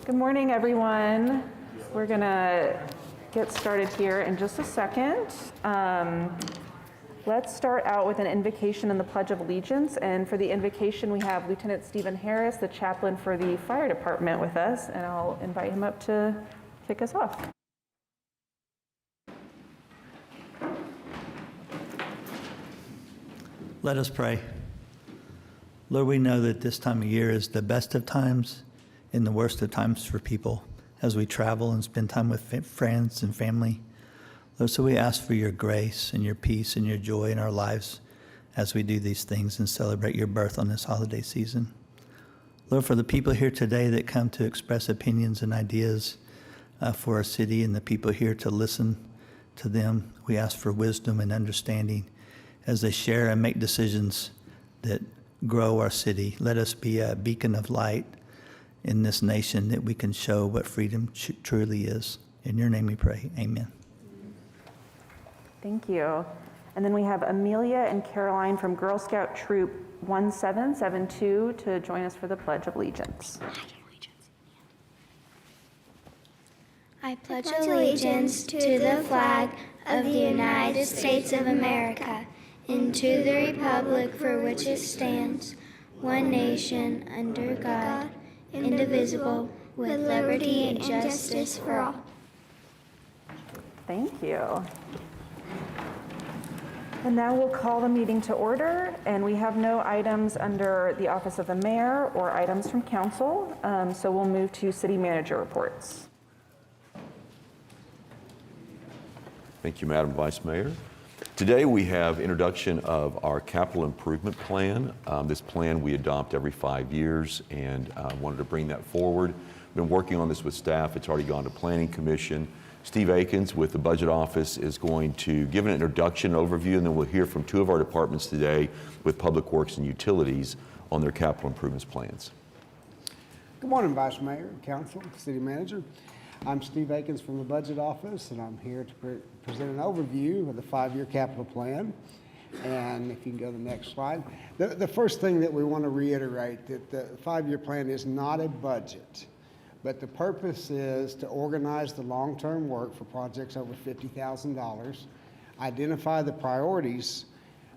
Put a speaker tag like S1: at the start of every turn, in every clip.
S1: Good morning, everyone. We're gonna get started here in just a second. Let's start out with an invocation and the Pledge of Allegiance. And for the invocation, we have Lieutenant Stephen Harris, the chaplain for the fire department, with us, and I'll invite him up to kick us off.
S2: Let us pray. Lord, we know that this time of year is the best of times and the worst of times for people as we travel and spend time with friends and family. Lord, so we ask for your grace and your peace and your joy in our lives as we do these things and celebrate your birth on this holiday season. Lord, for the people here today that come to express opinions and ideas for our city and the people here to listen to them, we ask for wisdom and understanding as they share and make decisions that grow our city. Let us be a beacon of light in this nation that we can show what freedom truly is. In your name we pray, amen.
S1: Thank you. And then we have Amelia and Caroline from Girl Scout Troop 1772 to join us for the Pledge of Allegiance.
S3: I pledge allegiance to the flag of the United States of America and to the republic for which it stands, one nation, under God, indivisible, with liberty and justice for all.
S1: Thank you. And now we'll call the meeting to order, and we have no items under the office of the mayor or items from council, so we'll move to city manager reports.
S4: Thank you, Madam Vice Mayor. Today we have introduction of our capital improvement plan. This plan we adopt every 5 years, and wanted to bring that forward. Been working on this with staff. It's already gone to Planning Commission. Steve Akins with the Budget Office is going to give an introduction overview, and then we'll hear from two of our departments today with Public Works and Utilities on their capital improvements plans.
S5: Good morning, Vice Mayor, Council, City Manager. I'm Steve Akins from the Budget Office, and I'm here to present an overview of the 5-year capital plan. And if you can go to the next slide. The first thing that we want to reiterate that the 5-year plan is not a budget, but the purpose is to organize the long-term work for projects over $50,000, identify the priorities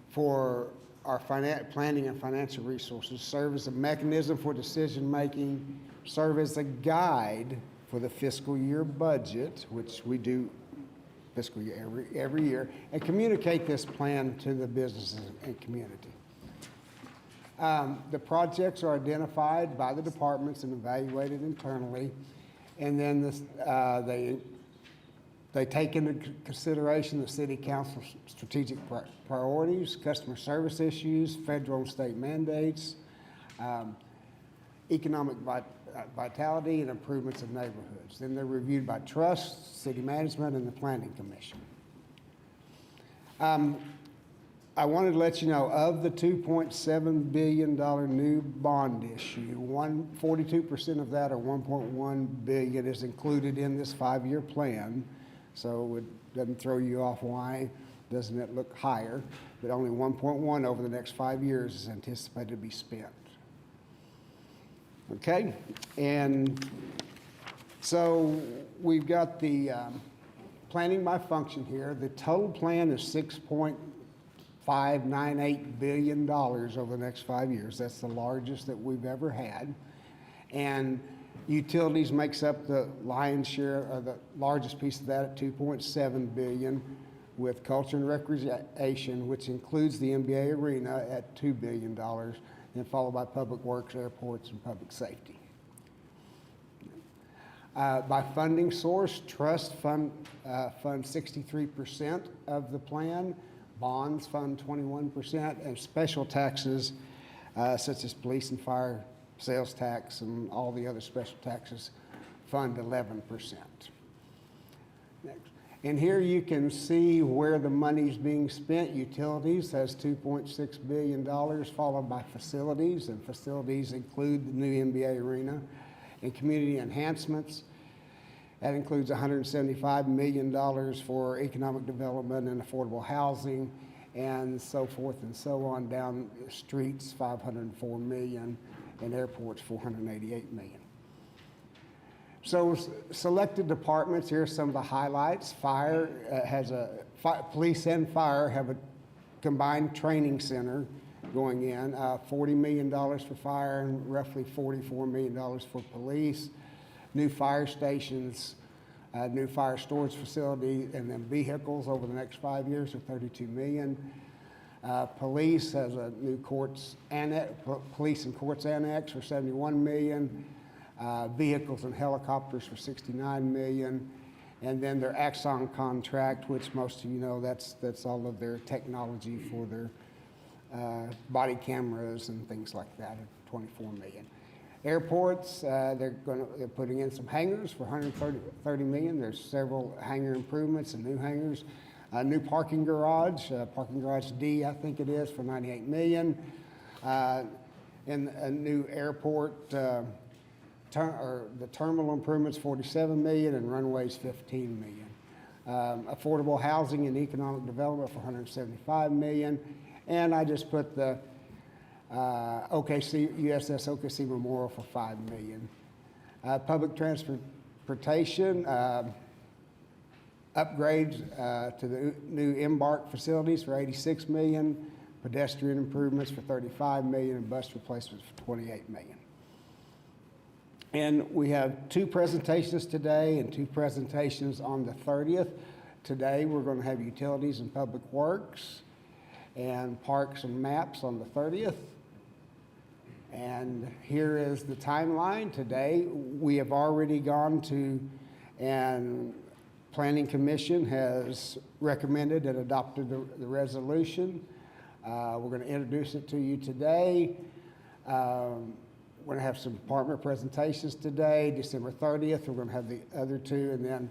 S5: for our planning and financial resources, serve as a mechanism for decision-making, serve as a guide for the fiscal year budget, which we do fiscal year every year, and communicate this plan to the businesses and community. The projects are identified by the departments and evaluated internally, and then they take into consideration the City Council's strategic priorities, customer service issues, federal and state mandates, economic vitality, and improvements of neighborhoods. Then they're reviewed by trust, city management, and the Planning Commission. I wanted to let you know, of the $2.7 billion new bond issue, 42% of that, or $1.1 billion, is included in this 5-year plan. So it doesn't throw you off. Why doesn't it look higher? But only 1.1 over the next 5 years is anticipated to be spent. Okay, and so we've got the planning by function here. The total plan is $6.598 billion over the next 5 years. That's the largest that we've ever had. And utilities makes up the lion's share, or the largest piece of that at $2.7 billion, with culture and recreation, which includes the NBA arena, at $2 billion. And followed by public works, airports, and public safety. By funding source, trust funds 63% of the plan, bonds fund 21%, and special taxes such as police and fire, sales tax, and all the other special taxes fund 11%. Next. And here you can see where the money's being spent. Utilities has $2.6 billion, followed by facilities, and facilities include the new NBA arena. And community enhancements, that includes $175 million for economic development and affordable housing, and so forth and so on. Down streets, $504 million, and airports, $488 million. So selected departments, here are some of the highlights. Fire police and fire have a combined training center going in, $40 million for fire and roughly $44 million for police. New fire stations, new fire storage facility, and then vehicles over the next 5 years are $32 million. Police has a new police and courts annex for $71 million. Vehicles and helicopters for $69 million. And then their Axon contract, which most of you know, that's all of their technology for their body cameras and things like that, at $24 million. Airports, they're putting in some hangars for $130 million. There's several hangar improvements and new hangars. A new parking garage D, I think it is, for $98 million. And a new airport, the terminal improvements, $47 million, and runways, $15 million. Affordable housing and economic development for $175 million. And I just put the USS OKC Memorial for $5 million. Public transportation, upgrades to the new embark facilities for $86 million, pedestrian improvements for $35 million, and bus replacements for $28 million. And we have 2 presentations today and 2 presentations on the 30th. Today we're going to have utilities and public works and parks and maps on the 30th. And here is the timeline. Today we have already gone to, and Planning Commission has recommended and adopted the resolution. We're going to introduce it to you today. We're going to have some department presentations today, December 30th. We're going to have the other 2, and then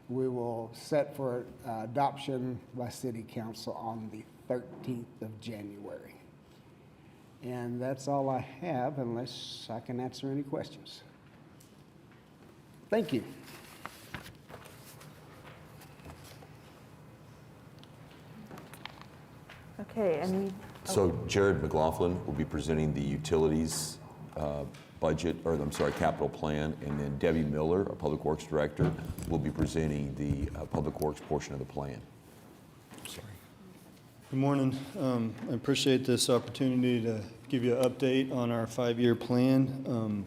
S5: we will set for adoption by City Council on the 13th of January. And that's all I have, unless I can answer any questions. Thank you.
S1: Okay, and
S4: So Jared McLaughlin will be presenting the utilities capital plan, and then Debbie Miller, our Public Works Director, will be presenting the Public Works portion of the plan. Sorry.
S6: Good morning. I appreciate this opportunity to give you an update on our 5-year plan.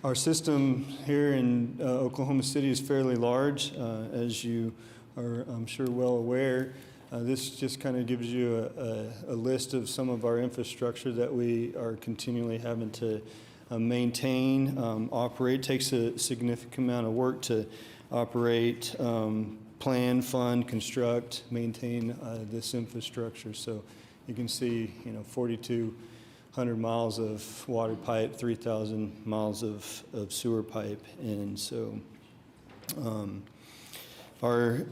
S6: Our system here in Oklahoma City is fairly large, as you are, I'm sure, well aware. This just kind of gives you a list of some of our infrastructure that we are continually having to maintain, operate. It takes a significant amount of work to operate, plan, fund, construct, maintain this infrastructure. So you can see, 4,200 miles of water pipe, 3,000 miles of sewer pipe. And so our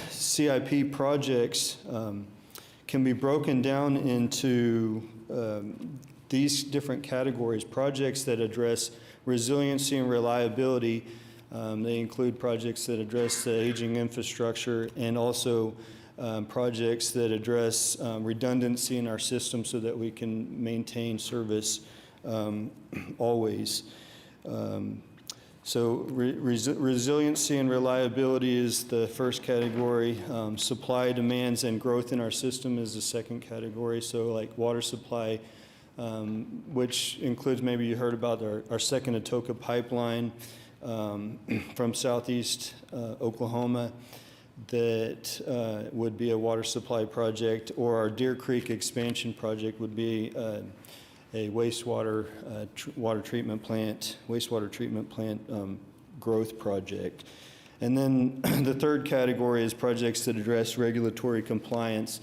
S6: CIP projects can be broken down into these different categories. Projects that address resiliency and reliability. They include projects that address the aging infrastructure, and also projects that address redundancy in our system so that we can maintain service always. So resiliency and reliability is the first category. Supply, demands, and growth in our system is the second category. So like water supply, which includes, maybe you heard about our second Atoka pipeline from southeast Oklahoma, that would be a water supply project, or our Deer Creek expansion project would be a wastewater treatment plant growth project. And then the third category is projects that address regulatory compliance,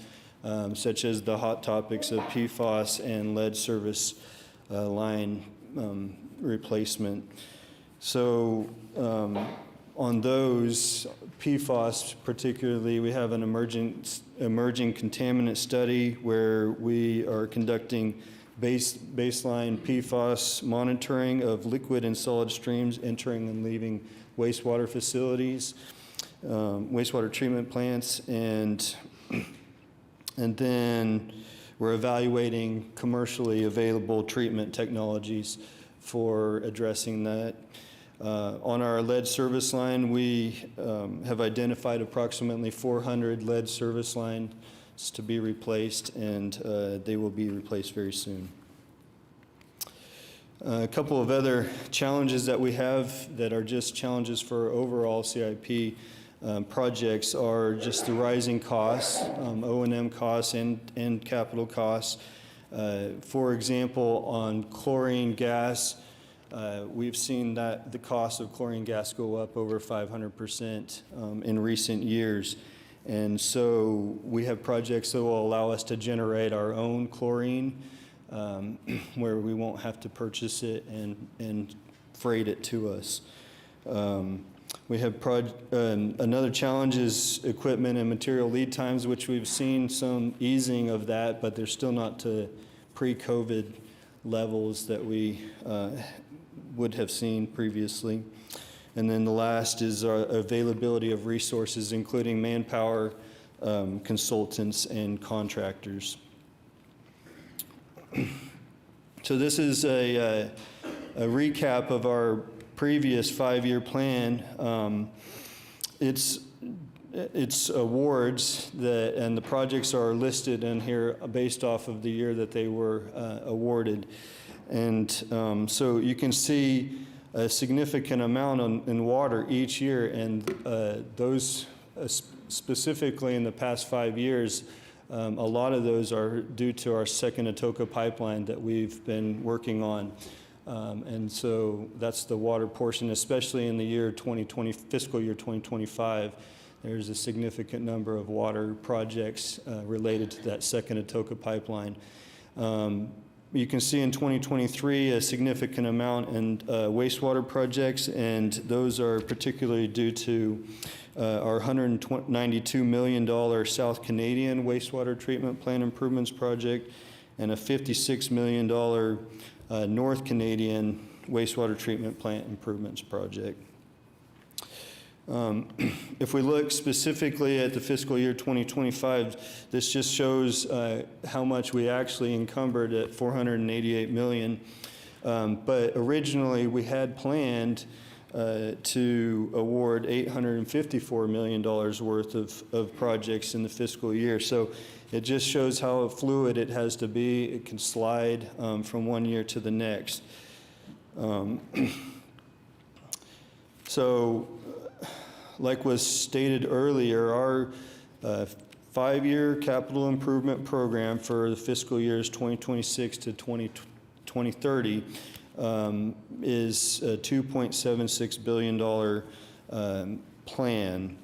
S6: such as the hot topics of PFAS and lead service line replacement. So on those, PFAS particularly, we have an emerging contaminant study where we are conducting baseline PFAS monitoring of liquid and solid streams entering and leaving wastewater facilities, wastewater treatment plants, and then we're evaluating commercially available treatment technologies for addressing that. On our lead service line, we have identified approximately 400 lead service lines to be replaced, and they will be replaced very soon. A couple of other challenges that we have that are just challenges for overall CIP projects are just the rising costs, O&M costs and capital costs. For example, on chlorine gas, we've seen that the cost of chlorine gas go up over 500% in recent years. And so we have projects that will allow us to generate our own chlorine, where we won't have to purchase it and freight it to us. We have another challenge is equipment and material lead times, which we've seen some easing of that, but they're still not to pre-COVID levels that we would have seen previously. And then the last is our availability of resources, including manpower, consultants, and contractors. So this is a recap of our previous 5-year plan. It's awards and the projects are listed in here based off of the year that they were awarded. And so you can see a significant amount in water each year, and those specifically in the past 5 years, a lot of those are due to our second Atoka pipeline that we've been working on. And so that's the water portion, especially in the year 2020, fiscal year 2025. There's a significant number of water projects related to that second Atoka pipeline. You can see in 2023 a significant amount in wastewater projects, and those are particularly due to our $192 million South Canadian wastewater treatment plant improvements project and a $56 million North Canadian wastewater treatment plant improvements project. If we look specifically at the fiscal year 2025, this just shows how much we actually encumbered at $488 million. But originally we had planned to award $854 million worth of projects in the fiscal year. So it just shows how fluid it has to be. It can slide from one year to the next. So like was stated earlier, our 5-year capital improvement program for the fiscal years 2026 to 2030 is a $2.76 billion plan.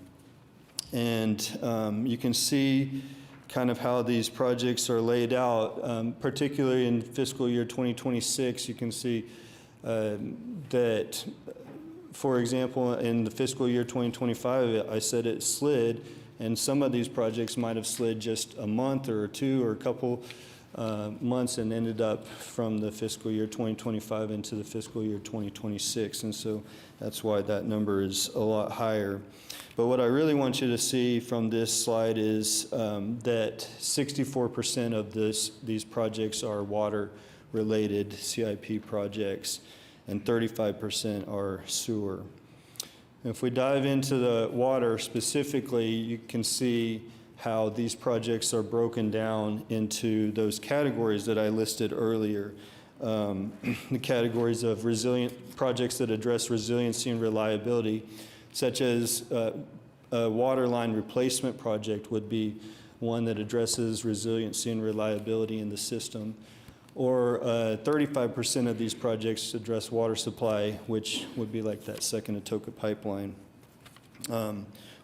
S6: And you can see kind of how these projects are laid out, particularly in fiscal year 2026. You can see that, for example, in the fiscal year 2025, I said it slid, and some of these projects might have slid just a month or two or a couple months and ended up from the fiscal year 2025 into the fiscal year 2026. And so that's why that number is a lot higher. But what I really want you to see from this slide is that 64% of these projects are water-related CIP projects, and 35% are sewer. If we dive into the water specifically, you can see how these projects are broken down into those categories that I listed earlier. The categories of resilient projects that address resiliency and reliability, such as a water line replacement project would be one that addresses resiliency and reliability in the system. Or 35% of these projects address water supply, which would be like that second Atoka pipeline,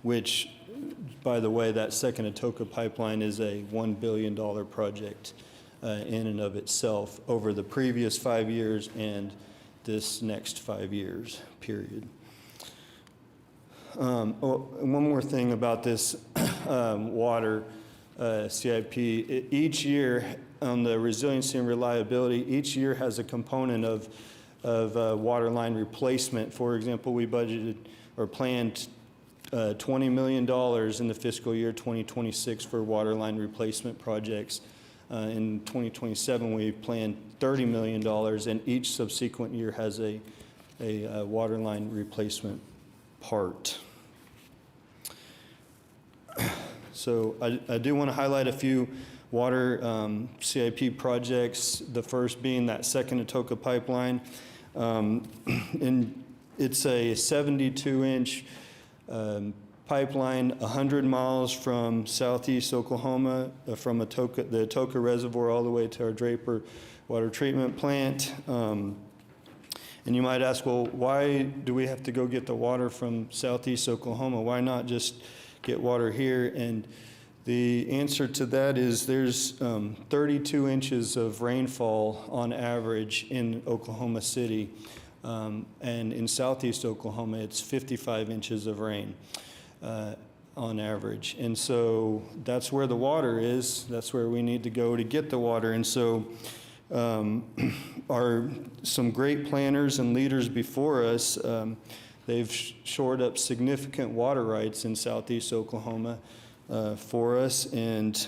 S6: which, by the way, that second Atoka pipeline is a $1 billion project in and of itself over the previous 5 years and this next 5 years period. One more thing about this water CIP. Each year on the resiliency and reliability, each year has a component of water line replacement. For example, we budgeted or planned $20 million in the fiscal year 2026 for water line replacement projects. In 2027, we plan $30 million, and each subsequent year has a water line replacement part. So I do want to highlight a few water CIP projects, the first being that second Atoka pipeline. And it's a 72-inch pipeline, 100 miles from southeast Oklahoma, from the Atoka Reservoir all the way to our Draper Water Treatment Plant. And you might ask, well, why do we have to go get the water from southeast Oklahoma? Why not just get water here? And the answer to that is there's 32 inches of rainfall on average in Oklahoma City. And in southeast Oklahoma, it's 55 inches of rain on average. And so that's where the water is. That's where we need to go to get the water. And so some great planners and leaders before us, they've shored up significant water rights in southeast Oklahoma for us. And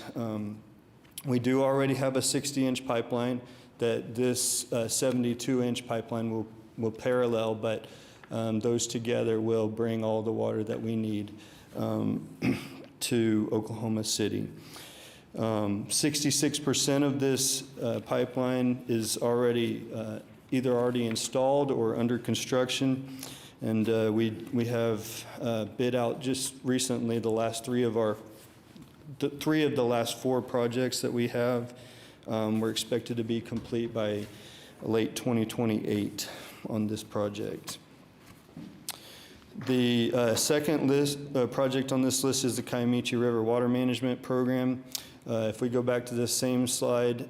S6: we do already have a 60-inch pipeline that this 72-inch pipeline will parallel, but those together will bring all the water that we need to Oklahoma City. 66% of this pipeline is already either already installed or under construction, and we have bid out just recently the last three of the last four projects that we have. We're expected to be complete by late 2028 on this project. The second project on this list is the Kiamichi River Water Management Program. If we go back to this same slide,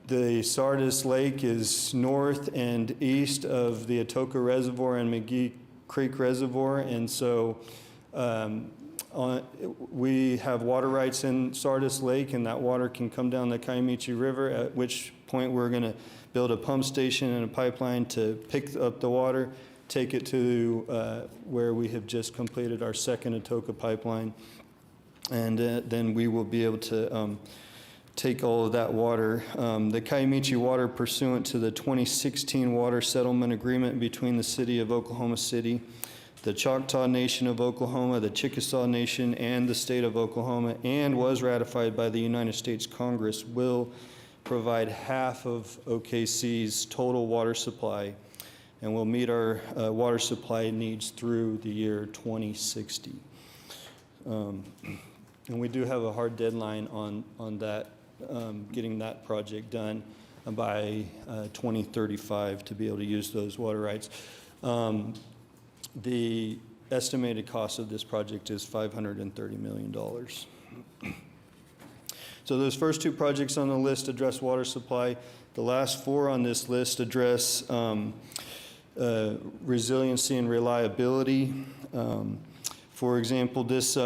S6: the Sardis Lake is north and east of the Atoka Reservoir and McGee Creek Reservoir, and so we have water rights in Sardis Lake, and that water can come down the Kiamichi River, at which point we're going to build a pump station and a pipeline to pick up the water, take it to where we have just completed our second Atoka pipeline, and then we will be able to take all of that water. The Kiamichi water, pursuant to the 2016 Water Settlement Agreement between the City of Oklahoma City, the Choctaw Nation of Oklahoma, the Chickasaw Nation, and the State of Oklahoma, and was ratified by the United States Congress, will provide half of OKC's total water supply, and will meet our water supply needs through the year 2060. And we do have a hard deadline on that, getting that project done by 2035 to be able to use those water rights. The estimated cost of this project is $530 million. So those first two projects on the list address water supply. The last four on this list address resiliency and reliability. For example, this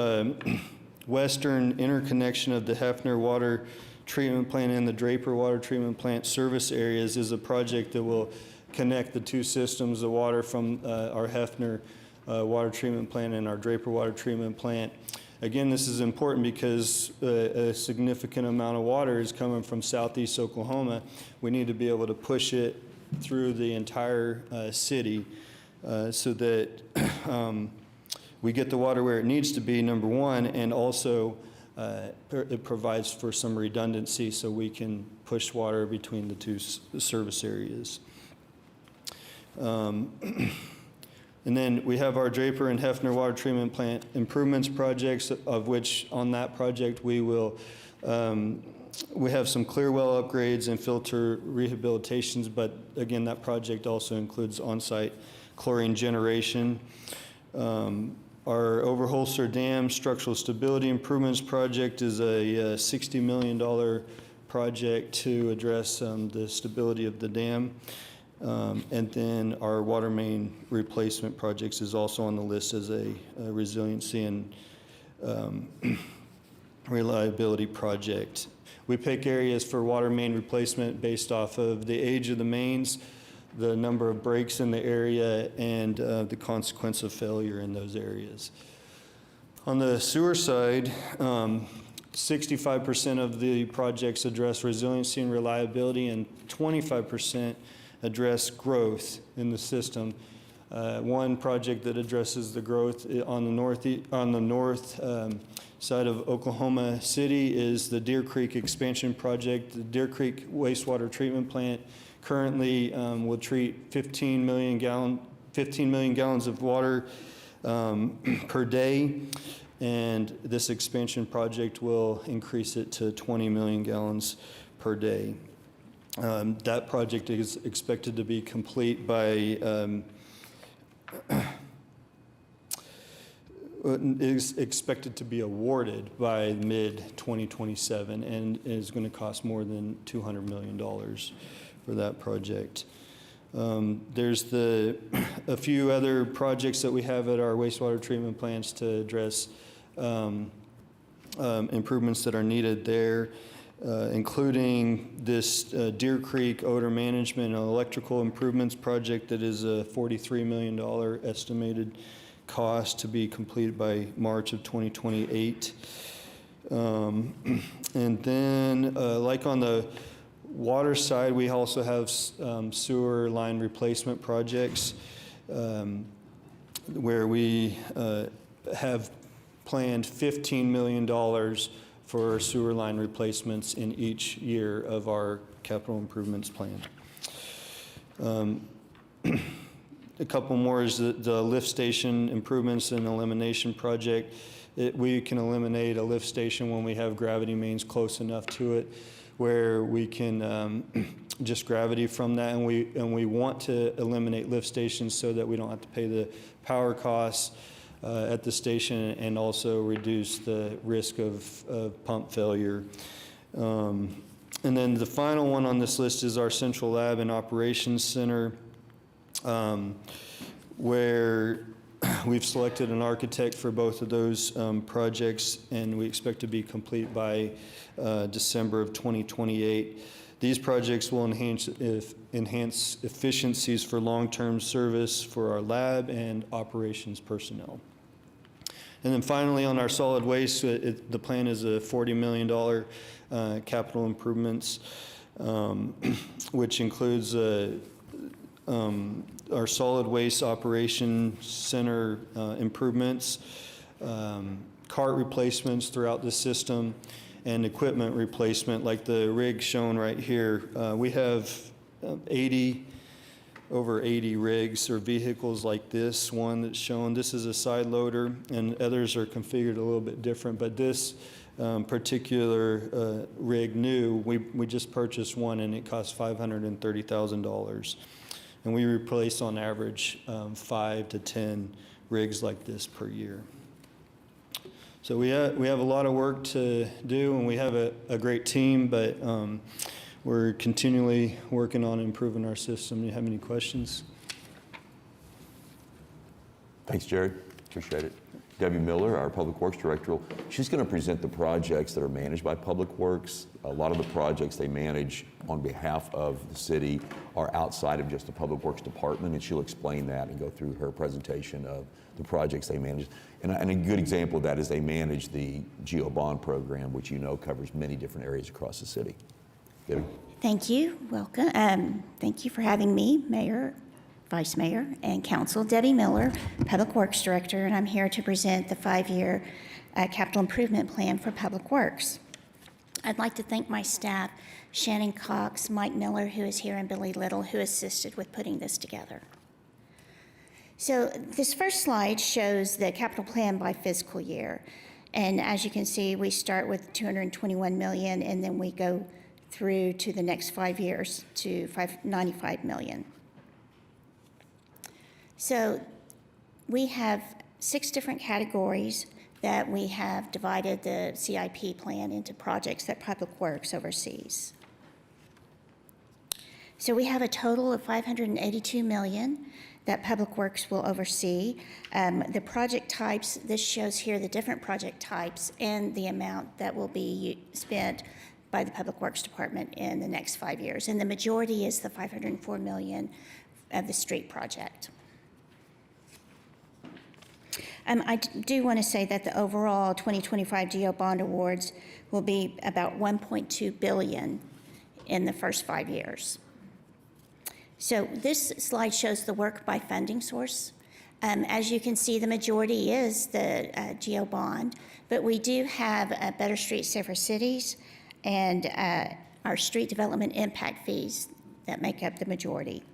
S6: western interconnection of the Hefner Water Treatment Plant and the Draper Water Treatment Plant service areas is a project that will connect the two systems of water from our Hefner Water Treatment Plant and our Draper Water Treatment Plant. Again, this is important because a significant amount of water is coming from southeast Oklahoma. We need to be able to push it through the entire city so that we get the water where it needs to be, number one, and also it provides for some redundancy so we can push water between the two service areas. And then we have our Draper and Hefner Water Treatment Plant improvements projects, of which on that project we will, we have some clear well upgrades and filter rehabilitations, but again, that project also includes on-site chlorine generation. Our Overholser Dam Structural Stability Improvements Project is a $60 million project to address the stability of the dam. And then our water main replacement projects is also on the list as a resiliency and reliability project. We pick areas for water main replacement based off of the age of the mains, the number of breaks in the area, and the consequence of failure in those areas. On the sewer side, 65% of the projects address resiliency and reliability, and 25% address growth in the system. One project that addresses the growth on the north side of Oklahoma City is the Deer Creek expansion project. The Deer Creek wastewater treatment plant currently will treat 15 million gallons of water per day, and this expansion project will increase it to 20 million gallons per day. That project is expected to be complete by is expected to be awarded by mid-2027 and is going to cost more than $200 million for that project. There's a few other projects that we have at our wastewater treatment plants to address improvements that are needed there, including this Deer Creek odor management and electrical improvements project that is a $43 million estimated cost to be completed by March of 2028. And then, like on the water side, we also have sewer line replacement projects where we have planned $15 million for sewer line replacements in each year of our capital improvements plan. A couple more is the lift station improvements and elimination project. We can eliminate a lift station when we have gravity mains close enough to it where we can just gravity from that, and we want to eliminate lift stations so that we don't have to pay the power costs at the station and also reduce the risk of pump failure. And then the final one on this list is our central lab and operations center, where we've selected an architect for both of those projects, and we expect to be complete by December of 2028. These projects will enhance efficiencies for long-term service for our lab and operations personnel. And then finally, on our solid waste, the plan is a $40 million capital improvements, which includes our solid waste operation center improvements, cart replacements throughout the system, and equipment replacement like the rig shown right here. We have over 80 rigs or vehicles like this one that's shown. This is a side loader, and others are configured a little bit different, but this particular rig new, we just purchased one and it cost $530,000. And we replace on average 5 to 10 rigs like this per year. So we have a lot of work to do, and we have a great team, but we're continually working on improving our system. Do you have any questions?
S4: Thanks, Jared. Appreciate it. Debbie Miller, our Public Works Director, she's going to present the projects that are managed by Public Works. A lot of the projects they manage on behalf of the city are outside of just the Public Works Department, and she'll explain that and go through her presentation of the projects they manage. And a good example of that is they manage the GEO Bond program, which you know covers many different areas across the city. Debbie?
S7: Thank you. Welcome. Thank you for having me, Mayor, Vice Mayor, and Council. Debbie Miller, Public Works Director, and I'm here to present the 5-year capital improvement plan for Public Works. I'd like to thank my staff, Shannon Cox, Mike Miller, who is here, and Billy Little, who assisted with putting this together. So this first slide shows the capital plan by fiscal year. And as you can see, we start with $221 million, and then we go through to the next 5 years to $95 million. So we have 6 different categories that we have divided the CIP plan into projects that Public Works oversees. So we have a total of $582 million that Public Works will oversee. The project types, this shows here the different project types and the amount that will be spent by the Public Works Department in the next 5 years. And the majority is the $504 million of the street project. I do want to say that the overall 2025 GEO bond awards will be about $1.2 billion in the first 5 years. So this slide shows the work by funding source. As you can see, the majority is the GO bond, but we do have Better Streets, Safer Cities, and our street development impact fees that make up the majority.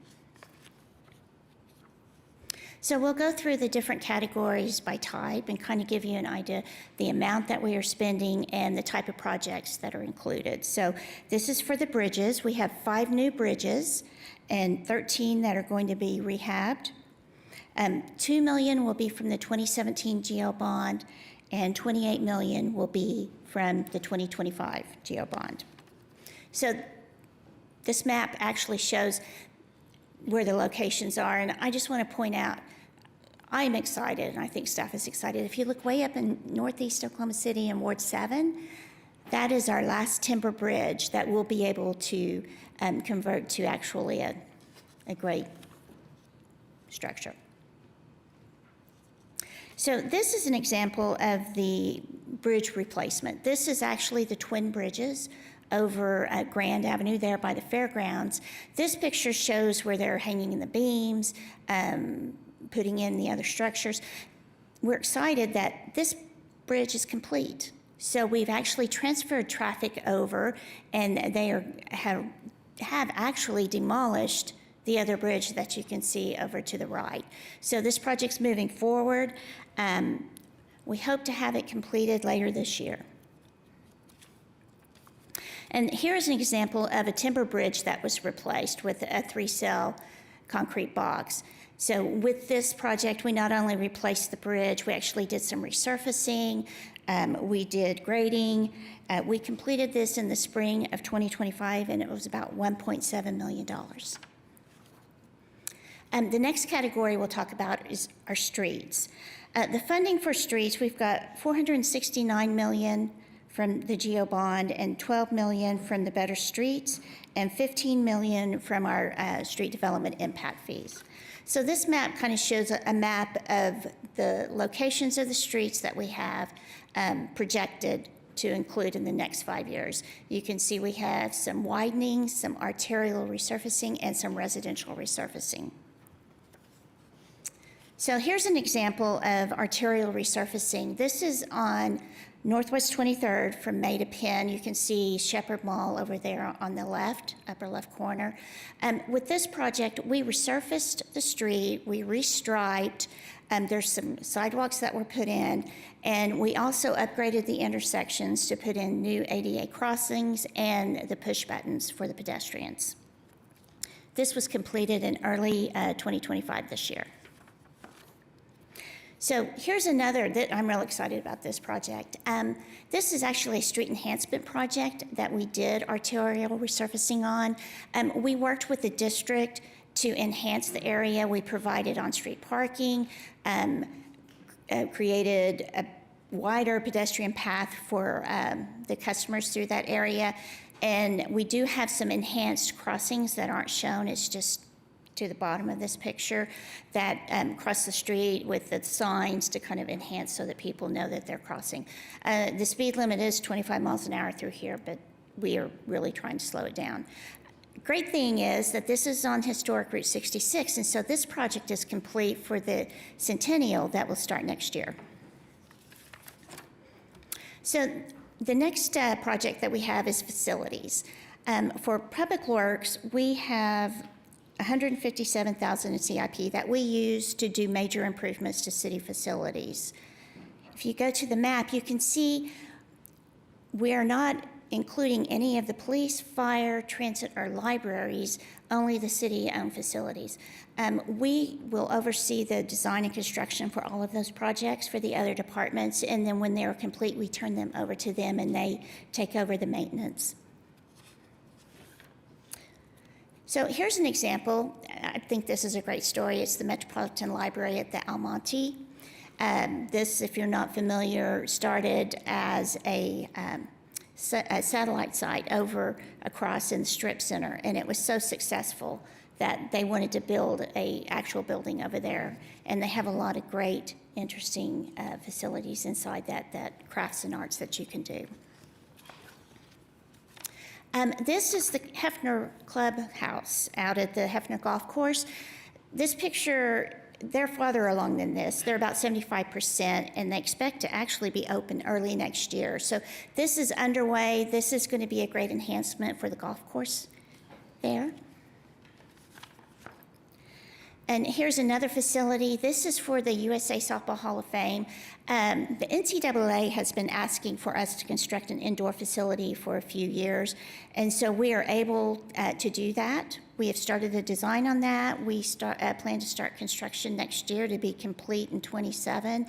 S7: So we'll go through the different categories by type and kind of give you an idea the amount that we are spending and the type of projects that are included. So this is for the bridges. We have 5 new bridges and 13 that are going to be rehabbed. $2 million will be from the 2017 GO bond, and $28 million will be from the 2025 GO bond. So this map actually shows where the locations are, and I just want to point out, I'm excited, and I think staff is excited. If you look way up in northeast Oklahoma City in Ward 7, that is our last timber bridge that we'll be able to convert to actually a great structure. So this is an example of the bridge replacement. This is actually the twin bridges over at Grand Avenue there by the fairgrounds. This picture shows where they're hanging in the beams, putting in the other structures. We're excited that this bridge is complete. So we've actually transferred traffic over, and they have actually demolished the other bridge that you can see over to the right. So this project's moving forward. We hope to have it completed later this year. And here's an example of a timber bridge that was replaced with a 3-cell concrete box. So with this project, we not only replaced the bridge, we actually did some resurfacing, we did grading. We completed this in the spring of 2025, and it was about $1.7 million. The next category we'll talk about is our streets. The funding for streets, we've got $469 million from the GO bond and $12 million from the Better Streets and $15 million from our street development impact fees. So this map kind of shows a map of the locations of the streets that we have projected to include in the next 5 years. You can see we have some widening, some arterial resurfacing, and some residential resurfacing. So here's an example of arterial resurfacing. This is on Northwest 23rd from May to Penn. You can see Shepherd Mall over there on the left, upper left corner. With this project, we resurfaced the street, we restriped, there's some sidewalks that were put in, and we also upgraded the intersections to put in new ADA crossings and the push buttons for the pedestrians. This was completed in early 2025 this year. So here's another that I'm real excited about this project. This is actually a street enhancement project that we did arterial resurfacing on. We worked with the district to enhance the area. We provided on-street parking, created a wider pedestrian path for the customers through that area. And we do have some enhanced crossings that aren't shown. It's just to the bottom of this picture that cross the street with the signs to kind of enhance so that people know that they're crossing. The speed limit is 25 miles an hour through here, but we are really trying to slow it down. Great thing is that this is on historic Route 66, and so this project is complete for the centennial that will start next year. So the next project that we have is facilities. For Public Works, we have $157,000 in CIP that we use to do major improvements to city facilities. If you go to the map, you can see we are not including any of the police, fire, transit, or libraries, only the city-owned facilities. We will oversee the design and construction for all of those projects for the other departments, and then when they're complete, we turn them over to them and they take over the maintenance. So here's an example. I think this is a great story. It's the Metropolitan Library at the Almonte. This, if you're not familiar, started as a satellite site over across in the Strip Center, and it was so successful that they wanted to build an actual building over there. And they have a lot of great, interesting facilities inside that crafts and arts that you can do. This is the Hefner Clubhouse out at the Hefner Golf Course. This picture, they're farther along than this. They're about 75%, and they expect to actually be open early next year. So this is underway. This is going to be a great enhancement for the golf course there. And here's another facility. This is for the USA Softball Hall of Fame. The NCAA has been asking for us to construct an indoor facility for a few years, and so we are able to do that. We have started the design on that. We plan to start construction next year to be complete in '27.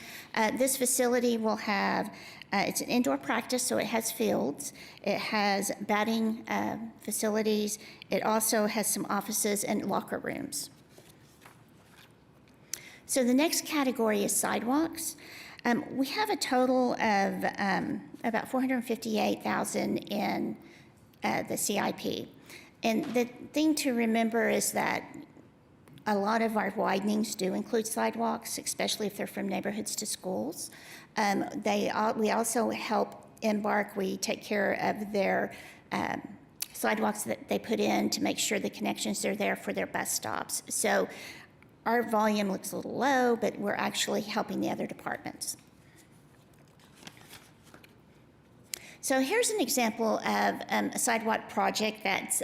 S7: This facility will have, it's an indoor practice, so it has fields. It has batting facilities. It also has some offices and locker rooms. So the next category is sidewalks. We have a total of about $458,000 in the CIP. And the thing to remember is that a lot of our widenings do include sidewalks, especially if they're from neighborhoods to schools. We also help Embark. We take care of their sidewalks that they put in to make sure the connections are there for their bus stops. So our volume looks a little low, but we're actually helping the other departments. So here's an example of a sidewalk project that's,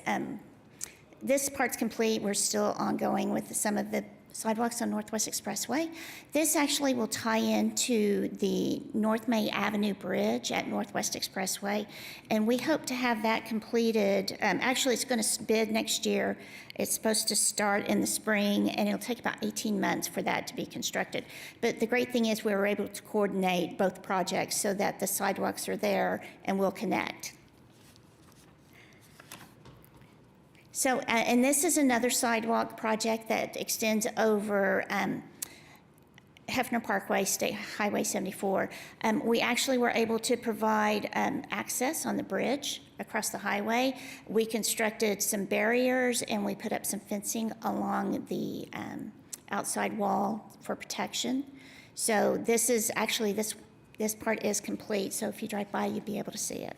S7: this part's complete. We're still ongoing with some of the sidewalks on Northwest Expressway. This actually will tie into the North May Avenue Bridge at Northwest Expressway, and we hope to have that completed. Actually, it's going to bid next year. It's supposed to start in the spring, and it'll take about 18 months for that to be constructed. But the great thing is we were able to coordinate both projects so that the sidewalks are there and will connect. So, and this is another sidewalk project that extends over Hefner Parkway, State Highway 74. We actually were able to provide access on the bridge across the highway. We constructed some barriers and we put up some fencing along the outside wall for protection. So this is actually, this part is complete. So if you drive by, you'd be able to see it.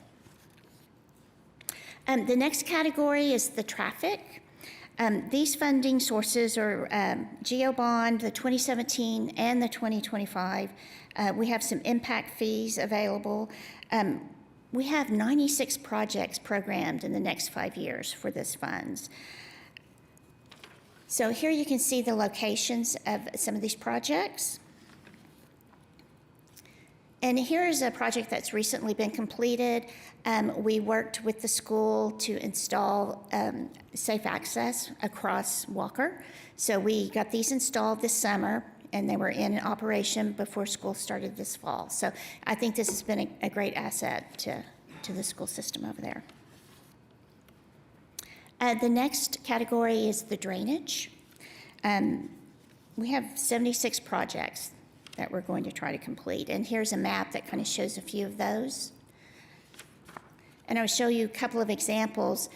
S7: The next category is the traffic. These funding sources are GO Bond, the 2017 and the 2025. We have some impact fees available. We have 96 projects programmed in the next 5 years for this funds. So here you can see the locations of some of these projects. And here is a project that's recently been completed. We worked with the school to install safe access across Walker. So we got these installed this summer, and they were in operation before school started this fall. So I think this has been a great asset to the school system over there. The next category is the drainage. We have 76 projects that we're going to try to complete. And here's a map that kind of shows a few of those. And I'll show you a couple of examples.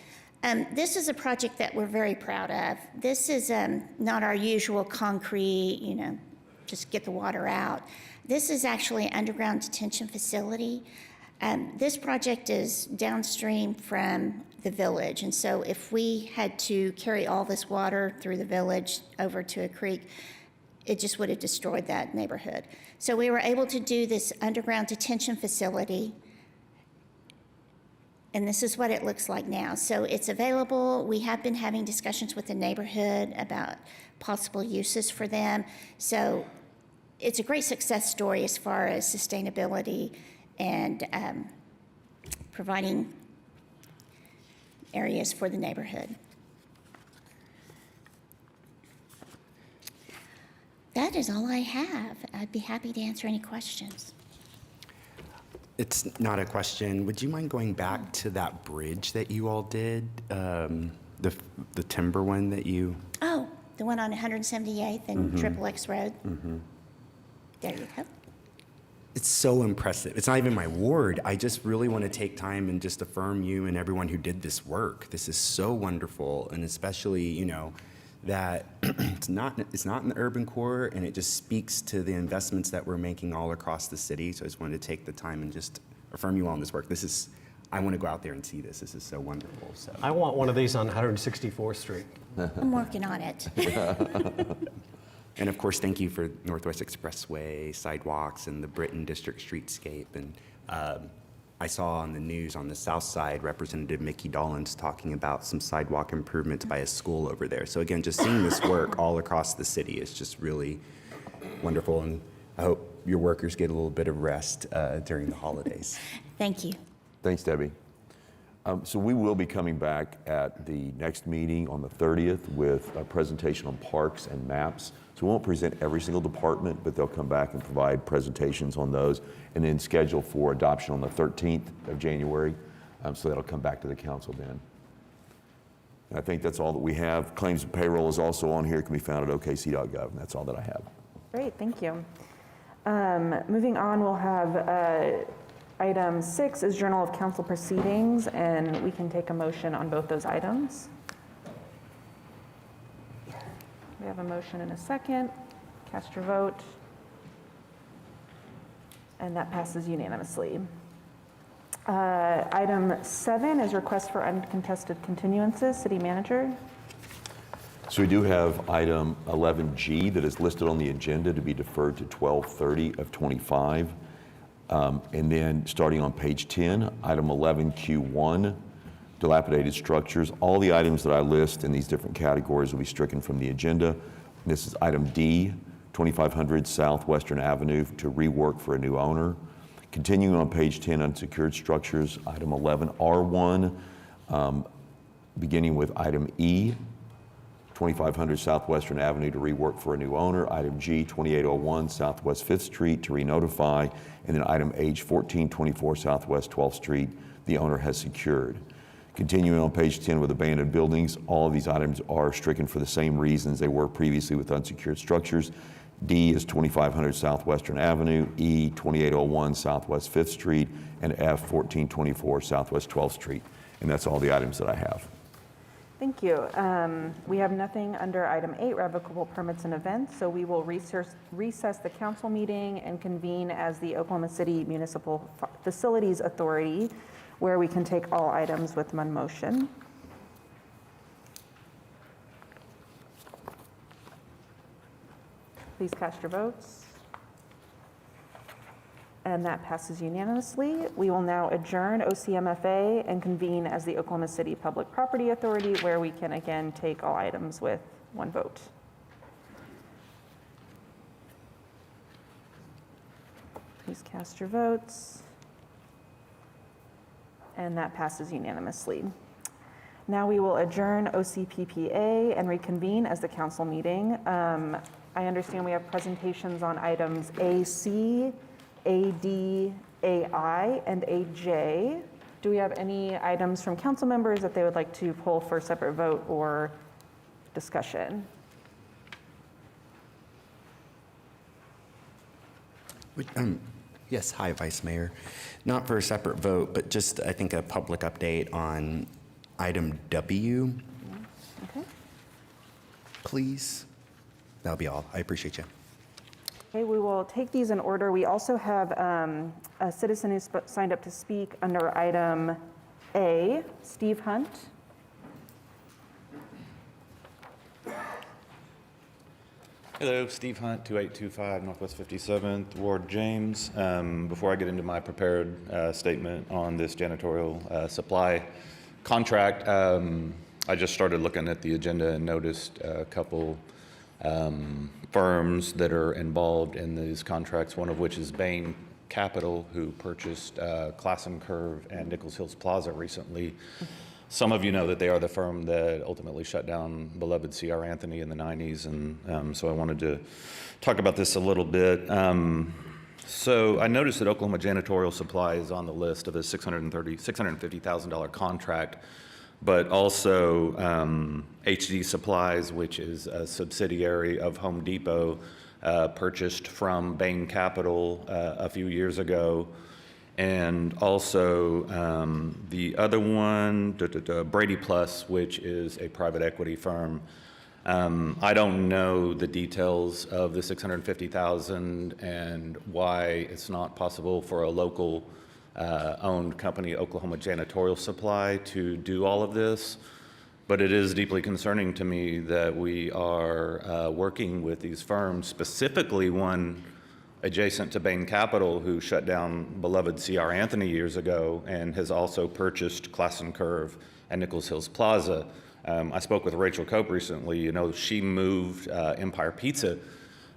S7: This is a project that we're very proud of. This is not our usual concrete, just get the water out. This is actually an underground detention facility. This project is downstream from the village. And so if we had to carry all this water through the village over to a creek, it just would have destroyed that neighborhood. So we were able to do this underground detention facility, and this is what it looks like now. So it's available. We have been having discussions with the neighborhood about possible uses for them. So it's a great success story as far as sustainability and providing areas for the neighborhood. That is all I have. I'd be happy to answer any questions.
S8: It's not a question. Would you mind going back to that bridge that you all did, the timber one that you?
S7: Oh, the one on 178th and Triple X Road? There you go.
S8: It's so impressive. It's not even my ward. I just really want to take time and just affirm you and everyone who did this work. This is so wonderful, and especially, that it's not in the urban core, and it just speaks to the investments that we're making all across the city. So I just wanted to take the time and just affirm you all on this work. I want to go out there and see this. This is so wonderful. So.
S9: I want one of these on 164th Street.
S7: I'm working on it.
S8: And of course, thank you for Northwest Expressway sidewalks and the Britain District streetscape. And I saw on the news on the south side, Representative Mickey Dollins talking about some sidewalk improvements by a school over there. So again, just seeing this work all across the city is just really wonderful. And I hope your workers get a little bit of rest during the holidays.
S7: Thank you.
S4: Thanks, Debbie. So we will be coming back at the next meeting on the 30th with a presentation on parks and maps. So we won't present every single department, but they'll come back and provide presentations on those, and then schedule for adoption on the 13th of January. So that'll come back to the council then. And I think that's all that we have. Claims and payroll is also on here. It can be found at okc.gov, and that's all that I have.
S1: Great, thank you. Moving on, we'll have item 6 is Journal of Council Proceedings, and we can take a motion on both those items. We have a motion and a second. Cast your vote. And that passes unanimously. Item 7 is request for uncontested continuances. City Manager.
S4: So we do have item 11G that is listed on the agenda to be deferred to 12/30 of '25. And then starting on page 10, item 11Q1, dilapidated structures. All the items that I list in these different categories will be stricken from the agenda. This is item D, 2500 Southwestern Avenue to rework for a new owner. Continuing on page 10, unsecured structures, item 11R1, beginning with item E, 2500 Southwestern Avenue to rework for a new owner. Item G, 2801 Southwest 5th Street to re-notify. And then item H, 1424 Southwest 12th Street, the owner has secured. Continuing on page 10 with abandoned buildings, all of these items are stricken for the same reasons they were previously with unsecured structures. D is 2500 Southwestern Avenue, E, 2801 Southwest 5th Street, and F, 1424 Southwest 12th Street. And that's all the items that I have.
S1: Thank you. We have nothing under item 8, revocable permits and events, so we will recess the council meeting and convene as the Oklahoma City Municipal Facilities Authority, where we can take all items with one motion. Please cast your votes. And that passes unanimously. We will now adjourn OCMFA and convene as the Oklahoma City Public Property Authority, where we can again take all items with one vote. Please cast your votes. And that passes unanimously. Now we will adjourn OCPPA and reconvene as the council meeting. I understand we have presentations on items AC, AD, AI, and AJ. Do we have any items from council members that they would like to pull for separate vote or discussion?
S8: Yes, hi, Vice Mayor. Not for a separate vote, but just, I think, a public update on item W.
S1: Okay.
S8: Please. That'll be all. I appreciate you.
S1: Okay, we will take these in order. We also have a citizen who signed up to speak under item A, Steve Hunt.
S10: Hello, Steve Hunt, 2825 Northwest 57th, Ward James. Before I get into my prepared statement on this janitorial supply contract, I just started looking at the agenda and noticed a couple firms that are involved in these contracts, one of which is Bain Capital, who purchased Classem Curve and Nichols Hills Plaza recently. Some of you know that they are the firm that ultimately shut down beloved C.R. Anthony in the 90s, and so I wanted to talk about this a little bit. So I noticed that Oklahoma Janitorial Supply is on the list of a $650,000 contract, but also HD Supplies, which is a subsidiary of Home Depot, purchased from Bain Capital a few years ago. And also the other one, Brady Plus, which is a private equity firm. I don't know the details of the $650,000 and why it's not possible for a local owned company, Oklahoma Janitorial Supply, to do all of this. But it is deeply concerning to me that we are working with these firms, specifically one adjacent to Bain Capital, who shut down beloved C.R. Anthony years ago and has also purchased Classen Curve and Nichols Hills Plaza. I spoke with Rachel Cope recently. You know, she moved Empire Pizza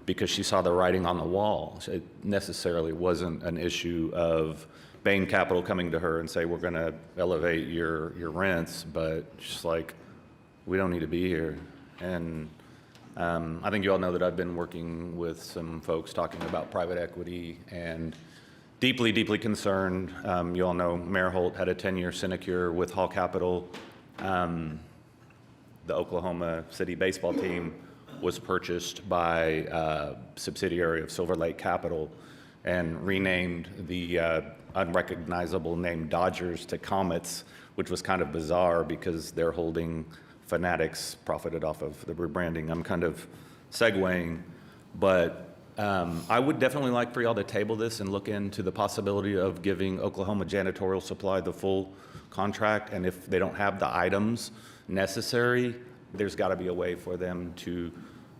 S10: because she saw the writing on the wall. It necessarily wasn't an issue of Bain Capital coming to her and say, we're going to elevate your rents, but she's like, we don't need to be here. And I think you all know that I've been working with some folks talking about private equity and deeply, deeply concerned. You all know Mayor Holt had a 10-year sinecure with Hall Capital. The Oklahoma City baseball team was purchased by a subsidiary of Silver Lake Capital and renamed the unrecognizable name Dodgers to Comets, which was kind of bizarre because they're holding Fanatics profited off of the rebranding. I'm kind of segueing, but I would definitely like for y'all to table this and look into the possibility of giving Oklahoma Janitorial Supply the full contract, and if they don't have the items necessary, there's got to be a way for them to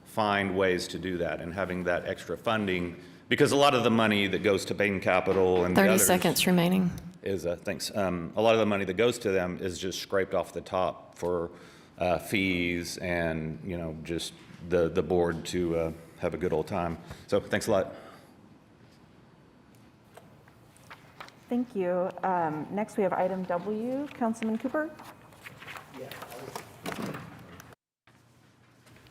S10: find ways to do that, and having that extra funding, because a lot of the money that goes to Bain Capital and
S11: 30
S10: the others
S11: seconds remaining.
S10: is, thanks, a lot of the money that goes to them is just scraped off the top for fees and, you know, just the board to have a good old time. So thanks a lot.
S1: Thank you. Next, we have item W. Councilman Cooper.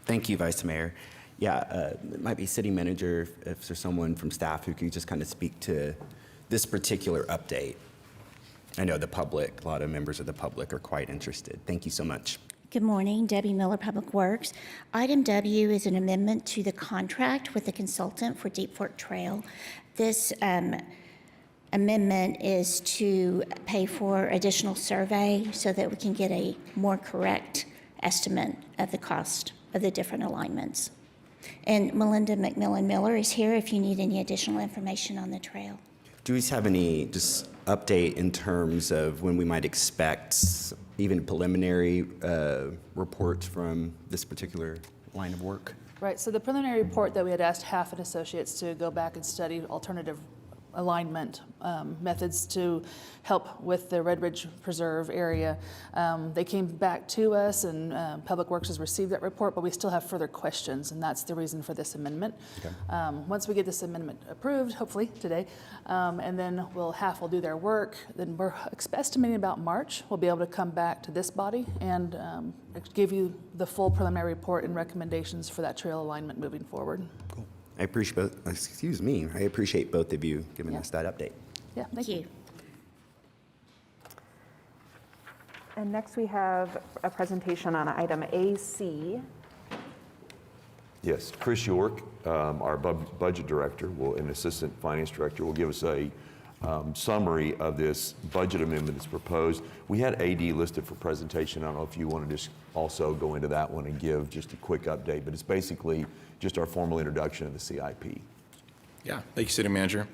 S8: Thank you, Vice Mayor. Yeah, it might be City Manager, if there's someone from staff who could just kind of speak to this particular update. I know the public, a lot of members of the public are quite interested. Thank you so much.
S7: Good morning, Debbie Miller, Public Works. Item W is an amendment to the contract with the consultant for Deep Fork Trail. This amendment is to pay for additional survey so that we can get a more correct estimate of the cost of the different alignments. And Melinda McMillan Miller is here if you need any additional information on the trail.
S8: Do we have any just update in terms of when we might expect even preliminary reports from this particular line of work?
S12: Right, so the preliminary report that we had asked Half and Associates to go back and study alternative alignment methods to help with the Red Ridge Preserve area. They came back to us, and Public Works has received that report, but we still have further questions, and that's the reason for this amendment. Okay. Once we get this amendment approved, hopefully today, and then Half will do their work, then we're estimating about March, we'll be able to come back to this body and give you the full preliminary report and recommendations for that trail alignment moving forward.
S8: Cool. I appreciate both of you giving us that update.
S12: Yeah, thank you.
S1: And next, we have a presentation on item AC.
S4: Yes, Chris York, our budget director, and assistant finance director, will give us a summary of this budget amendment that's proposed. We had AD listed for presentation. I don't know if you want to just also go into that one and give just a quick update, but it's basically just our formal introduction of the CIP.
S13: Yeah, thank you, City Manager.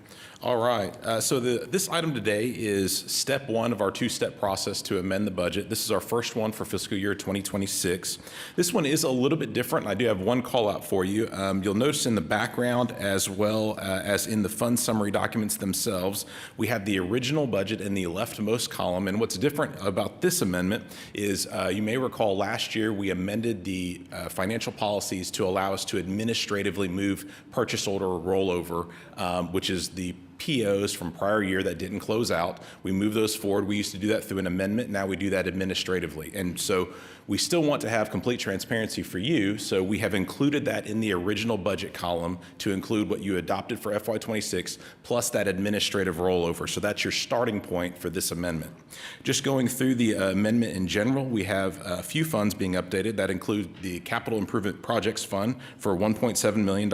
S13: All right, so this item today is step one of our two-step process to amend the budget. This is our first one for fiscal year 2026. This one is a little bit different. I do have one call out for you. You'll notice in the background as well as in the fund summary documents themselves, we have the original budget in the leftmost column. And what's different about this amendment is you may recall last year we amended the financial policies to allow us to administratively move purchase order rollover, which is the POs from prior year that didn't close out. We move those forward. We used to do that through an amendment. Now we do that administratively. And so we still want to have complete transparency for you. So we have included that in the original budget column to include what you adopted for FY26 plus that administrative rollover. So that's your starting point for this amendment. Just going through the amendment in general, we have a few funds being updated that include the Capital Improvement Projects Fund for $1.7 million.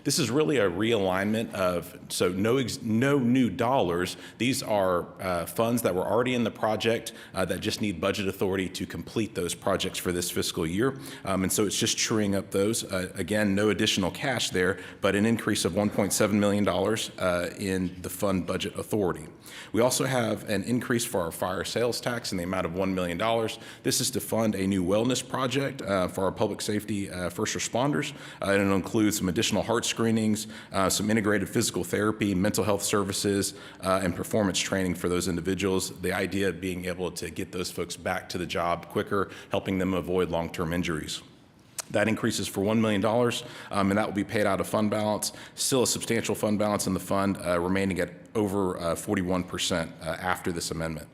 S13: This is really a realignment of, so no is no new dollars. These are funds that were already in the project that just need budget authority to complete those projects for this fiscal year. And so it's just truing up those. Again, no additional cash there, but an increase of $1.7 million in the fund budget authority. We also have an increase for our fire sales tax in the amount of $1 million. This is to fund a new wellness project for our public safety first responders. And it'll include some additional heart screenings, some integrated physical therapy, mental health services, and performance training for those individuals. The idea of being able to get those folks back to the job quicker, helping them avoid long-term injuries. That increases for $1 million, and that will be paid out of fund balance. Still a substantial fund balance in the fund, remaining at over 41% after this amendment.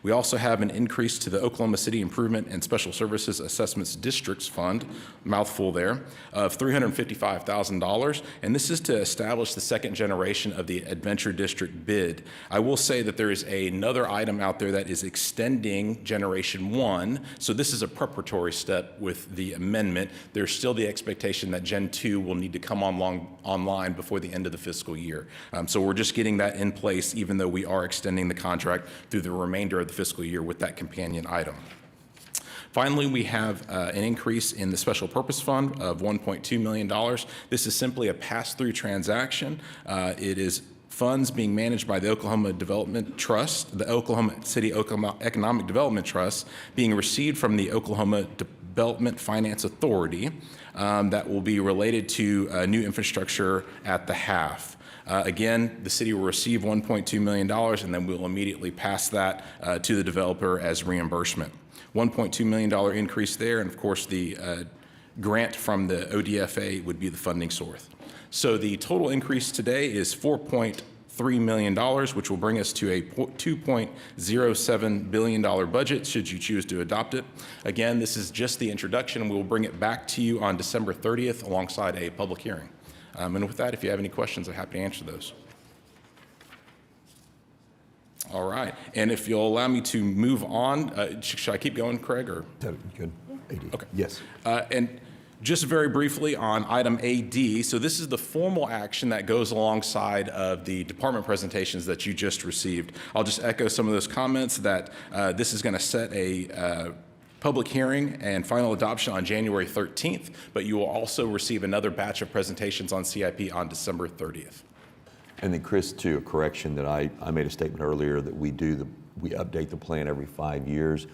S13: We also have an increase to the Oklahoma City Improvement and Special Services Assessments Districts Fund, mouthful there, of $355,000, and this is to establish the second generation of the Adventure District bid. I will say that there is another item out there that is extending Generation 1, so this is a preparatory step with the amendment. There's still the expectation that Gen 2 will need to come online before the end of the fiscal year. So we're just getting that in place, even though we are extending the contract through the remainder of the fiscal year with that companion item. Finally, we have an increase in the Special Purpose Fund of $1.2 million. This is simply a pass-through transaction. It is funds being managed by the Oklahoma Development Trust, the Oklahoma City Economic Development Trust, being received from the Oklahoma Development Finance Authority that will be related to new infrastructure at the HAF. Again, the city will receive $1.2 million, and then we'll immediately pass that to the developer as reimbursement. $1.2 million increase there, and of course the grant from the ODFA would be the funding source. So the total increase today is $4.3 million, which will bring us to a $2.07 billion budget should you choose to adopt it. Again, this is just the introduction, and we'll bring it back to you on December 30th alongside a public hearing. And with that, if you have any questions, I'm happy to answer those. All right. And if you'll allow me to move on, should I keep going, Craig? Or?
S4: Good. AD.
S13: Okay.
S4: Yes.
S13: And just very briefly on item AD, so this is the formal action that goes alongside of the department presentations that you just received. I'll just echo some of those comments that this is going to set a public hearing and final adoption on January 13th, but you will also receive another batch of presentations on CIP on December 30th.
S4: And then Chris, to a correction that I made a statement earlier that we update the plan every 5 years.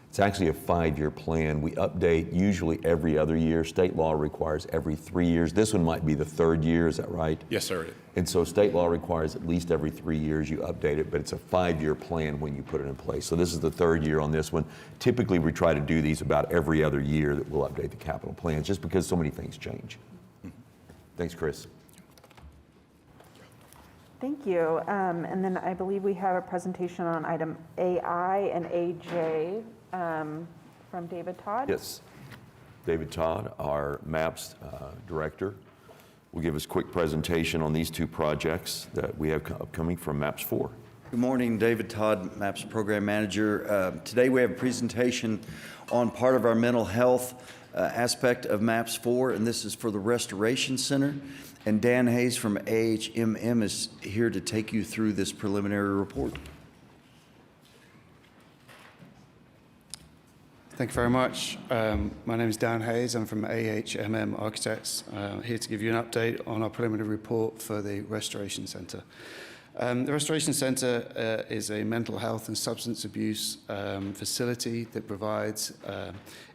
S4: It's actually a 5-year plan. We update usually every other year. State law requires every 3 years. This one might be the 3rd year, is that right?
S13: Yes, sir.
S4: And so state law requires at least every 3 years you update it, but it's a 5-year plan when you put it in place. So this is the 3rd year on this one. Typically, we try to do these about every other year that we'll update the capital plans, just because so many things change. Thanks, Chris.
S1: Thank you. And then I believe we have a presentation on item AI and AJ from David Todd.
S4: Yes. David Todd, our MAPS director, will give us a quick presentation on these two projects that we have upcoming from MAPS 4.
S11: Good morning, David Todd, MAPS Program Manager. Today we have a presentation on part of our mental health aspect of MAPS 4, and this is for the Restoration Center. And Dan Hayes from AHMM is here to take you through this preliminary report.
S14: Thank you very much. My name is Dan Hayes. I'm from AHMM Architects, here to give you an update on our preliminary report for the Restoration Center. The Restoration Center is a mental health and substance abuse facility that provides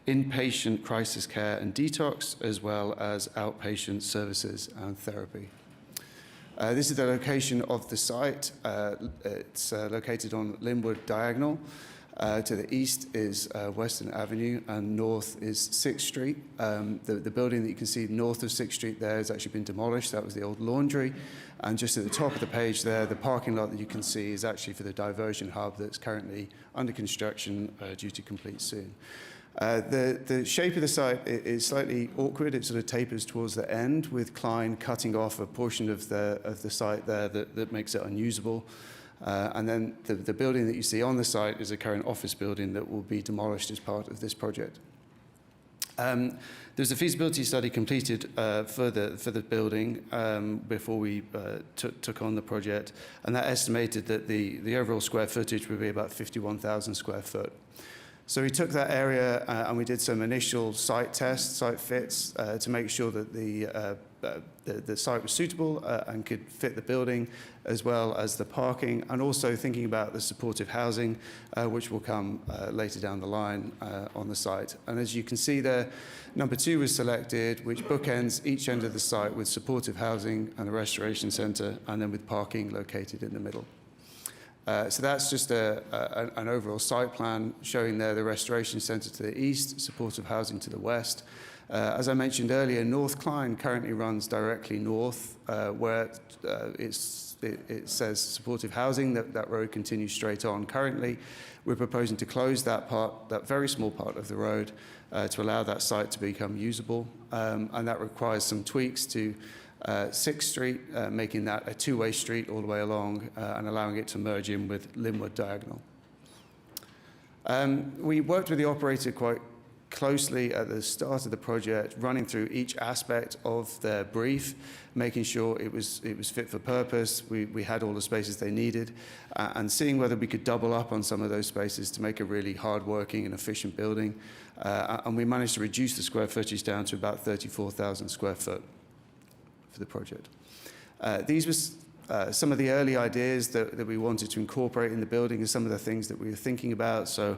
S14: inpatient crisis care and detox, as well as outpatient services and therapy. This is the location of the site. It's located on Linwood Diagonal. To the east is Western Avenue, and north is 6th Street. The building that you can see north of 6th Street there has actually been demolished. That was the old laundry. And just at the top of the page there, the parking lot that you can see is actually for the diversion hub that's currently under construction, due to complete soon. The shape of the site is slightly awkward. It sort of tapers towards the end, with Klein cutting off a portion of the site there that makes it unusable. And then the building that you see on the site is a current office building that will be demolished as part of this project. There's a feasibility study completed for the building before we took on the project, and that estimated that the overall square footage would be about 51,000 square foot. So we took that area and we did some initial site tests, site fits, to make sure that the site was suitable and could fit the building, as well as the parking, and also thinking about the supportive housing, which will come later down the line on the site. And as you can see there, number 2 was selected, which bookends each end of the site with supportive housing and a restoration centre, and then with parking located in the middle. So that's just an overall site plan showing there the restoration centre to the east, supportive housing to the west. As I mentioned earlier, North Clyne currently runs directly north, where it says supportive housing. That road continues straight on. Currently, we're proposing to close that very small part of the road, to allow that site to become usable, and that requires some tweaks to 6th Street, making that a two-way street all the way along, and allowing it to merge in with Linwood Diagonal. We worked with the operator quite closely at the start of the project, running through each aspect of their brief, making sure it was fit for purpose, we had all the spaces they needed, and seeing whether we could double up on some of those spaces to make a really hard-working and efficient building. And we managed to reduce the square footage down to about 34,000 square foot for the project. These were some of the early ideas that we wanted to incorporate in the building, and some of the things that we were thinking about. So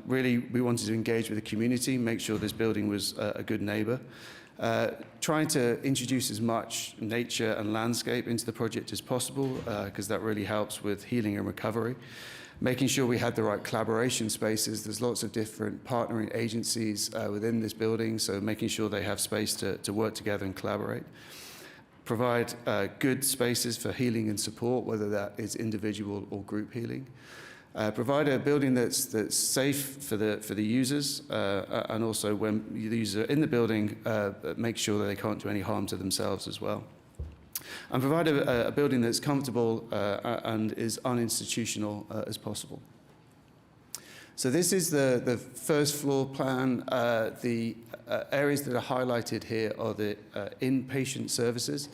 S14: really, we wanted to engage with the community, make sure this building was a good neighbor. Trying to introduce as much nature and landscape into the project as possible, because that really helps with healing and recovery. Making sure we had the right collaboration spaces. There's lots of different partnering agencies within this building, so making sure they have space to work together and collaborate. Provide good spaces for healing and support, whether that is individual or group healing. Provide a building that's safe for the users, and also when the users are in the building, make sure that they can't do any harm to themselves as well. And provide a building that's comfortable and is uninstitutional as possible. So this is the first floor plan. The areas that are highlighted here are the inpatient services.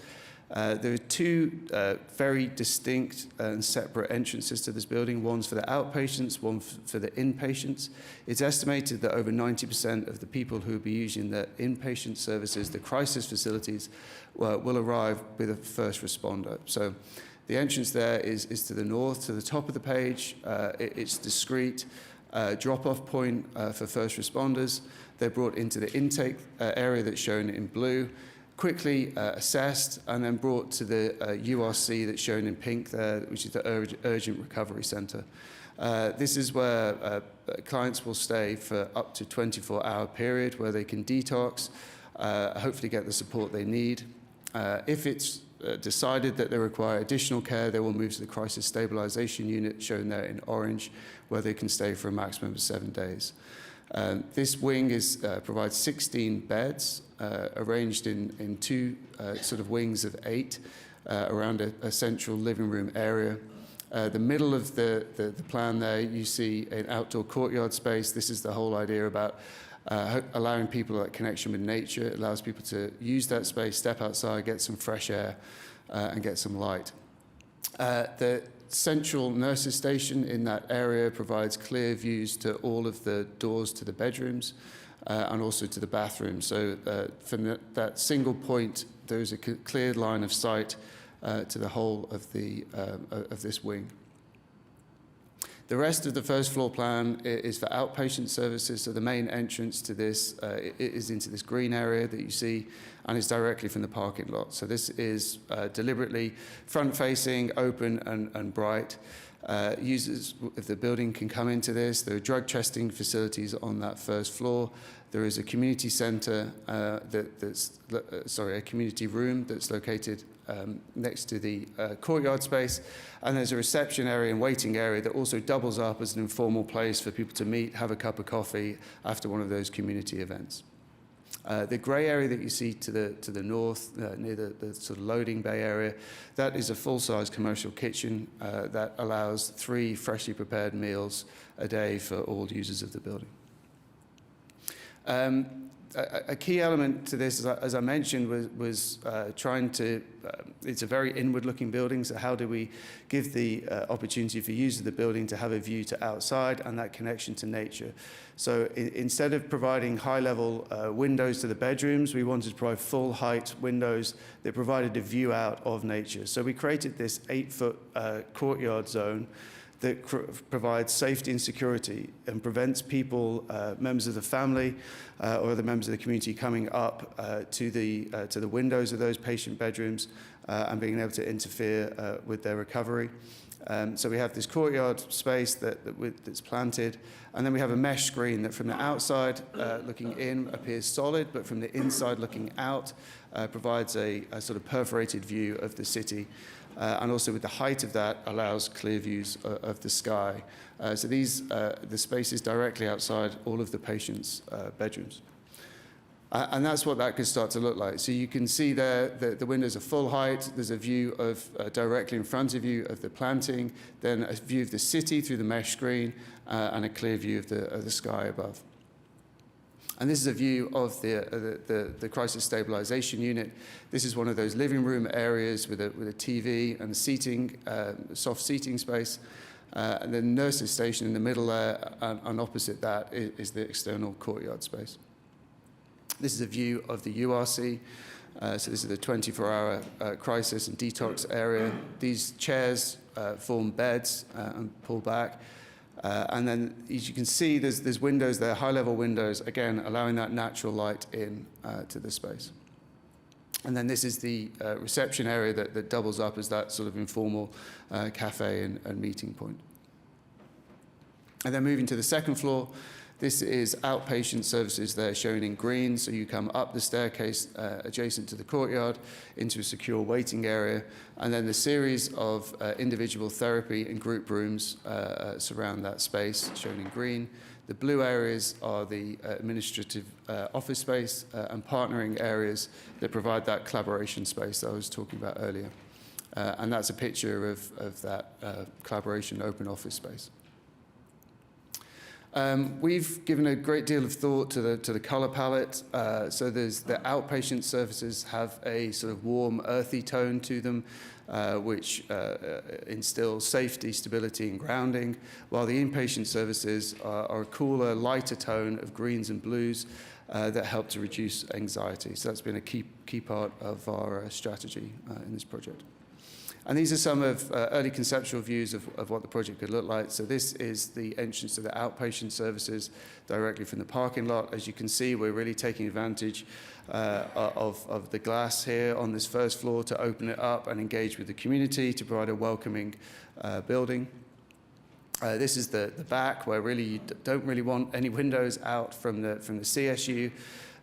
S14: There are 2 very distinct and separate entrances to this building. One's for the outpatients, one for the inpatients. It's estimated that over 90% of the people who will be using the inpatient services, the crisis facilities, will arrive with a first responder. So the entrance there is to the north, to the top of the page. It's discreet. Drop-off point for first responders. They're brought into the intake area that's shown in blue, quickly assessed, and then brought to the URC that's shown in pink there, which is the Urgent Recovery Centre. This is where clients will stay for up to 24-hour period, where they can detox, hopefully get the support they need. If it's decided that they require additional care, they will move to the crisis stabilization unit, shown there in orange, where they can stay for a maximum of 7 days. This wing provides 16 beds, arranged in 2 sort of wings of 8 around a central living room area. The middle of the plan there, you see an outdoor courtyard space. This is the whole idea about allowing people that connection with nature. It allows people to use that space, step outside, get some fresh air, and get some light. The central nurses station in that area provides clear views to all of the doors to the bedrooms and also to the bathroom. So from that single point, there's a clear line of sight to the whole of this wing. The rest of the first floor plan is for outpatient services. So the main entrance to this is into this green area that you see, and is directly from the parking lot. So this is deliberately front-facing, open and bright. Users of the building can come into this. There are drug testing facilities on that first floor. There is a community center, a community room that's located next to the courtyard space. And there's a reception area and waiting area that also doubles up as an informal place for people to meet, have a cup of coffee after one of those community events. The grey area that you see to the north, near the sort of loading bay area, that is a full-size commercial kitchen that allows 3 freshly prepared meals a day for all users of the building. A key element to this, as I mentioned, was trying to, it's a very inward-looking building, so how do we give the opportunity for users of the building to have a view to outside and that connection to nature? So instead of providing high-level windows to the bedrooms, we wanted to provide full-height windows that provided a view out of nature. So we created this 8-foot courtyard zone that provides safety and security and prevents people, members of the family or other members of the community coming up to the windows of those patient bedrooms and being able to interfere with their recovery. So we have this courtyard space that's planted, and then we have a mesh screen that from the outside looking in appears solid, but from the inside looking out provides a sort of perforated view of the city. And also with the height of that allows clear views of the sky. So the space is directly outside all of the patients' bedrooms. And that's what that could start to look like. So you can see there that the windows are full height. There's a view of directly in front of you of the planting, then a view of the city through the mesh screen, and a clear view of the sky above. And this is a view of the crisis stabilization unit. This is one of those living room areas with a TV and seating, soft seating space. And the nurses station in the middle there, and opposite that is the external courtyard space. This is a view of the URC. So this is the 24-hour crisis and detox area. These chairs form beds and pull back. And then, as you can see, there's windows there, high-level windows, again, allowing that natural light in to the space. And then this is the reception area that doubles up as that sort of informal cafe and meeting point. And then moving to the second floor, this is outpatient services there shown in green. So you come up the staircase adjacent to the courtyard into a secure waiting area. And then the series of individual therapy and group rooms surround that space shown in green. The blue areas are the administrative office space and partnering areas that provide that collaboration space that I was talking about earlier. And that's a picture of that collaboration open office space. We've given a great deal of thought to the color palette. So there's the outpatient services have a sort of warm, earthy tone to them, which instills safety, stability, and grounding, while the inpatient services are a cooler, lighter tone of greens and blues that help to reduce anxiety. So that's been a key part of our strategy in this project. And these are some of early conceptual views of what the project could look like. So this is the entrance to the outpatient services directly from the parking lot. As you can see, we're really taking advantage of the glass here on this first floor to open it up and engage with the community to provide a welcoming building. This is the back where really you don't really want any windows out from the CSU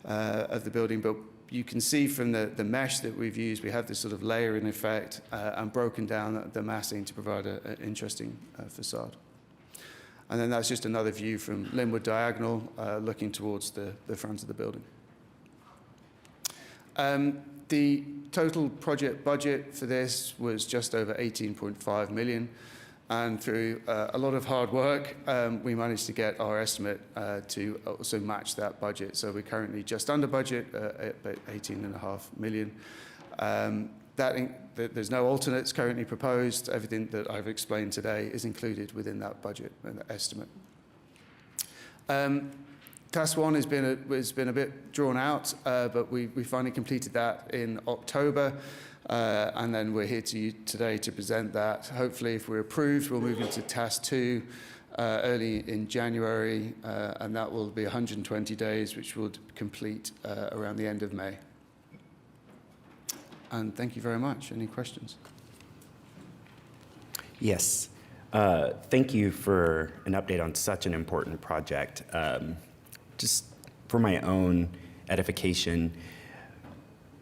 S14: of the building, but you can see from the mesh that we've used, we have this sort of layering effect and broken down the massing to provide an interesting facade. And then that's just another view from Linwood Diagonal looking towards the front of the building. The total project budget for this was just over 18.5 million. And through a lot of hard work, we managed to get our estimate to also match that budget. So we're currently just under budget at 18.5 million. There's no alternates currently proposed. Everything that I've explained today is included within that budget and estimate. Task one has been a bit drawn out, but we finally completed that in October. And then we're here to you today to present that. Hopefully, if we're approved, we'll move into task 2 early in January, and that will be 120 days, which will complete around the end of May. And thank you very much. Any questions?
S8: Yes. Thank you for an update on such an important project. Just for my own edification,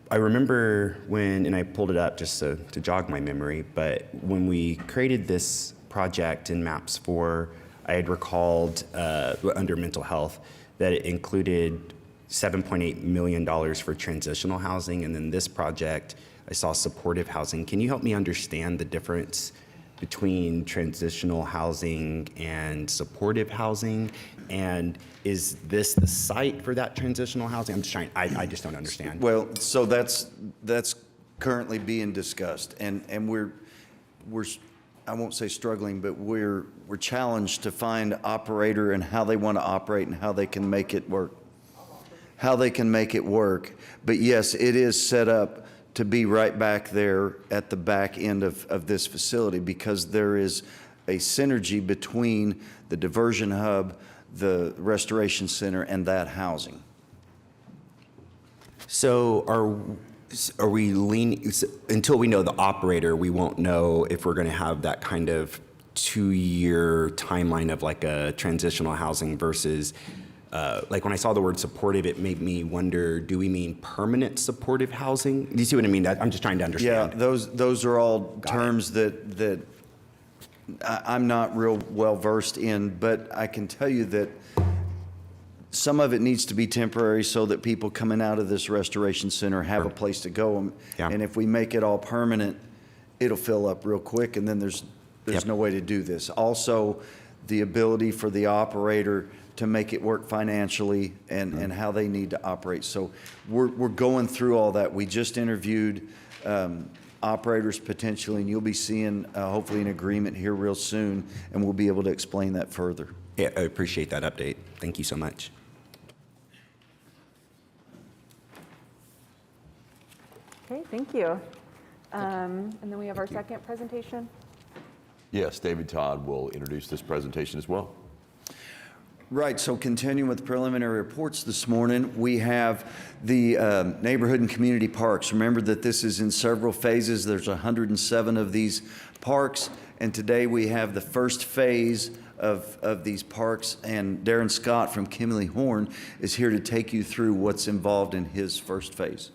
S8: I remember when, and I pulled it up just to jog my memory, but when we created this project in MAPS 4, I had recalled under mental health that it included $7.8 million for transitional housing, and then this project, I saw supportive housing. Can you help me understand the difference between transitional housing and supportive housing? And is this the site for that transitional housing? I'm just trying, I just don't understand.
S11: Well, so that's currently being discussed, and we're I won't say struggling, but we're challenged to find operator and how they want to operate and how they can make it work. But yes, it is set up to be right back there at the back end of this facility, because there is a synergy between the diversion hub, the restoration center, and that housing.
S8: So are we leaning, until we know the operator, we won't know if we're going to have that kind of 2-year timeline of like a transitional housing versus, like when I saw the word supportive, it made me wonder, do we mean permanent supportive housing? Do you see what I mean? I'm just trying to understand.
S11: Yeah, those are all terms that I'm not real well versed in, but I can tell you that some of it needs to be temporary so that people coming out of this restoration center have a place to go.
S8: Yeah.
S11: And if we make it all permanent, it'll fill up real quick, and then there's no way to do this. Also, the ability for the operator to make it work financially and how they need to operate. So we're going through all that. We just interviewed operators potentially, and you'll be seeing hopefully an agreement here real soon, and we'll be able to explain that further.
S8: Yeah, I appreciate that update. Thank you so much.
S1: Okay, thank you. And then we have our second presentation.
S4: Yes, David Todd will introduce this presentation as well.
S11: Right, so continuing with preliminary reports this morning, we have the neighborhood and community parks. Remember that this is in several phases. There's 107 of these parks, and today we have the first phase of these parks, and Darren Scott from Kimley Horn is here to take you through what's involved in his first phase.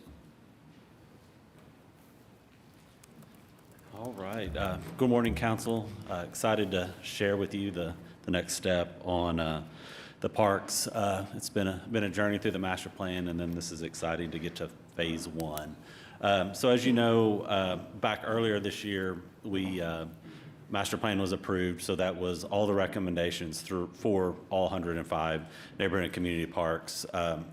S15: All right. Good morning, Council. Excited to share with you the next step on the parks. It's been a journey through the master plan, and then this is exciting to get to phase one. So as you know, back earlier this year, master plan was approved, so that was all the recommendations for all 105 neighborhood and community parks.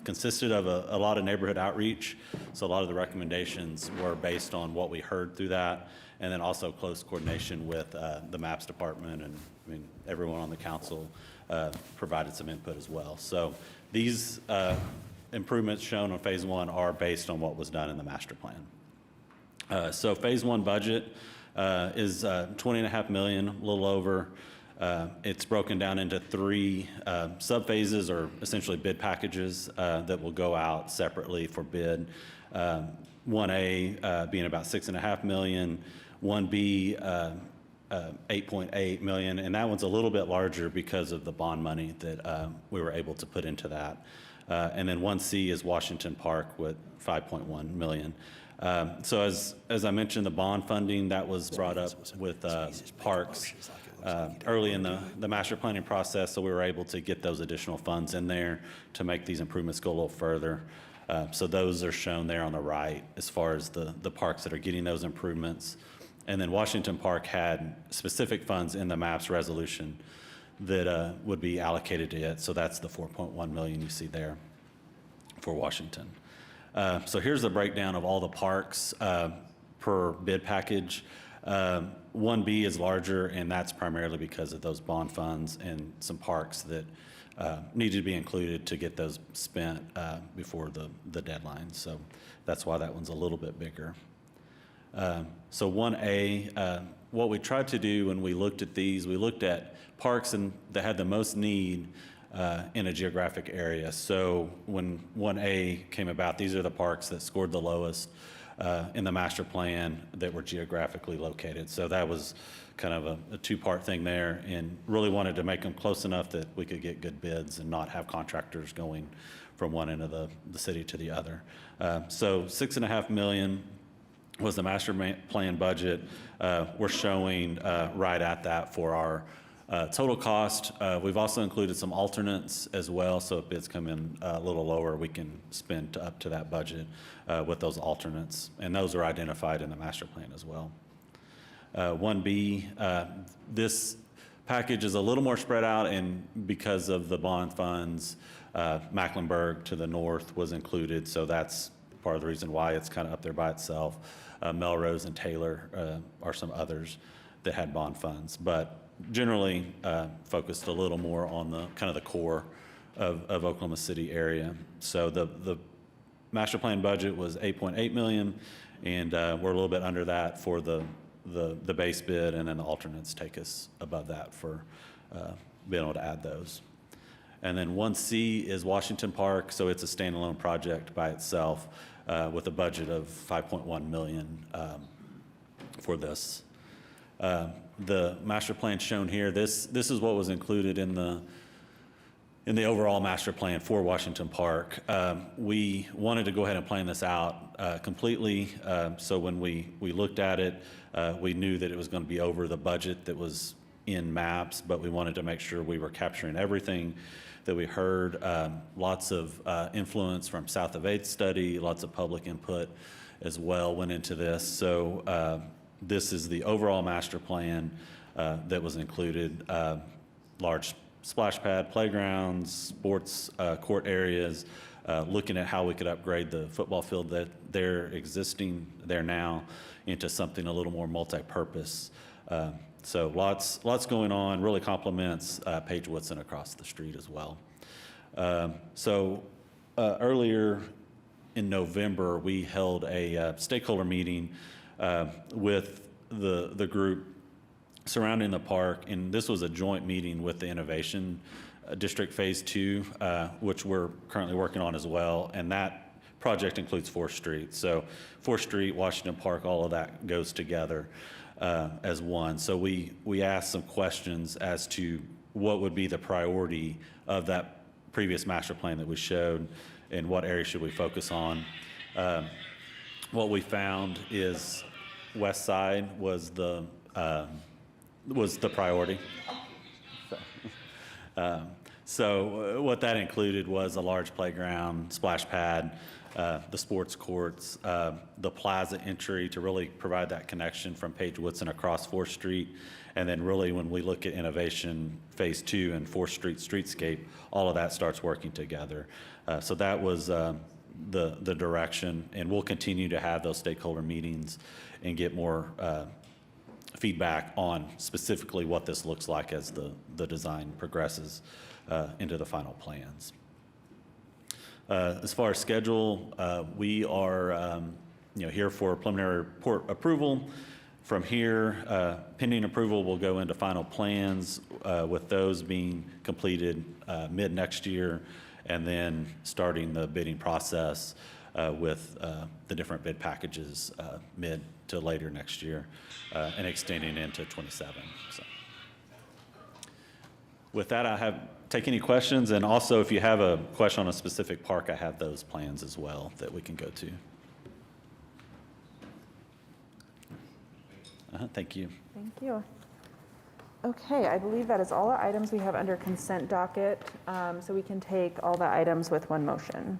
S15: Consisted of a lot of neighborhood outreach, so a lot of the recommendations were based on what we heard through that, and then also close coordination with the MAPS department, and I mean everyone on the council provided some input as well. So these improvements shown on phase one are based on what was done in the master plan. So phase one budget is $20.5 million, a little over. It's broken down into 3 sub-phases, or essentially bid packages that will go out separately for bid. 1A being about $6.5 million, 1B 8.8 million, and that one's a little bit larger because of the bond money that we were able to put into that. And then 1C is Washington Park with 5.1 million. So as I mentioned, the bond funding that was brought up with parks early in the master planning process, so we were able to get those additional funds in there to make these improvements go a little further. So those are shown there on the right as far as the parks that are getting those improvements. And then Washington Park had specific funds in the MAPS resolution that would be allocated to it. So that's the 4.1 million you see there for Washington. So here's the breakdown of all the parks per bid package. 1B is larger, and that's primarily because of those bond funds and some parks that needed to be included to get those spent before the deadline. So that's why that one's a little bit bigger. So 1A, what we tried to do when we looked at these, we looked at parks that had the most need in a geographic area. So when 1A came about, these are the parks that scored the lowest in the master plan that were geographically located. So that was kind of a two-part thing there, and really wanted to make them close enough that we could get good bids and not have contractors going from one end of the city to the other. So $6.5 million was the master plan budget. We're showing right at that for our total cost. We've also included some alternates as well, so if bids come in a little lower, we can spend up to that budget with those alternates, and those are identified in the master plan as well. 1B, this package is a little more spread out, and because of the bond funds, Mecklenburg to the north was included, so that's part of the reason why it's kind of up there by itself. Melrose and Taylor are some others that had bond funds, but generally focused a little more on the kind of the core of Oklahoma City area. So the master plan budget was 8.8 million, and we're a little bit under that for the base bid, and then the alternates take us above that for being able to add those. And then 1C is Washington Park, so it's a standalone project by itself with a budget of 5.1 million for this. The master plan shown here, this is what was included in the overall master plan for Washington Park. We wanted to go ahead and plan this out completely, so when we looked at it, we knew that it was going to be over the budget that was in MAPS, but we wanted to make sure we were capturing everything that we heard. Lots of influence from South of 8th study, lots of public input as well went into this. So this is the overall master plan that was included. Large splash pad, playgrounds, sports court areas, looking at how we could upgrade the football field that they're existing there now into something a little more multi-purpose. So lots going on, really complements Paige Woodson across the street as well. Earlier in November, we held a stakeholder meeting with the group surrounding the park, and this was a joint meeting with the Innovation District Phase 2, which we're currently working on as well, and that project includes 4th Street. So 4th Street, Washington Park, all of that goes together as one. So we asked some questions as to what would be the priority of that previous master plan that we showed, and what area should we focus on. What we found is West Side was the priority. So what that included was a large playground, splash pad, the sports courts, the plaza entry to really provide that connection from Paige Woodson across 4th Street. And then really when we look at Innovation Phase 2 and 4th Street streetscape, all of that starts working together. So that was the direction, and we'll continue to have those stakeholder meetings and get more feedback on specifically what this looks like as the design progresses into the final plans. As far as schedule, we are here for preliminary report approval. From here, pending approval, we'll go into final plans with those being completed mid next year, and then starting the bidding process with the different bid packages mid to later next year, and extending into 27. So. With that, take any questions, and also if you have a question on a specific park, I have those plans as well that we can go to. Thank you.
S1: Thank you. Okay, I believe that is all the items we have under consent docket, so we can take all the items with one motion.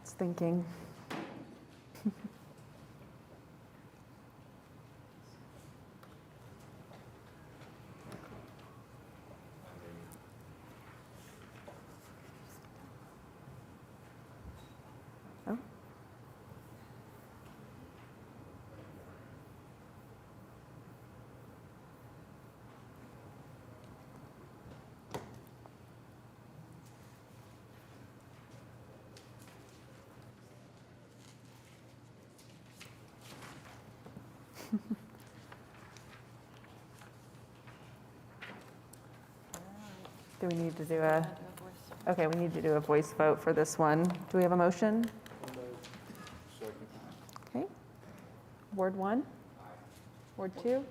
S1: It's thinking. Oh. Do we need to do okay, we need to do a voice vote for this one. Do we have a motion? Okay. Ward 1? Ward 2?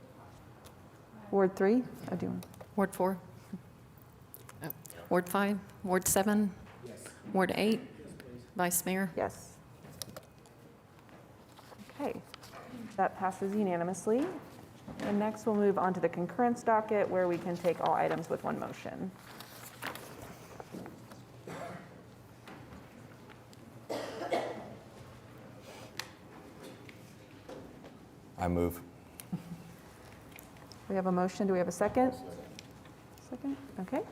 S1: Ward 3? I do.
S16: Ward 4? Oh. Ward 5? Ward 7? Yes. Ward 8? Vice Mayor?
S1: Yes. Okay. That passes unanimously. And next, we'll move on to the concurrence docket, where we can take all items with one motion.
S17: I move.
S1: We have a motion. Do we have a second? Second? Okay.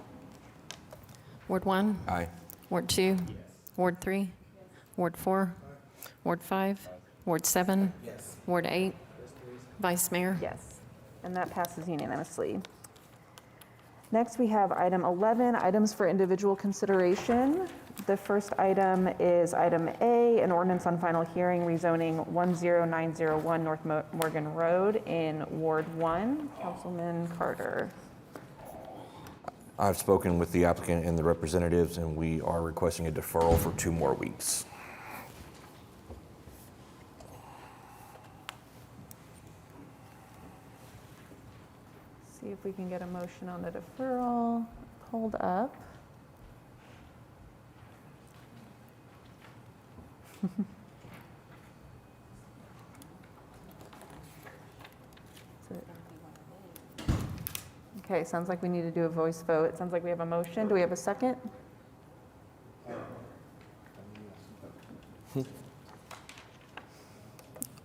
S16: Ward 1?
S17: Aye.
S16: Ward 2? Ward 3? Ward 4? Ward 5? Ward 7? Ward 8? Vice Mayor?
S1: Yes. And that passes unanimously. Next, we have item 11, items for individual consideration. The first item is item A, an ordinance on final hearing rezoning 10901 North Morgan Road in Ward 1. Councilman Carter.
S17: I've spoken with the applicant and the representatives, and we are requesting a deferral for 2 more weeks.
S1: See if we can get a motion on the deferral pulled up. Okay, sounds like we need to do a voice vote. It sounds like we have a motion. Do we have a second?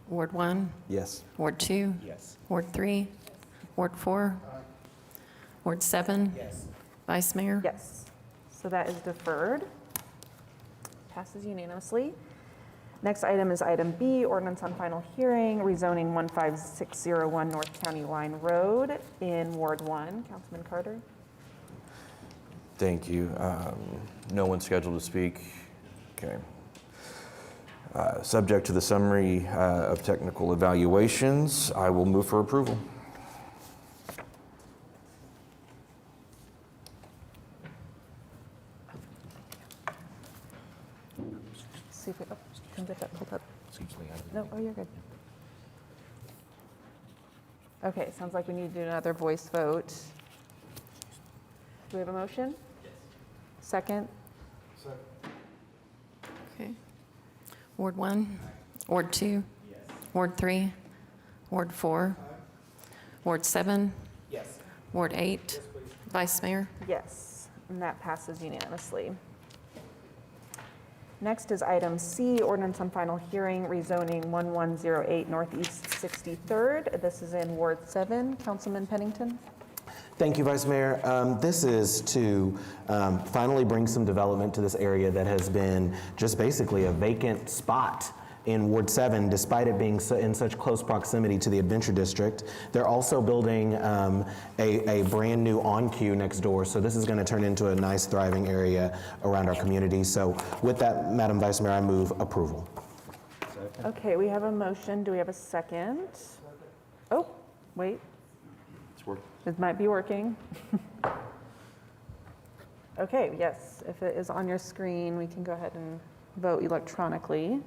S16: Ward 1?
S17: Yes.
S16: Ward 2?
S17: Yes.
S16: Ward 3? Ward 4? Ward 7?
S17: Yes.
S16: Vice Mayor?
S1: Yes. So that is deferred. Passes unanimously. Next item is item B, ordinance on final hearing, rezoning 15601 North County Line Road in Ward 1. Councilman Carter.
S17: Thank you. No one scheduled to speak. Okay. Subject to the summary of technical evaluations, I will move for approval.
S1: See if we can get that pulled up. No, oh, you're good. Okay, sounds like we need to do another voice vote. Do we have a motion? Yes. Second?
S16: Okay. Ward 1? Ward 2? Ward 3? Ward 4? Ward 7?
S17: Yes.
S16: Ward 8? Vice Mayor?
S1: Yes, and that passes unanimously. Next is item C, ordinance on final hearing, rezoning 1108 Northeast 63rd. This is in Ward 7. Councilman Pennington.
S18: Thank you, Vice Mayor. This is to finally bring some development to this area that has been just basically a vacant spot in Ward 7, despite it being in such close proximity to the Adventure District. They're also building a brand new on-queue next door, so this is going to turn into a nice, thriving area around our community. So with that, Madam Vice Mayor, I move approval.
S1: Okay, we have a motion. Do we have a second? Oh, wait.
S17: It's working.
S1: It might be working. Okay, yes, if it is on your screen, we can go ahead and vote electronically.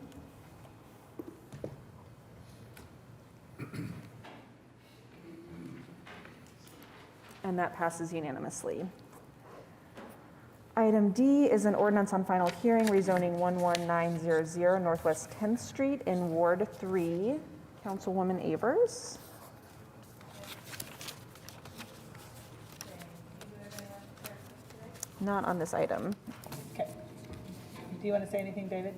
S1: And that passes unanimously. Item D is an ordinance on final hearing rezoning 11900 Northwest 10th Street in Ward 3. Councilwoman Avers. Not on this item.
S19: Okay. Do you want to say anything, David?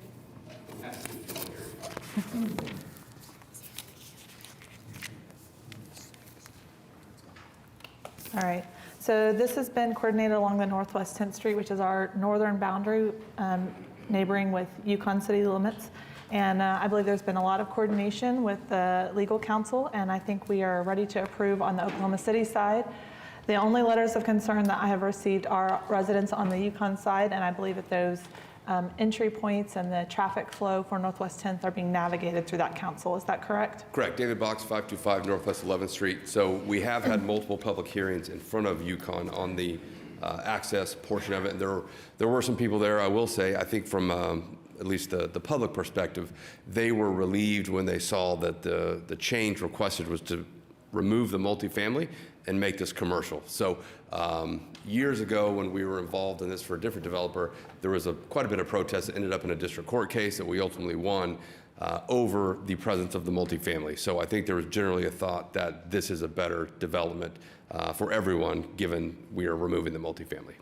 S19: All right. So this has been coordinated along the Northwest 10th Street, which is our northern boundary, neighboring with Yukon city limits. And I believe there's been a lot of coordination with the legal counsel, and I think we are ready to approve on the Oklahoma City side. The only letters of concern that I have received are residents on the Yukon side, and I believe that those entry points and the traffic flow for Northwest 10th are being navigated through that council. Is that correct?
S20: Correct. David Box, 525 Northwest 11th Street. So we have had multiple public hearings in front of Yukon on the access portion of it. And there were some people there, I will say, I think from at least the public perspective, they were relieved when they saw that the change requested was to remove the multifamily and make this commercial. So years ago, when we were involved in this for a different developer, there was quite a bit of protest that ended up in a district court case that we ultimately won. over the presence of the multifamily. So I think there was generally a thought that this is a better development for everyone, given we are removing the multifamily.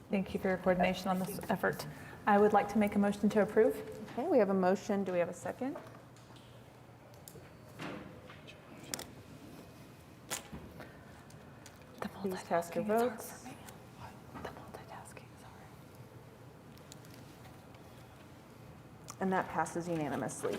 S19: Thank you for your coordination on this effort. I would like to make a motion to approve.
S1: Okay, we have a motion. Do we have a second? Please cast your votes. And that passes unanimously.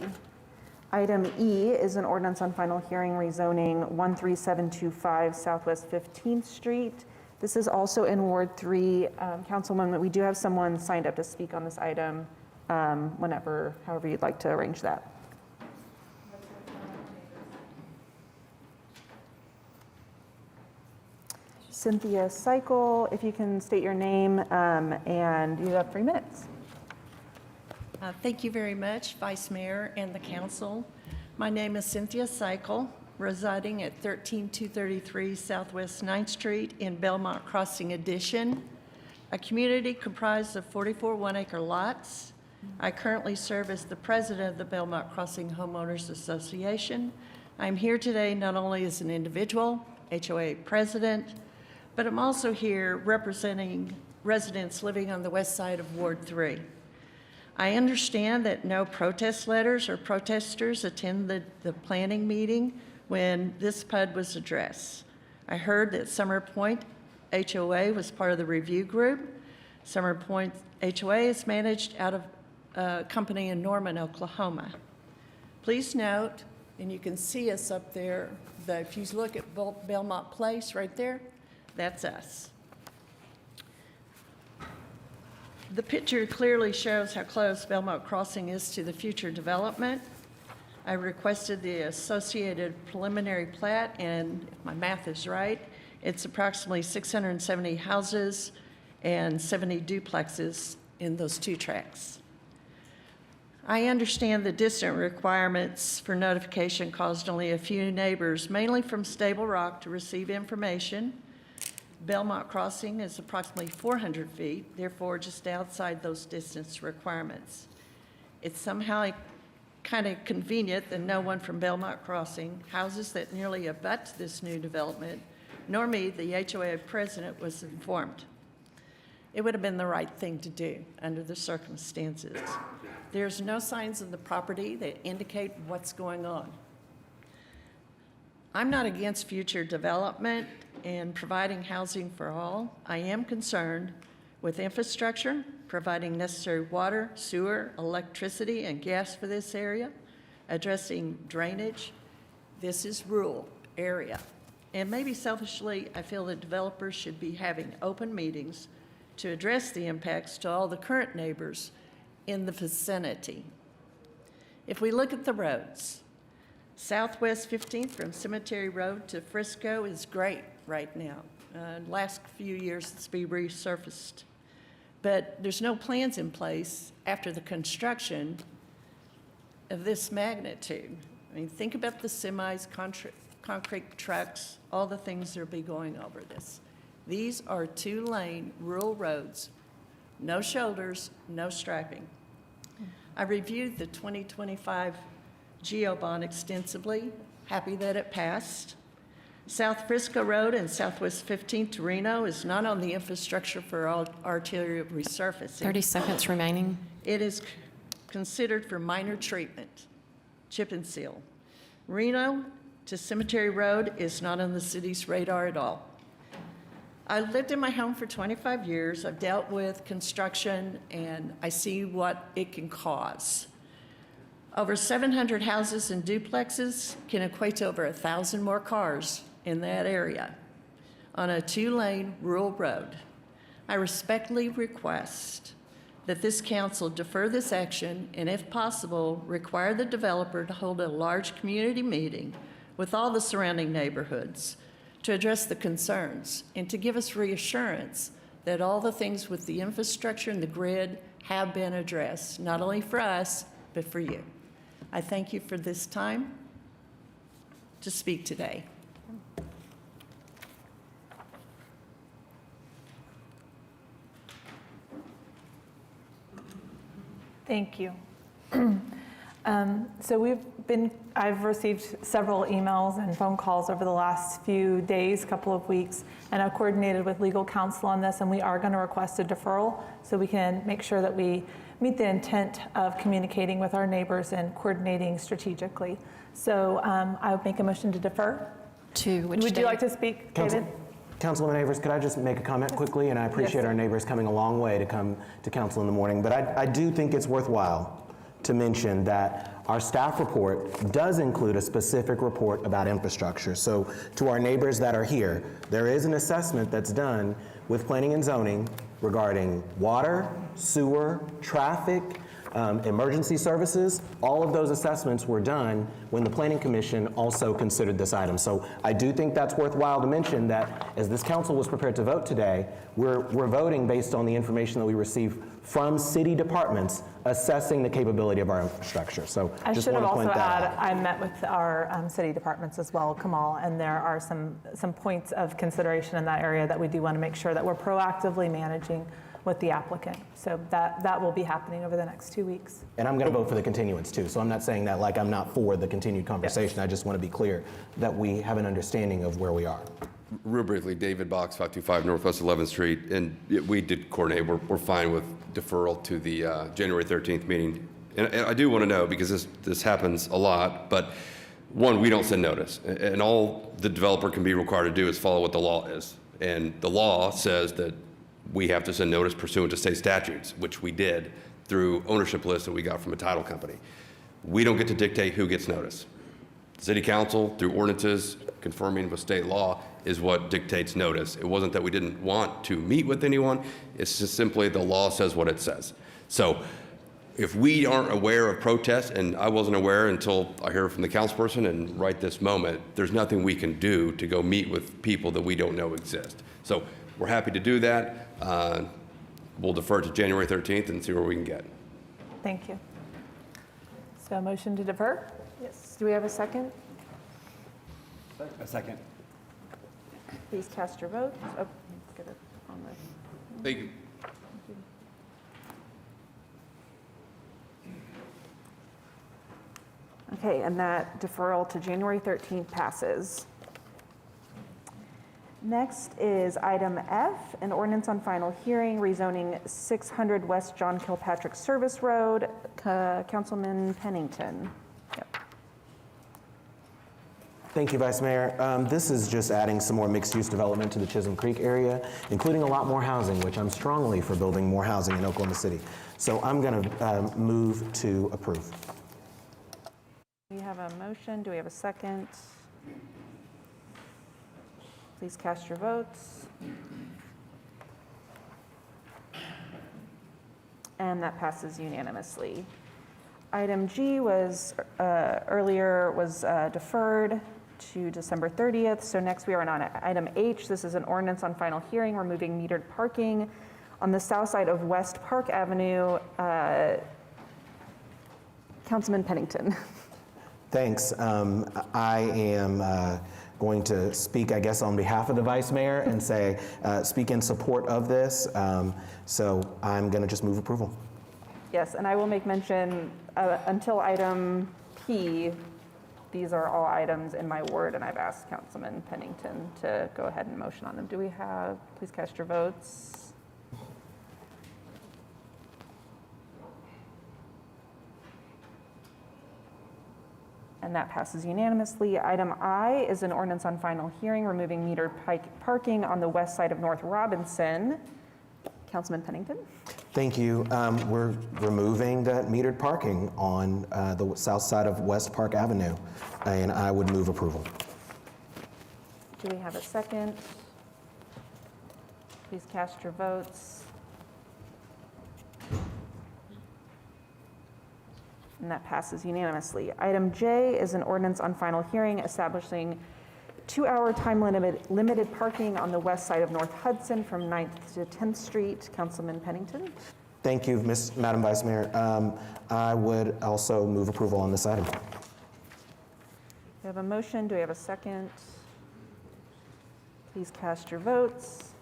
S1: Item E is an ordinance on final hearing rezoning 13725 Southwest 15th Street. This is also in Ward 3. Councilwoman, we do have someone signed up to speak on this item however you'd like to arrange that. Cynthia Cycle, if you can state your name, and you have 3 minutes.
S21: Thank you very much, Vice Mayor and the council. My name is Cynthia Cycle, residing at 13233 Southwest 9th Street in Belmont Crossing Addition, a community comprised of 44 one-acre lots. I currently serve as the president of the Belmont Crossing Homeowners Association. I'm here today not only as an individual, HOA president, but I'm also here representing residents living on the west side of Ward 3. I understand that no protest letters or protesters attended the planning meeting when this PUD was addressed. I heard that Summer Point HOA was part of the review group. Summer Point HOA is managed out of a company in Norman, Oklahoma. Please note, and you can see us up there, that if you look at Belmont Place right there, that's us. The picture clearly shows how close Belmont Crossing is to the future development. I requested the associated preliminary plat, and if my math is right, it's approximately 670 houses and 70 duplexes in those 2 tracts. I understand the distance requirements for notification caused only a few neighbors, mainly from Stable Rock, to receive information. Belmont Crossing is approximately 400 feet, therefore just outside those distance requirements. It's somehow kind of convenient that no one from Belmont Crossing, houses that nearly abut this new development, nor me, the HOA president, was informed. It would have been the right thing to do under the circumstances. There's no signs of the property that indicate what's going on. I'm not against future development and providing housing for all. I am concerned with infrastructure, providing necessary water, sewer, electricity, and gas for this area, addressing drainage. This is rural area. And maybe selfishly, I feel that developers should be having open meetings to address the impacts to all the current neighbors in the vicinity. If we look at the roads, Southwest 15th from Cemetery Road to Frisco is great right now. Last few years it's been resurfaced. But there's no plans in place after the construction of this magnitude. I mean, think about the semis, concrete trucks, all the things that will be going over this. These are 2-lane rural roads, no shoulders, no striping. I reviewed the 2025 GeoBond extensively, happy that it passed. South Frisco Road and Southwest 15th to Reno is not on the infrastructure for arterial resurfacing.
S16: 30 seconds remaining.
S21: It is considered for minor treatment, chip and seal. Reno to Cemetery Road is not on the city's radar at all. I lived in my home for 25 years. I've dealt with construction, and I see what it can cause. Over 700 houses and duplexes can equate to over 1,000 more cars in that area on a 2-lane rural road. I respectfully request that this council defer this action and, if possible, require the developer to hold a large community meeting with all the surrounding neighborhoods to address the concerns and to give us reassurance that all the things with the infrastructure and the grid have been addressed, not only for us, but for you. I thank you for this time to speak today.
S19: Thank you. So I've received several emails and phone calls over the last few days, couple of weeks, and I've coordinated with legal counsel on this, and we are going to request a deferral so we can make sure that we meet the intent of communicating with our neighbors and coordinating strategically. So I would make a motion to defer.
S16: To which
S19: Would you
S16: date?
S19: like to speak, David?
S18: Councilwoman Avers, could I just make a comment quickly? And I appreciate
S19: Yes.
S18: our neighbors coming a long way to come to council in the morning, but I do think it's worthwhile to mention that our staff report does include a specific report about infrastructure. So to our neighbors that are here, there is an assessment that's done with planning and zoning regarding water, sewer, traffic, emergency services. All of those assessments were done when the Planning Commission also considered this item. So I do think that's worthwhile to mention that as this council was prepared to vote today, we're voting based on the information that we received from city departments assessing the capability of our infrastructure. So
S19: I
S18: just
S19: should have
S18: want to
S19: also
S18: point that
S19: added,
S18: out.
S19: I met with our city departments as well, Kamal, and there are some points of consideration in that area that we do want to make sure that we're proactively managing with the applicant. So that will be happening over the next 2 weeks.
S18: And I'm going to vote for the continuance too. So I'm not saying that like I'm not for the continued conversation. I just want to be clear that we have an understanding of where we are.
S20: Real briefly, David Box, 525 Northwest 11th Street, and we did coordinate. We're fine with deferral to the January 13th meeting. And I do want to know, because this happens a lot, but one, we don't send notice. And all the developer can be required to do is follow what the law is. And the law says that we have to send notice pursuant to state statutes, which we did through ownership lists that we got from a title company. We don't get to dictate who gets notice. City council, through ordinances conforming with state law, is what dictates notice. It wasn't that we didn't want to meet with anyone. It's just simply the law says what it says. So if we aren't aware of protests, and I wasn't aware until I heard from the councilperson, and right this moment, there's nothing we can do to go meet with people that we don't know exist. So we're happy to do that. We'll defer to January 13th and see where we can get.
S19: Thank you. So a motion to defer?
S1: Yes. Do we have a second?
S5: A second.
S1: Please cast your vote. Oh, let's get it on the.
S20: Thank you.
S1: Okay, and that deferral to January 13th passes. Next is item F, an ordinance on final hearing rezoning 600 West John Kilpatrick Service Road. Councilman Pennington. Yep.
S18: Thank you, Vice Mayor. This is just adding some more mixed-use development to the Chisholm Creek area, including a lot more housing, which I'm strongly for building more housing in Oklahoma City. So I'm going to move to approve.
S1: We have a motion. Do we have a second? Please cast your votes. And that passes unanimously. Item G was earlier was deferred to December 30th. So next we are on item H. This is an ordinance on final hearing removing metered parking on the south side of West Park Avenue. Councilman Pennington.
S18: Thanks. I am going to speak, I guess, on behalf of the Vice Mayor and say, speak in support of this. So I'm going to just move approval.
S1: Yes, and I will make mention until item P, these are all items in my ward, and I've asked Councilman Pennington to go ahead and motion on them. Do we have, please cast your votes. And that passes unanimously. Item I is an ordinance on final hearing removing metered parking on the west side of North Robinson. Councilman Pennington.
S18: Thank you. We're removing that metered parking on the south side of West Park Avenue, and I would move approval.
S1: Do we have a second? Please cast your votes. And that passes unanimously. Item J is an ordinance on final hearing establishing 2-hour time limited parking on the west side of North Hudson from 9th to 10th Street. Councilman Pennington.
S18: Thank you, Madam Vice Mayor. I would also move approval on this item.
S1: We have a motion. Do we have a second? Please cast your votes.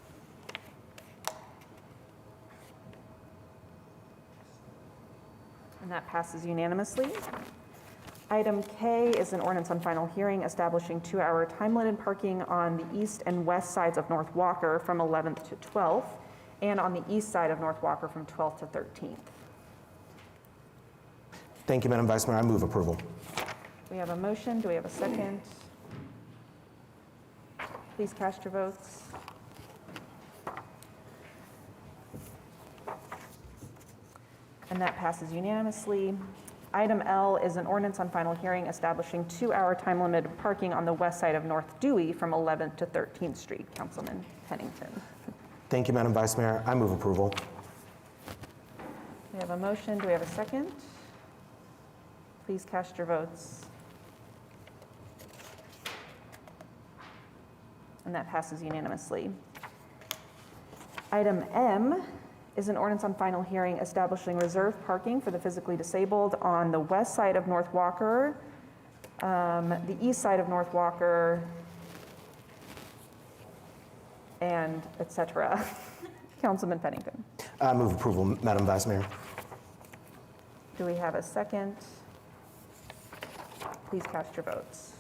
S1: And that passes unanimously. Item K is an ordinance on final hearing establishing 2-hour time-limited parking on the east and west sides of North Walker from 11th to 12th, and on the east side of North Walker from 12th to 13th.
S18: Thank you, Madam Vice Mayor. I move approval.
S1: We have a motion. Do we have a second? Please cast your votes. And that passes unanimously. Item L is an ordinance on final hearing establishing 2-hour time-limited parking on the west side of North Dewey from 11th to 13th Street. Councilman Pennington.
S18: Thank you, Madam Vice Mayor. I move approval.
S1: We have a motion. Do we have a second? Please cast your votes. And that passes unanimously. Item M is an ordinance on final hearing establishing reserved parking for the physically disabled on the west side of North Walker, the east side of North Walker, and et cetera. Councilman Pennington.
S18: I move approval, Madam Vice Mayor.
S1: Do we have a second? Please cast your votes.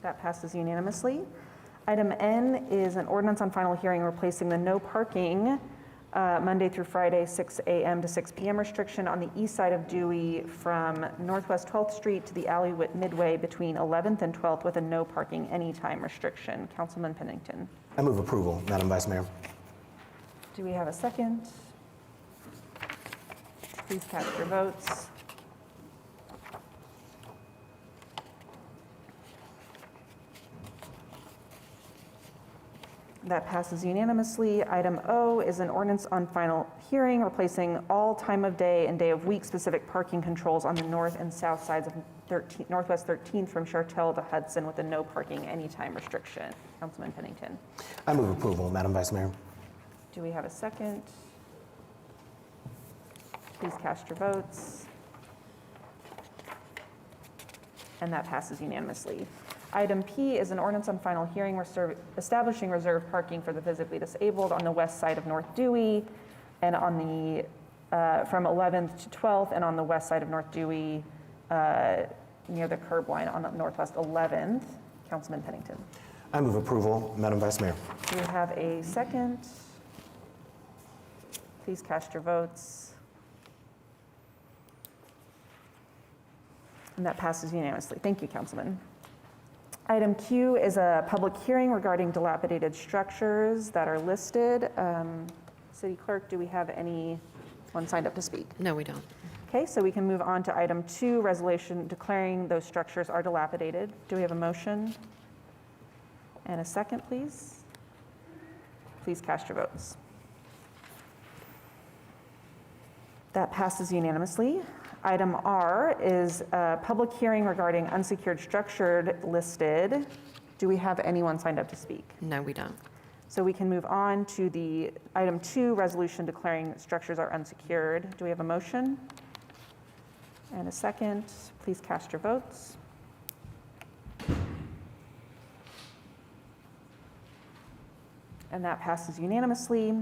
S1: That passes unanimously. Item N is an ordinance on final hearing replacing the no parking Monday through Friday, 6 a.m. to 6 p.m. restriction on the east side of Dewey from Northwest 12th Street to the alley midway between 11th and 12th with a no parking anytime restriction. Councilman Pennington.
S18: I move approval, Madam Vice Mayor.
S1: Do we have a second? Please cast your votes. That passes unanimously. Item O is an ordinance on final hearing replacing all time of day and day of week specific parking controls on the north and south sides of Northwest 13th from Chartel to Hudson with a no parking anytime restriction. Councilman Pennington.
S18: I move approval, Madam Vice Mayor.
S1: Do we have a second? Please cast your votes. And that passes unanimously. Item P is an ordinance on final hearing establishing reserved parking for the physically disabled on the west side of North Dewey and on the from 11th to 12th and on the west side of North Dewey near the curb line on Northwest 11th. Councilman Pennington.
S18: I move approval, Madam Vice Mayor.
S1: Do we have a second? Please cast your votes. And that passes unanimously. Thank you, Councilman. Item Q is a public hearing regarding dilapidated structures that are listed. City Clerk, do we have anyone signed up to speak?
S16: No, we don't.
S1: Okay, so we can move on to item 2, resolution declaring those structures are dilapidated. Do we have a motion? And a second, please? Please cast your votes. That passes unanimously. Item R is a public hearing regarding unsecured structured listed. Do we have anyone signed up to speak?
S16: No, we don't.
S1: So we can move on to the item 2, resolution declaring structures are unsecured. Do we have a motion? And a second. Please cast your votes. And that passes unanimously.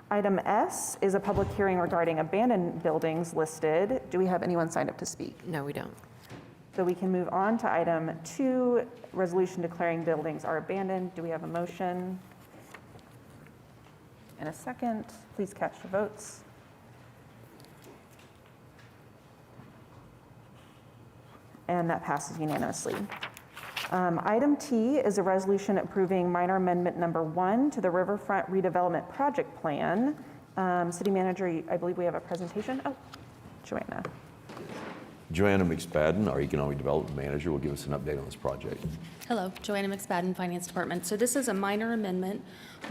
S1: Item S is a public hearing regarding abandoned buildings listed. Do we have anyone signed up to speak?
S16: No, we don't.
S1: So we can move on to item 2, resolution declaring buildings are abandoned. Do we have a motion? And a second. Please cast your votes. And that passes unanimously. Item T is a resolution approving minor amendment number 1 to the Riverfront Redevelopment Project Plan. City Manager, I believe we have a presentation. Oh, Joanna.
S4: Joanna McSpadden, our Economic Development Manager, will give us an update on this project.
S2: Hello, Joanna McSpadden, Finance Department. So this is a minor amendment.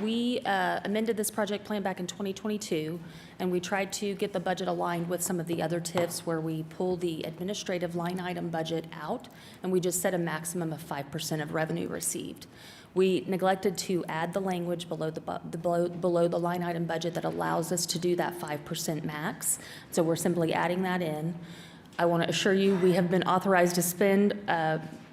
S2: We amended this project plan back in 2022, and we tried to get the budget aligned with some of the other TIFs where we pull the administrative line item budget out, and we just set a maximum of 5% of revenue received. We neglected to add the language below the line item budget that allows us to do that 5% max. So we're simply adding that in. I want to assure you, we have been authorized to spend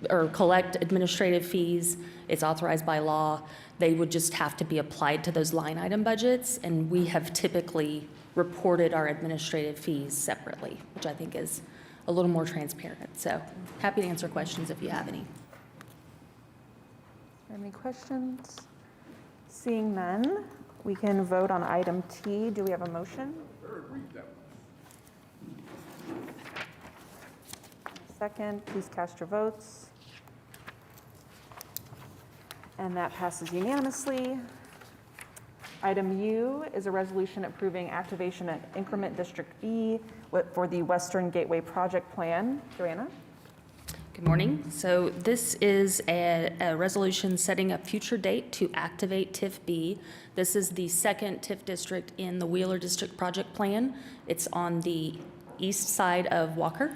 S2: or collect administrative fees. It's authorized by law. They would just have to be applied to those line item budgets, and we have typically reported our administrative fees separately, which I think is a little more transparent. So happy to answer questions if you have any.
S1: Any questions? Seeing none, we can vote on item T. Do we have a motion? Second, please cast your votes. And that passes unanimously. Item U is a resolution approving activation at Increment District B for the Western Gateway Project Plan. Joanna?
S2: Good morning. So this is a resolution setting a future date to activate TIF B. This is the second TIF district in the Wheeler District Project Plan. It's on the east side of Walker.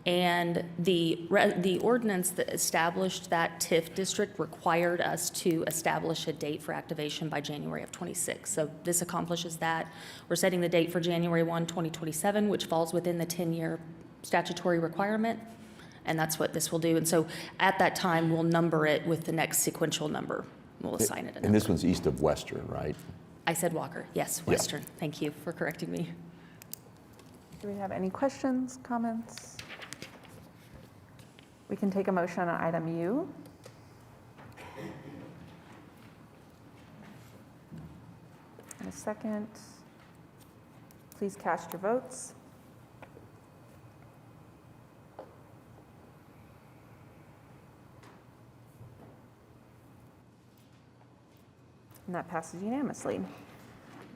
S2: And the ordinance that established that TIF district required us to establish a date for activation by January of 26. So this accomplishes that. We're setting the date for January 1, 2027, which falls within the 10-year statutory requirement. And that's what this will do. And so at that time, we'll number it with the next sequential number. We'll assign it a number.
S4: And this one's east of Western, right?
S2: I said Walker. Yes, Western. Yeah. Thank you for correcting me.
S1: Do we have any questions, comments? We can take a motion on item U. In a second, please cast your votes. And that passes unanimously.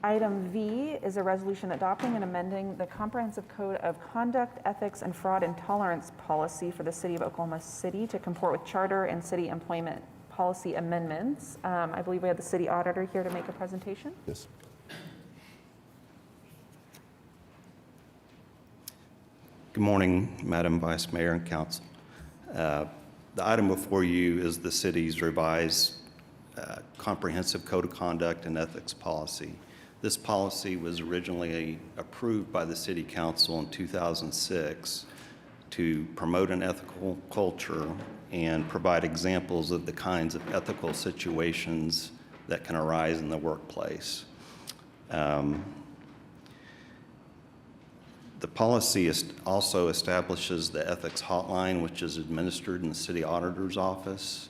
S1: Item V is a resolution adopting and amending the Comprehensive Code of Conduct, Ethics, and Fraud Intolerance Policy for the City of Oklahoma City to comport with charter and city employment policy amendments. I believe we have the city auditor here to make a presentation.
S4: Yes.
S3: Good morning, Madam Vice Mayor and Council. The item before you is the city's revised Comprehensive Code of Conduct and Ethics Policy. This policy was originally approved by the City Council in 2006 to promote an ethical culture and provide examples of the kinds of ethical situations that can arise in the workplace. The policy also establishes the ethics hotline, which is administered in the city auditor's office.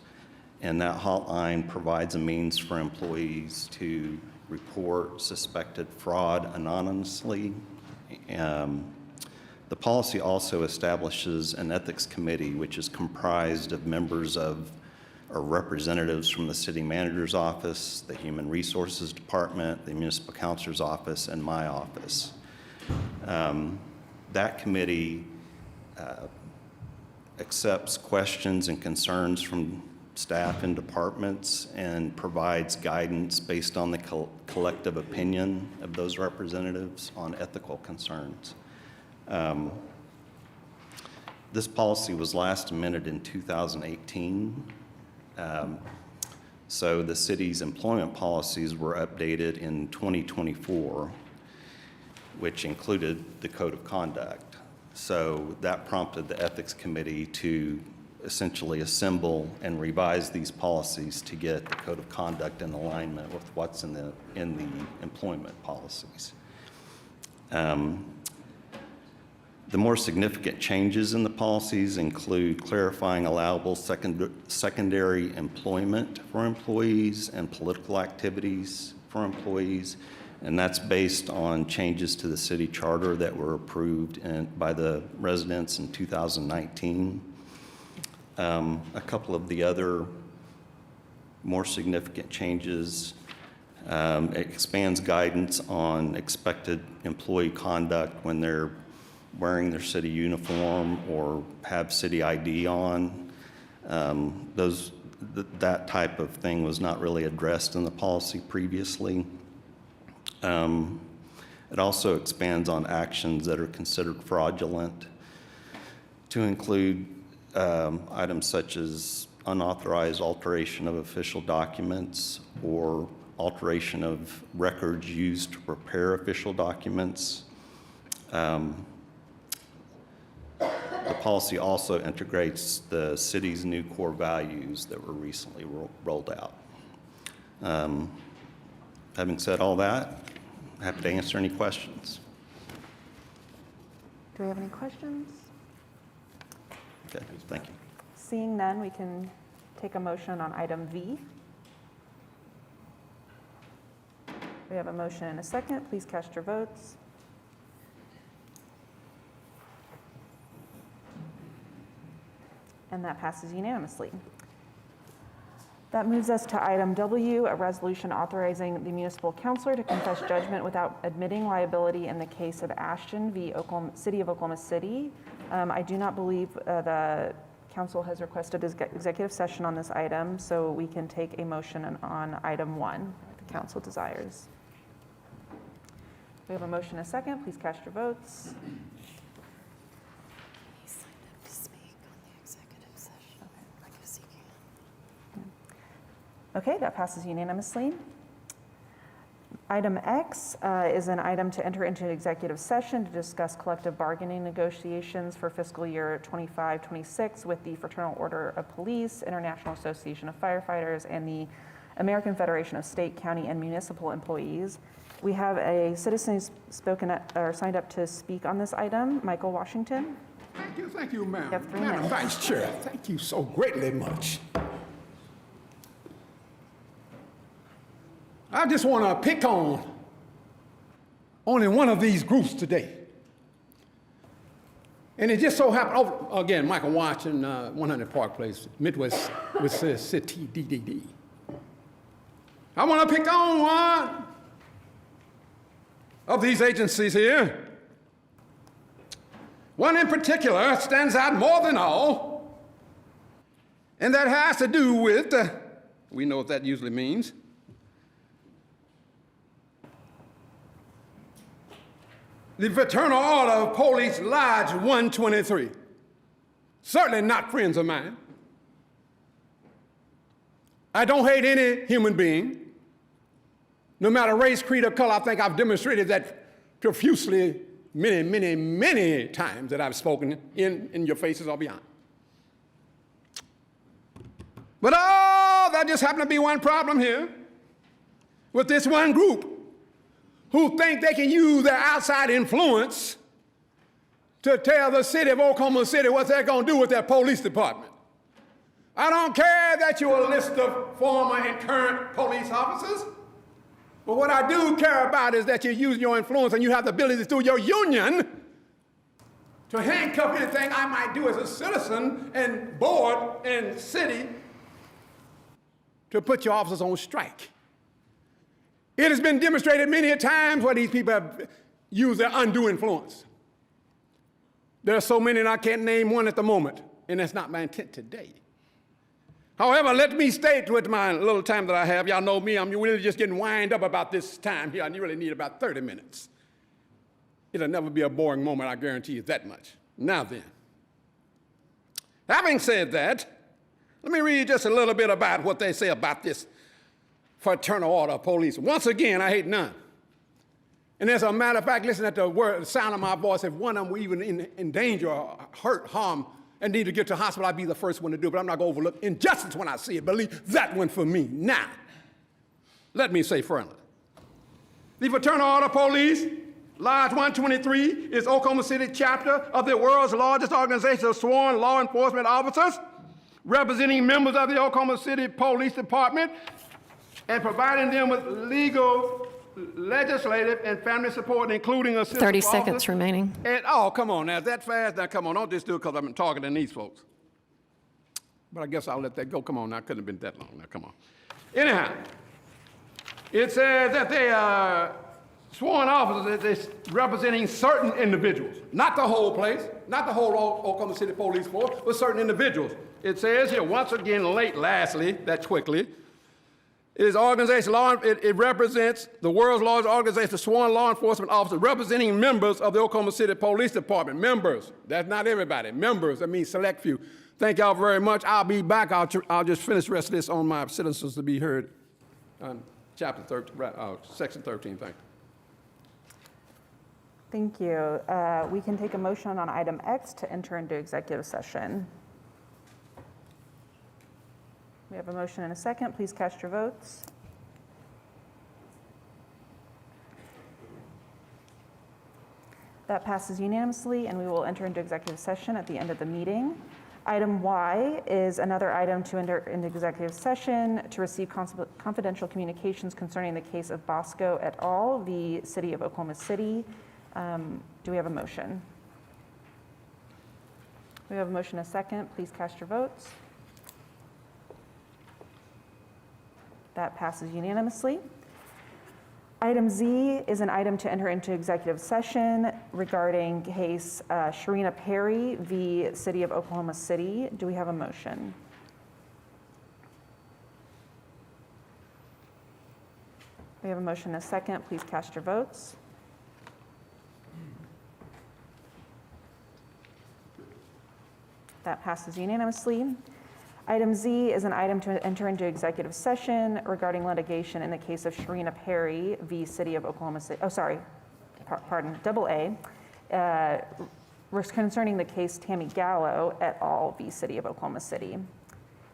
S3: And that hotline provides a means for employees to report suspected fraud anonymously. The policy also establishes an ethics committee, which is comprised of members of or representatives from the city manager's office, the human resources department, the municipal counselor's office, and my office. That committee accepts questions and concerns from staff and departments and provides guidance based on the collective opinion of those representatives on ethical concerns. This policy was last amended in 2018. So the city's employment policies were updated in 2024, which included the Code of Conduct. So that prompted the Ethics Committee to essentially assemble and revise these policies to get the Code of Conduct in alignment with what's in the employment policies. The more significant changes in the policies include clarifying allowable secondary employment for employees and political activities for employees, and that's based on changes to the city charter that were approved by the residents in 2019. A couple of the other more significant changes expands guidance on expected employee conduct when they're wearing their city uniform or have city ID on. That type of thing was not really addressed in the policy previously. It also expands on actions that are considered fraudulent to include items such as unauthorized alteration of official documents or alteration of records used to prepare official documents. The policy also integrates the city's new core values that were recently rolled out. Having said all that, happy to answer any questions.
S1: Do we have any questions?
S3: Okay, thank you.
S1: Seeing none, we can take a motion on item V. We have a motion and a second. Please cast your votes. And that passes unanimously. That moves us to item W, a resolution authorizing the municipal councilor to confess judgment without admitting liability in the case of Ashton v. City of Oklahoma City. I do not believe the council has requested executive session on this item, so we can take a motion on item 1 if the council desires. We have a motion and a second. Please cast your votes. Okay, that passes unanimously. Item X is an item to enter into executive session to discuss collective bargaining negotiations for fiscal year 25-26 with the Fraternal Order of Police, International Association of Firefighters, and the American Federation of State, County, and Municipal Employees. We have a citizen who's signed up to speak on this item, Michael Washington.
S6: Thank you, ma'am.
S1: You have 3
S6: Madam
S1: minutes.
S6: Vice Chair, thank you so greatly much. I just want to pick on only one of these groups today. And it just so happened, again, Michael Washington, 100 Park Place, Midwest City, DDD. I want to pick on one of these agencies here. One in particular stands out more than all, and that has to do with, we know what that usually means, the Fraternal Order of Police Lodge 123. Certainly not friends of mine. I don't hate any human being. No matter race, creed, or color, I think I've demonstrated that profusely many times that I've spoken in your faces or beyond. But that just happened to be one problem here with this one group who think they can use their outside influence to tell the city of Oklahoma City what they're going to do with their police department. I don't care that you're a list of former and current police officers, but what I do care about is that you use your influence and you have the ability through your union to handcuff anything I might do as a citizen and board and city to put your officers on strike. It has been demonstrated many a times where these people have used their undue influence. There are so many and I can't name one at the moment, and that's not my intent today. However, let me state with my little time that I have, y'all know me, I'm really just getting wind up about this time here. I really need about 30 minutes. It'll never be a boring moment, I guarantee you that much. Now then, having said that, let me read just a little bit about what they say about this Fraternal Order of Police. Once again, I hate none. And as a matter of fact, listen at the sound of my voice. If one of them were even in danger or hurt, harm, and need to get to the hospital, I'd be the first one to do it. But I'm not going to overlook injustice when I see it. Believe that one for me. Now, let me say firmly, the Fraternal Order of Police, Lodge 123, is Oklahoma City chapter of the world's largest organization of sworn law enforcement officers, representing members of the Oklahoma City Police Department and providing them with legal, legislative, and family support, including assistance.
S16: 30 seconds remaining.
S6: And, oh, come on now, is that fast? Now, come on, don't just do it because I've been talking to these folks. But I guess I'll let that go. Come on now, it couldn't have been that long. Now, come on. Anyhow, it says that they are sworn officers that's representing certain individuals, not the whole place, not the whole Oklahoma City Police Force, but certain individuals. It says here, once again, lastly, that quickly, it is organization it represents the world's largest organization of sworn law enforcement officers representing members of the Oklahoma City Police Department. Members, that's not everybody. Members, that means select few. Thank y'all very much. I'll be back. I'll just finish the rest of this on my citizens to be heard on chapter 13, section 13. Thank you.
S1: Thank you. We can take a motion on item X to enter into executive session. We have a motion and a second. Please cast your votes. That passes unanimously, and we will enter into executive session at the end of the meeting. Item Y is another item to enter into executive session to receive confidential communications concerning the case of Bosco et al., v. City of Oklahoma City. Do we have a motion? We have a motion and a second. Please cast your votes. That passes unanimously. Item Z is an item to enter into executive session regarding case Sharina Perry v. City of Oklahoma City. Do we have a motion? We have a motion and a second. Please cast your votes. That passes unanimously. Item Z is an item to enter into executive session regarding litigation in the case of Sharina Perry v. City of Oklahoma City. Oh, sorry, pardon, double A. Concerning the case Tammy Gallo et al. V. City of Oklahoma City.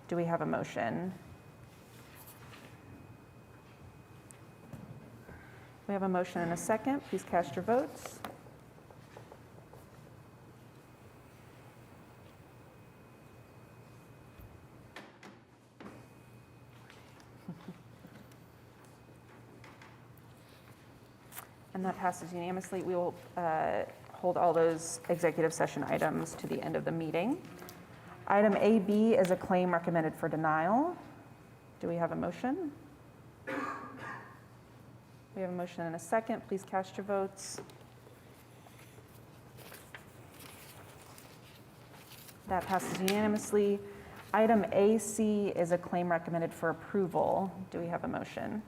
S1: Do we have a motion? We have a motion and a second. Please cast your votes. And that passes unanimously. We will hold all those executive session items to the end of the meeting. Item AB is a claim recommended for denial. Do we have a motion? We have a motion and a second. Please cast your votes. That passes unanimously. Item AC is a claim recommended for approval. Do we have a motion?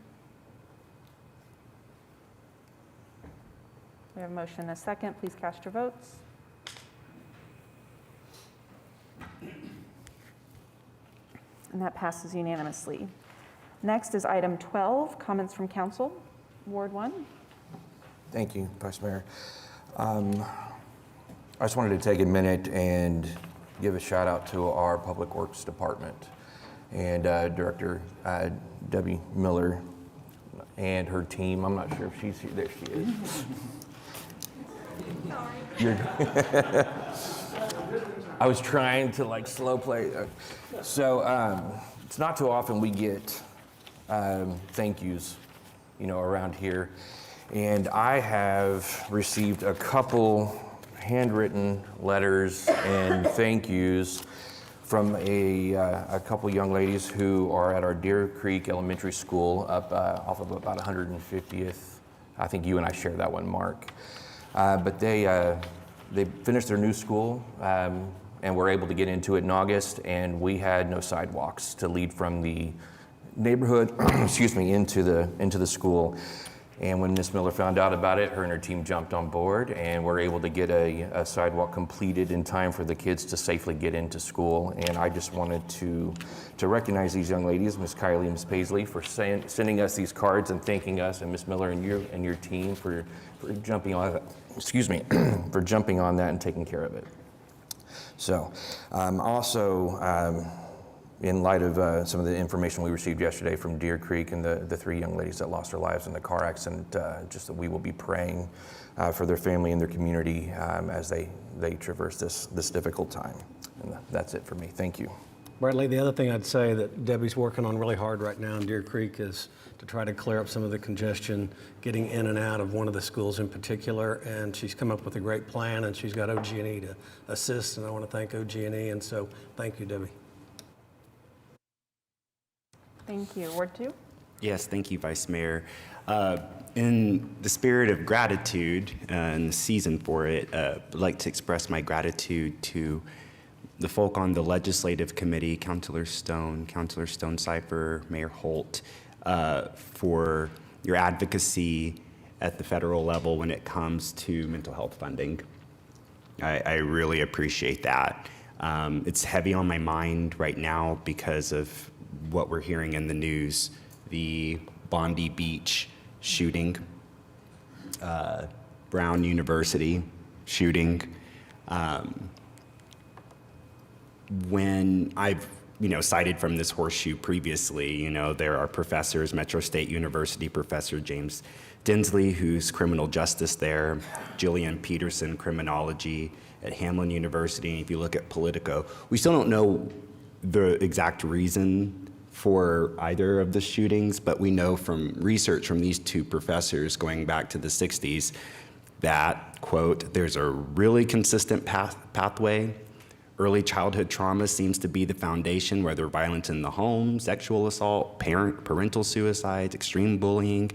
S1: We have a motion and a second. Please cast your votes. And that passes unanimously. Next is item 12, comments from council. Ward 1.
S17: Thank you, Vice Mayor. I just wanted to take a minute and give a shout out to our Public Works Department and Director Debbie Miller and her team. I'm not sure if she's here. There she is. I was trying to like slow play. So it's not too often we get thank yous, around here. And I have received a couple handwritten letters and thank yous from a couple young ladies who are at our Deer Creek Elementary School up off of about 150th. I think you and I share that one, Mark. But they finished their new school and were able to get into it in August, and we had no sidewalks to lead from the neighborhood, into the school. And when Ms. Miller found out about it, her and her team jumped on board and were able to get a sidewalk completed in time for the kids to safely get into school. And I just wanted to recognize these young ladies, Ms. Kylie and Ms. Paisley, for sending us these cards and thanking us, and Ms. Miller and your team for jumping on for jumping on that and taking care of it. So also, in light of some of the information we received yesterday from Deer Creek and the three young ladies that lost their lives in the car accident, just that we will be praying for their family and their community as they traverse this difficult time. And that's it for me. Thank you.
S9: Bradley, the other thing I'd say that Debbie's working on really hard right now in Deer Creek is to try to clear up some of the congestion getting in and out of one of the schools in particular. And she's come up with a great plan, and she's got OG&E to assist. And I want to thank OG&E. And so thank you, Debbie.
S1: Thank you. Ward 2?
S8: Yes, thank you, Vice Mayor. In the spirit of gratitude and the season for it, I'd like to express my gratitude to the folk on the Legislative Committee, Councilor Stonecipher, Mayor Holt, for your advocacy at the federal level when it comes to mental health funding. I really appreciate that. It's heavy on my mind right now because of what we're hearing in the news, the Bondi Beach shooting. Brown University shooting. When I've cited from this horseshoe previously, there are professors, Metro State University professor James Dinsley, who's criminal justice there, Jillian Peterson, criminology at Hamlin University. And if you look at Politico, we still don't know the exact reason for either of the shootings, but we know from research from these two professors going back to the 60s that, quote, there's a really consistent pathway. Early childhood trauma seems to be the foundation, whether violence in the home, sexual assault, parental suicides, extreme bullying.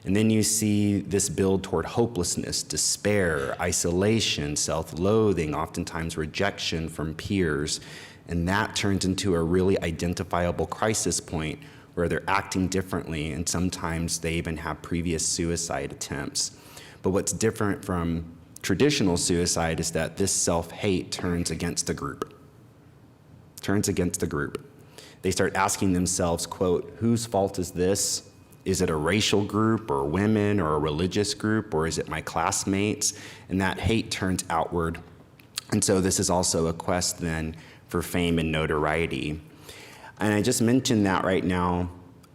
S8: And then you see this build toward hopelessness, despair, isolation, self-loathing, oftentimes rejection from peers. And that turns into a really identifiable crisis point where they're acting differently, and sometimes they even have previous suicide attempts. But what's different from traditional suicide is that this self-hate turns against the group. They start asking themselves, quote, whose fault is this? Is it a racial group or women or a religious group, or is it my classmates? And that hate turns outward. And so this is also a quest then for fame and notoriety. And I just mentioned that right now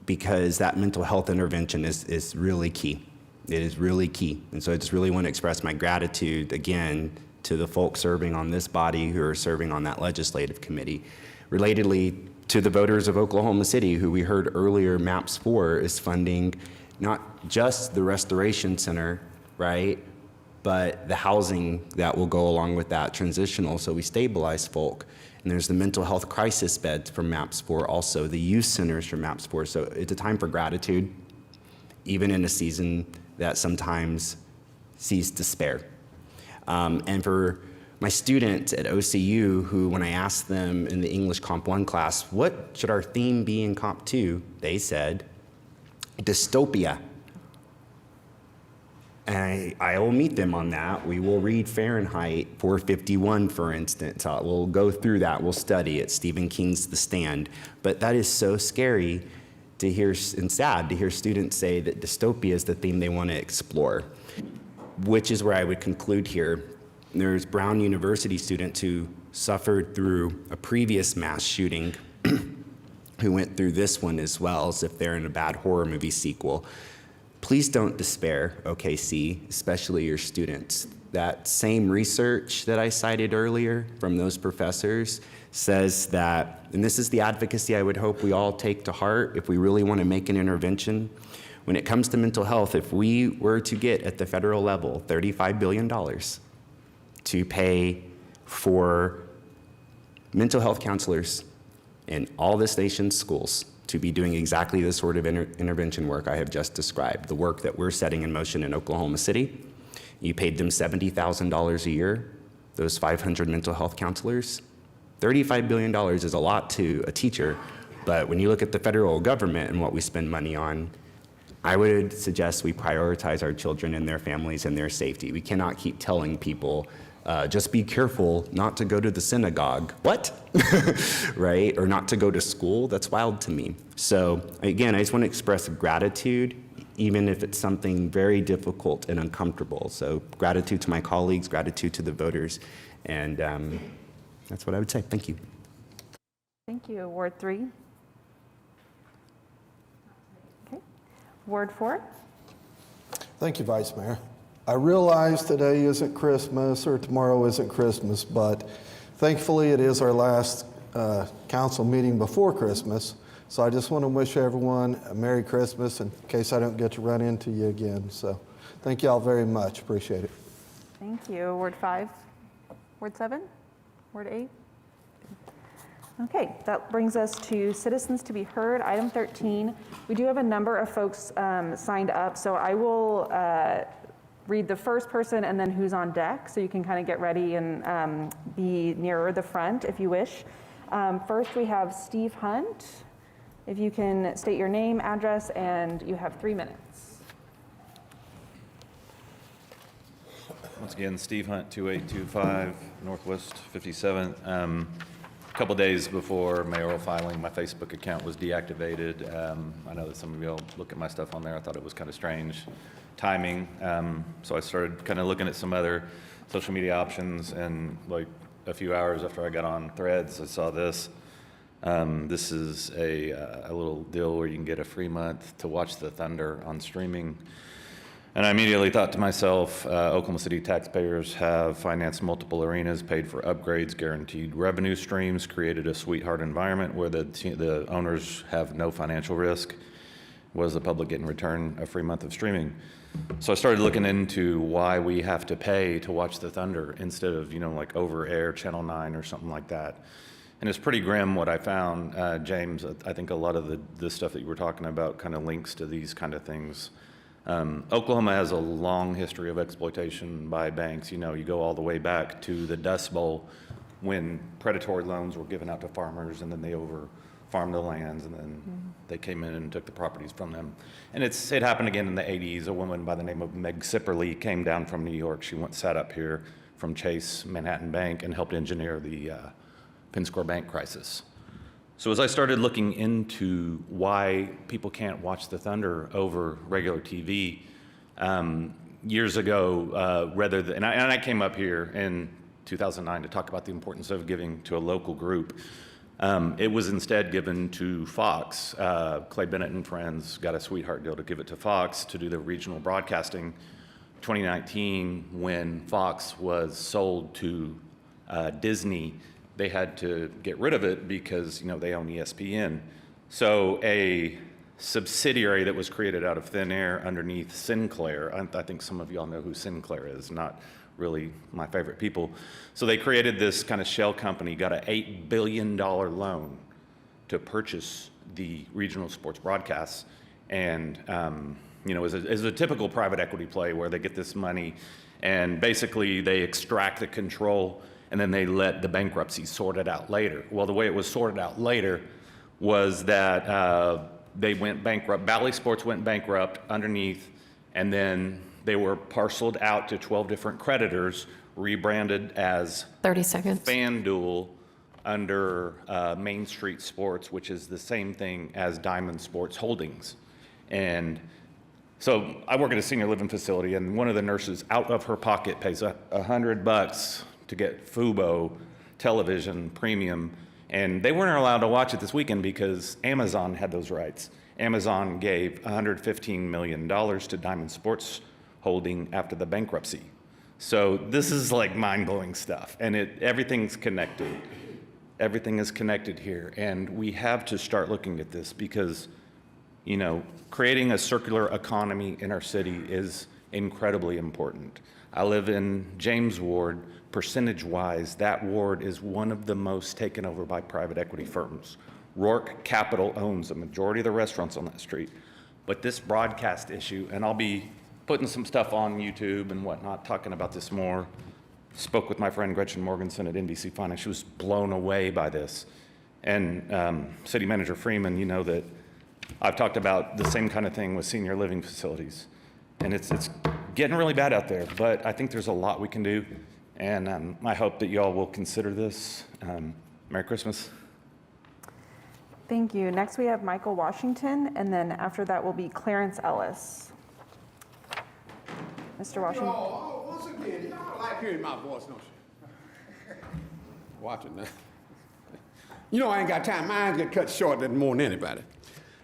S8: because that mental health intervention is really key. It is really key. And so I just really want to express my gratitude again to the folks serving on this body who are serving on that legislative committee. Relatedly, to the voters of Oklahoma City, who we heard earlier, MAPS 4 is funding not just the Restoration Center, right, but the housing that will go along with that, transitional, so we stabilize folk. And there's the mental health crisis beds from MAPS 4, also the youth centers from MAPS 4. So it's a time for gratitude, even in a season that sometimes sees despair. And for my students at OCU, who when I asked them in the English Comp 1 class, what should our theme be in Comp 2? They said, dystopia. And I will meet them on that. We will read Fahrenheit 451, for instance. We'll go through that. We'll study it. Stephen King's The Stand. But that is so scary to hear and sad to hear students say that dystopia is the theme they want to explore, which is where I would conclude here. There's Brown University students who suffered through a previous mass shooting who went through this one as well, as if they're in a bad horror movie sequel. Please don't despair, OKC, especially your students. That same research that I cited earlier from those professors says that, and this is the advocacy I would hope we all take to heart if we really want to make an intervention. When it comes to mental health, if we were to get at the federal level $35 billion to pay for mental health counselors in all this nation's schools to be doing exactly the sort of intervention work I have just described, the work that we're setting in motion in Oklahoma City. You paid them $70,000 a year, those 500 mental health counselors. $35 billion is a lot to a teacher, but when you look at the federal government and what we spend money on, I would suggest we prioritize our children and their families and their safety. We cannot keep telling people, just be careful not to go to the synagogue. What? Right? Or not to go to school? That's wild to me. So again, I just want to express gratitude, even if it's something very difficult and uncomfortable. So gratitude to my colleagues, gratitude to the voters, and that's what I would say. Thank you.
S1: Thank you. Ward 3. Okay. Ward 4.
S10: Thank you, Vice Mayor. I realize today isn't Christmas or tomorrow isn't Christmas, but thankfully it is our last council meeting before Christmas. So I just want to wish everyone a Merry Christmas in case I don't get to run into you again. So thank you all very much. Appreciate it.
S1: Thank you. Ward 5. Ward 7. Ward 8. Okay, that brings us to citizens to be heard. Item 13. We do have a number of folks signed up, so I will read the first person and then who's on deck, so you can kind of get ready and be nearer the front if you wish. First, we have Steve Hunt. If you can state your name, address, and you have 3 minutes.
S22: Once again, Steve Hunt, 2825 Northwest 57th.
S7: couple days before mayoral filing, my Facebook account was deactivated. I know that some of y'all look at my stuff on there. I thought it was kind of strange timing. So I started kind of looking at some other social media options, and like a few hours after I got on Threads, I saw this. This is a little deal where you can get a free month to watch the Thunder on streaming. And I immediately thought to myself, Oklahoma City taxpayers have financed multiple arenas, paid for upgrades, guaranteed revenue streams, created a sweetheart environment where the owners have no financial risk. Was the public get in return a free month of streaming? So I started looking into why we have to pay to watch the Thunder instead of, like over air Channel 9 or something like that. And it's pretty grim what I found. James, I think a lot of the stuff that you were talking about kind of links to these kind of things. Oklahoma has a long history of exploitation by banks. You go all the way back to the Dust Bowl when predatory loans were given out to farmers, and then they over-farmed the lands, and then they came in and took the properties from them. And it happened again in the 80s. A woman by the name of Meg Sipperly came down from New York. She sat up here from Chase Manhattan Bank and helped engineer the Penn Bank crisis. So as I started looking into why people can't watch the Thunder over regular TV, years ago, and I came up here in 2009 to talk about the importance of giving to a local group. It was instead given to Fox. Clay Bennett and friends got a sweetheart deal to give it to Fox to do the regional broadcasting. 2019, when Fox was sold to Disney, they had to get rid of it because they own ESPN. So a subsidiary that was created out of thin air underneath Sinclair, I think some of y'all know who Sinclair is, not really my favorite people. So they created this kind of shell company, got an $8 billion loan to purchase the regional sports broadcasts. And as a typical private equity play where they get this money and basically they extract the control, and then they let the bankruptcy sort it out later. Well, the way it was sorted out later was that they went bankrupt. Bally Sports went bankrupt underneath, and then they were parceled out to 12 different creditors, rebranded as
S16: 30 seconds.
S7: FanDuel under Main Street Sports, which is the same thing as Diamond Sports Holdings. And so I work at a senior living facility, and one of the nurses out of her pocket pays $100 to get Fubo television premium, and they weren't allowed to watch it this weekend because Amazon had those rights. Amazon gave $115 million to Diamond Sports Holding after the bankruptcy. So this is like mind-blowing stuff, and everything's connected. Everything is connected here, and we have to start looking at this because, creating a circular economy in our city is incredibly important. I live in James Ward. Percentage-wise, that ward is one of the most taken over by private equity firms. Rourke Capital owns a majority of the restaurants on that street. But this broadcast issue, and I'll be putting some stuff on YouTube and whatnot, talking about this more. Spoke with my friend Gretchen Morganson at NBC Finance. She was blown away by this. And City Manager Freeman, that I've talked about the same kind of thing with senior living facilities. And it's getting really bad out there, but I think there's a lot we can do. And I hope that y'all will consider this. Merry Christmas.
S1: Thank you. Next, we have Michael Washington, and then after that will be Clarence Ellis. Mr. Washington.
S6: Once again, y'all like hearing my voice, don't you? Watch it now. I ain't got time. Mine get cut short more than anybody.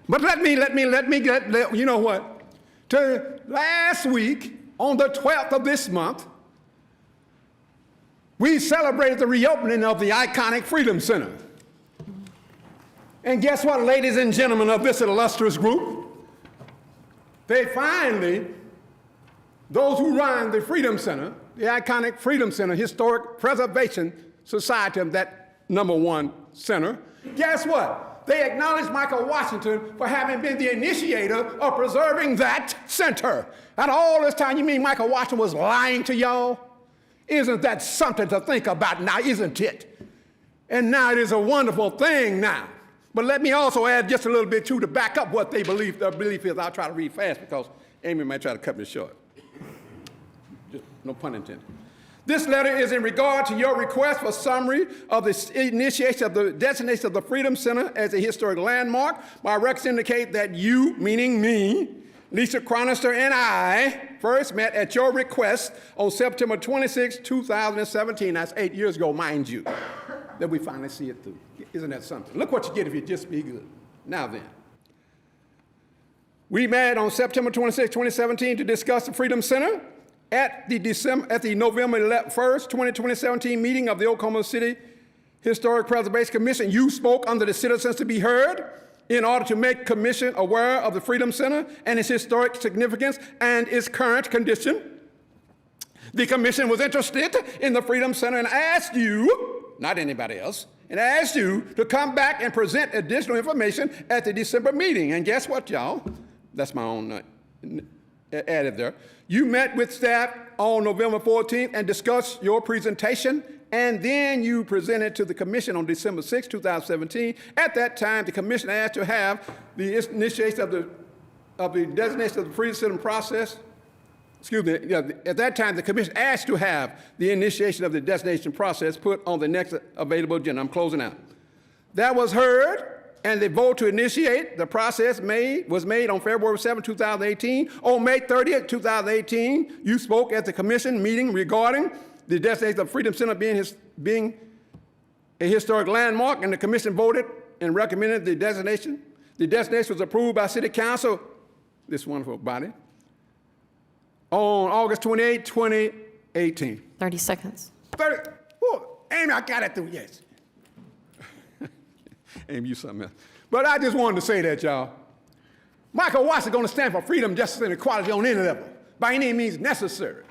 S6: But let me get, you know what? To last week, on the 12th of this month, we celebrated the reopening of the iconic Freedom Center. And guess what, ladies and gentlemen of this illustrious group? They finally, those who run the Freedom Center, the iconic Freedom Center, Historic Preservation Society of that #1 center, guess what? They acknowledged Michael Washington for having been the initiator of preserving that center. And all this time, you mean Michael Washington was lying to y'all? Isn't that something to think about now, isn't it? And now it is a wonderful thing now. But let me also add just a little bit too to back up what their belief is. I'll try to read fast because Amy might try to cut me short. Just, no pun intended. This letter is in regard to your request for summary of the initiation of the designation of the Freedom Center as a historic landmark. My records indicate that you, meaning me, Lisa Chronister, and I first met at your request on September 26, 2017. That's 8 years ago, mind you, that we finally see it through. Isn't that something? Look what you get if you just be good. Now then. We met on September 26, 2017 to discuss the Freedom Center. At the November 1st, 2017 meeting of the Oklahoma City Historic Preservation Commission, you spoke under the Citizens to be Heard in order to make commission aware of the Freedom Center and its historic significance and its current condition. The commission was interested in the Freedom Center and asked you, not anybody else, and asked you to come back and present additional information at the December meeting. And guess what, y'all? That's my own added there. You met with staff on November 14th and discussed your presentation, and then you presented to the commission on December 6, 2017. At that time, the commission asked to have the initiation of the designation of the Freedom Center process. Excuse me, at that time, the commission asked to have the initiation of the designation process put on the next available agenda. I'm closing out. That was heard, and the vote to initiate the process was made on February 7, 2018. On May 30, 2018, you spoke at the commission meeting regarding the designation of Freedom Center being a historic landmark, and the commission voted and recommended the designation. The designation was approved by City Council, this wonderful body, on August 28, 2018.
S16: 30 seconds.
S6: 30. Oh, Amy, I got it through, yes. Amy, you something else. But I just wanted to say that, y'all. Michael Watts is going to stand for freedom, justice, and equality on any level, by any means necessary.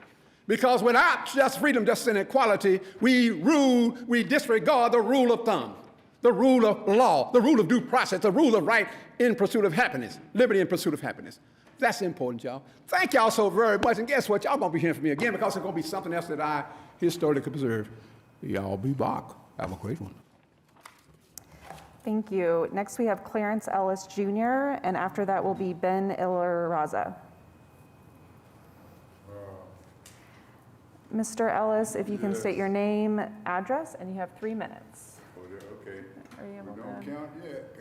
S6: Because without just freedom, justice, and equality, we disregard the rule of thumb, the rule of law, the rule of due process, the rule of right in pursuit of happiness, liberty in pursuit of happiness. That's important, y'all. Thank y'all so very much. And guess what? Y'all going to be hearing from me again because it's going to be something else that I historically preserve. Y'all be back. Have a great one.
S1: Thank you. Next, we have Clarence Ellis Jr., and after that will be Ben Illarazza. Mr. Ellis, if you can state your name, address, and you have 3 minutes.
S12: Okay.
S1: Are you able to?
S12: Don't count yet.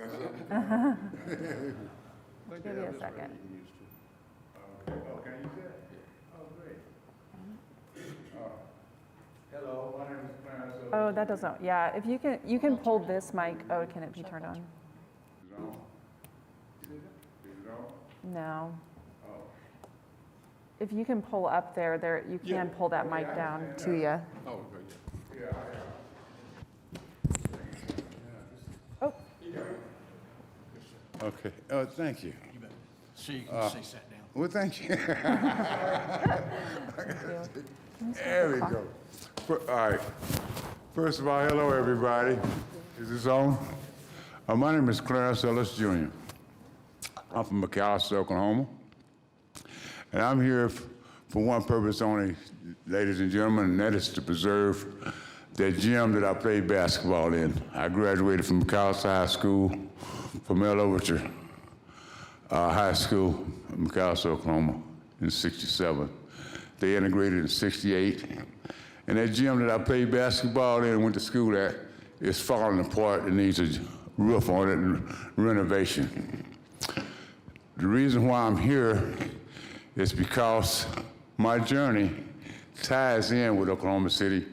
S1: Give you a second.
S12: Okay. Oh, can you say it? Oh, great. Hello, my name is Clarence.
S1: Oh, that doesn't, yeah, if you can pull this mic, oh, can it be turned on?
S12: Is it on? Is it on?
S1: No.
S12: Oh.
S1: If you can pull up there, you can pull that mic down to you.
S12: Oh, good. Yeah,
S1: Oh.
S12: Okay. Thank you.
S22: You bet. So you can stay sat down.
S12: Well, thank you. There we go. All right. First of all, hello, everybody. Is this on? My name is Clarence Ellis Jr. I'm from McAlester, Oklahoma. And I'm here for one purpose only, ladies and gentlemen, and that is to preserve that gym that I played basketball in. I graduated from McAlester High School, from L. Overture High School in McAlester, Oklahoma, in '67. They integrated in '68. And that gym that I played basketball in and went to school at is falling apart. It needs a roof on it and renovation. The reason why I'm here is because my journey ties in with Oklahoma City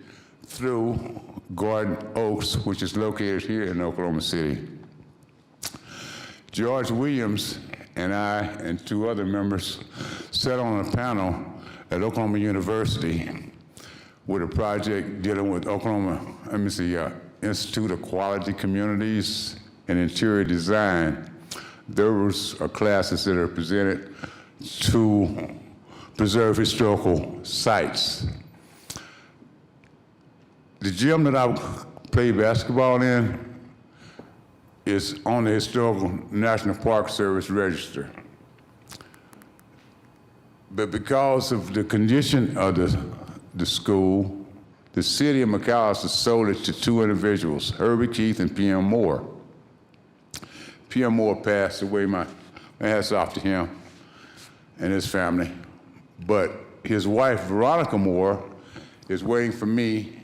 S12: through Garden Oaks, which is located here in Oklahoma City. George Williams and I and 2 other members sat on a panel at Oklahoma University with a project dealing with Institute of Quality Communities and Interior Design. Those are classes that are presented to preserve historical sites. The gym that I played basketball in is on the Historical National Park Service register. But because of the condition of the school, the city of McAlester sold it to 2 individuals, Herbie Keith and P.M. Moore. P.M. Moore passed away, my hats off to him and his family. But his wife, Veronica Moore, is waiting for me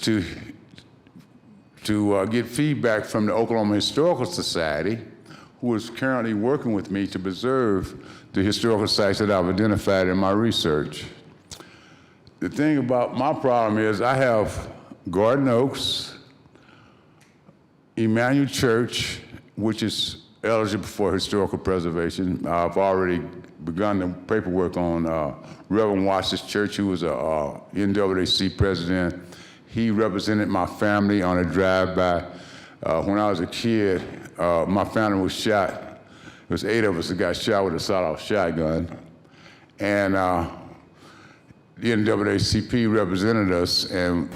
S12: to get feedback from the Oklahoma Historical Society, who is currently working with me to preserve the historical sites that I've identified in my research. The thing about my problem is I have Garden Oaks, Emmanuel Church, which is eligible for historical preservation. I've already begun the paperwork on Reverend Watts' church, who was a NAACP president. He represented my family on a drive-by. When I was a kid, my family was shot. There was 8 of us that got shot with a sawed-off shotgun. And the NAACP represented us, and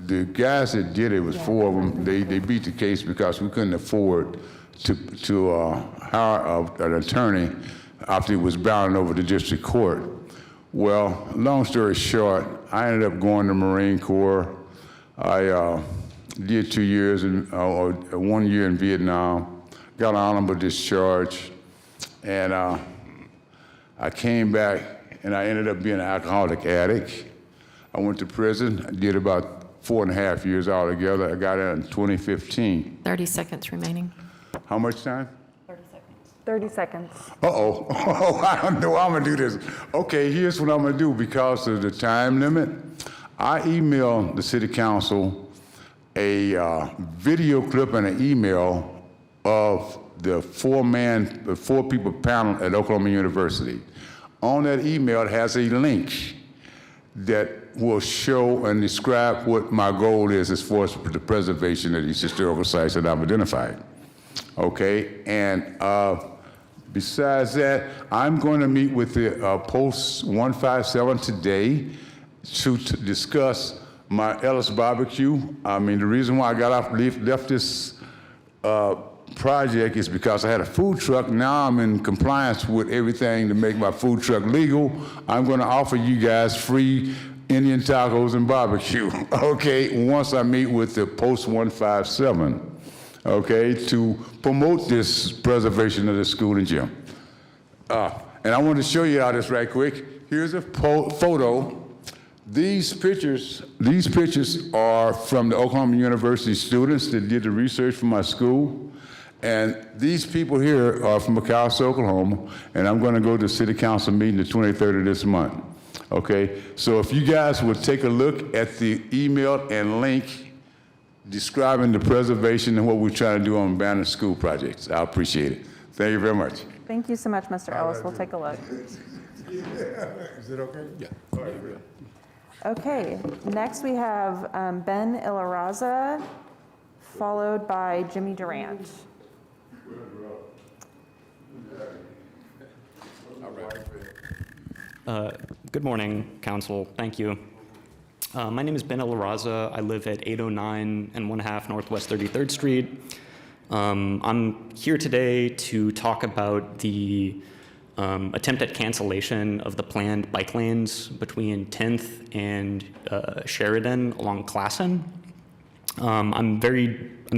S12: the guys that did it was 4 of them. They beat the case because we couldn't afford to hire an attorney after he was bound over to district court. Well, long story short, I ended up going to the Marine Corps. I did 2 years, 1 year in Vietnam, got an honorable discharge, and I came back and I ended up being an alcoholic addict. I went to prison. I did about 4.5 years altogether. I got out in 2015.
S16: 30 seconds remaining.
S12: How much time?
S1: 30 seconds.
S12: Uh-oh. I don't know how I'm gonna do this. Okay, here's what I'm gonna do because of the time limit. I emailed the city council a video clip and an email of the 4-people panel at Oklahoma University. On that email, it has a link that will show and describe what my goal is as far as the preservation of these historical sites that I've identified. Okay, and besides that, I'm going to meet with the Post 157 today to discuss my Ellis barbecue. I mean, the reason why I left this project is because I had a food truck. Now I'm in compliance with everything to make my food truck legal. I'm going to offer you guys free Indian tacos and barbecue, okay, once I meet with the Post 157, okay, to promote this preservation of the school and gym. And I want to show you all this right quick. Here's a photo. These pictures are from the Oklahoma University students that did the research for my school. And these people here are from McAlester, Oklahoma, and I'm going to go to the city council meeting the 23rd of this month. Okay, so if you guys would take a look at the email and link describing the preservation and what we're trying to do on abandoned school projects, I appreciate it. Thank you very much.
S1: Thank you so much, Mr. Ellis. We'll take a look.
S12: Is it okay? Yeah. All right.
S1: Okay, next we have Ben Ilaraza, followed by Jimmy Durant.
S13: Good morning, Council. Thank you. My name is Ben Ilaraza. I live at 809 and 1/2 Northwest 33rd Street. I'm here today to talk about the attempt at cancellation of the planned bike lanes between 10th and Sheridan along Classen. I'm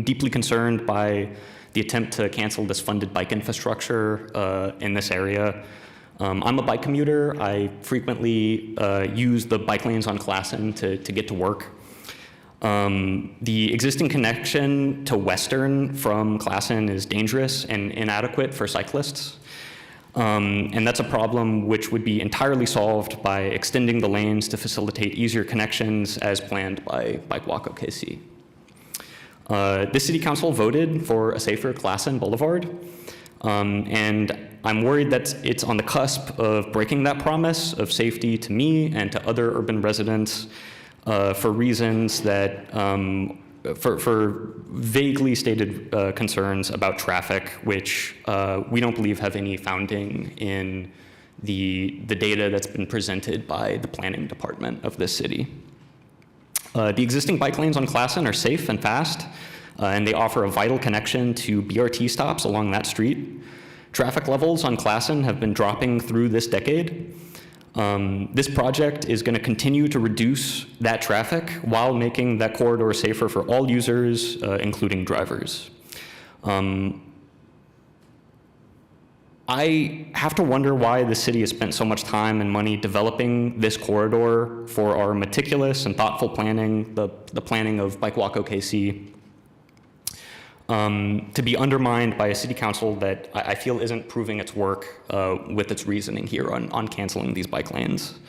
S13: deeply concerned by the attempt to cancel this funded bike infrastructure in this area. I'm a bike commuter. I frequently use the bike lanes on Classen to get to work. The existing connection to Western from Classen is dangerous and inadequate for cyclists. And that's a problem which would be entirely solved by extending the lanes to facilitate easier connections as planned by Bike Walk OKC. The City Council voted for a safer Classen Boulevard, and I'm worried that it's on the cusp of breaking that promise of safety to me and to other urban residents for reasons that, for vaguely stated concerns about traffic, which we don't believe have any founding in the data that's been presented by the planning department of this city. The existing bike lanes on Classen are safe and fast, and they offer a vital connection to BRT stops along that street. Traffic levels on Classen have been dropping through this decade. This project is going to continue to reduce that traffic while making that corridor safer for all users, including drivers. I have to wonder why the city has spent so much time and money developing this corridor for our meticulous and thoughtful planning, the planning of Bike Walk OKC, to be undermined by a city council that I feel isn't proving its work with its reasoning here on canceling these bike lanes.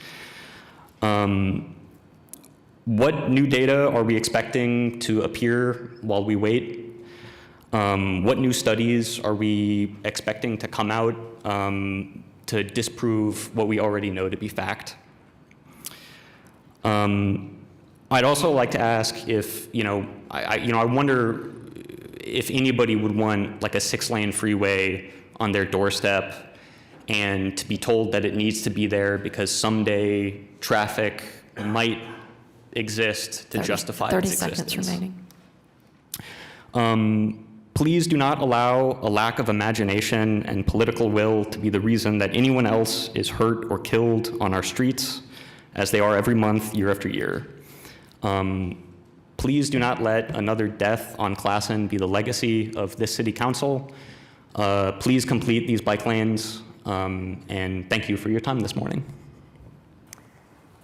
S13: What new data are we expecting to appear while we wait? What new studies are we expecting to come out to disprove what we already know to be fact? I'd also like to ask if, I wonder if anybody would want like a 6-lane freeway on their doorstep and to be told that it needs to be there because someday traffic might exist to justify its existence.
S16: 30 seconds remaining.
S13: Please do not allow a lack of imagination and political will to be the reason that anyone else is hurt or killed on our streets, as they are every month, year after year. Please do not let another death on Classen be the legacy of this city council. Please complete these bike lanes, and thank you for your time this morning.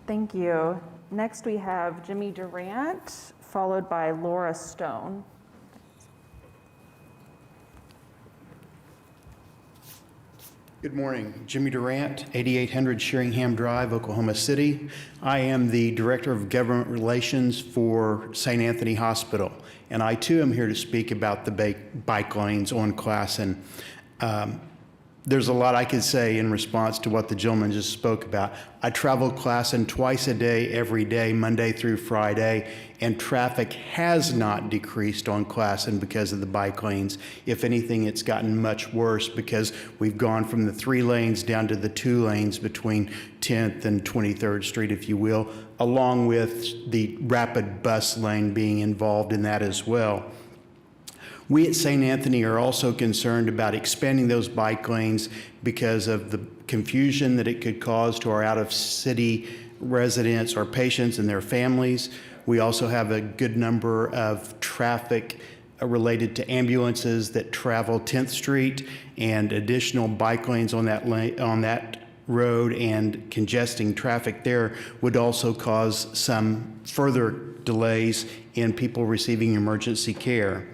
S1: Thank you. Next, we have Jimmy Durant, followed by Laura Stone.
S11: Good morning. Jimmy Durant, 8800 Sheringham Drive, Oklahoma City. I am the Director of Government Relations for St. Anthony Hospital, and I too am here to speak about the bike lanes on Classen. There's a lot I could say in response to what the gentleman just spoke about. I travel Classen twice a day, every day, Monday through Friday, and traffic has not decreased on Classen because of the bike lanes. If anything, it's gotten much worse because we've gone from the 3 lanes down to the 2 lanes between 10th and 23rd Street, if you will, along with the rapid bus lane being involved in that as well. We at St. Anthony are also concerned about expanding those bike lanes because of the confusion that it could cause to our out-of-city residents or patients and their families. We also have a good number of traffic related to ambulances that travel 10th Street, and additional bike lanes on that road and congesting traffic there would also cause some further delays in people receiving emergency care.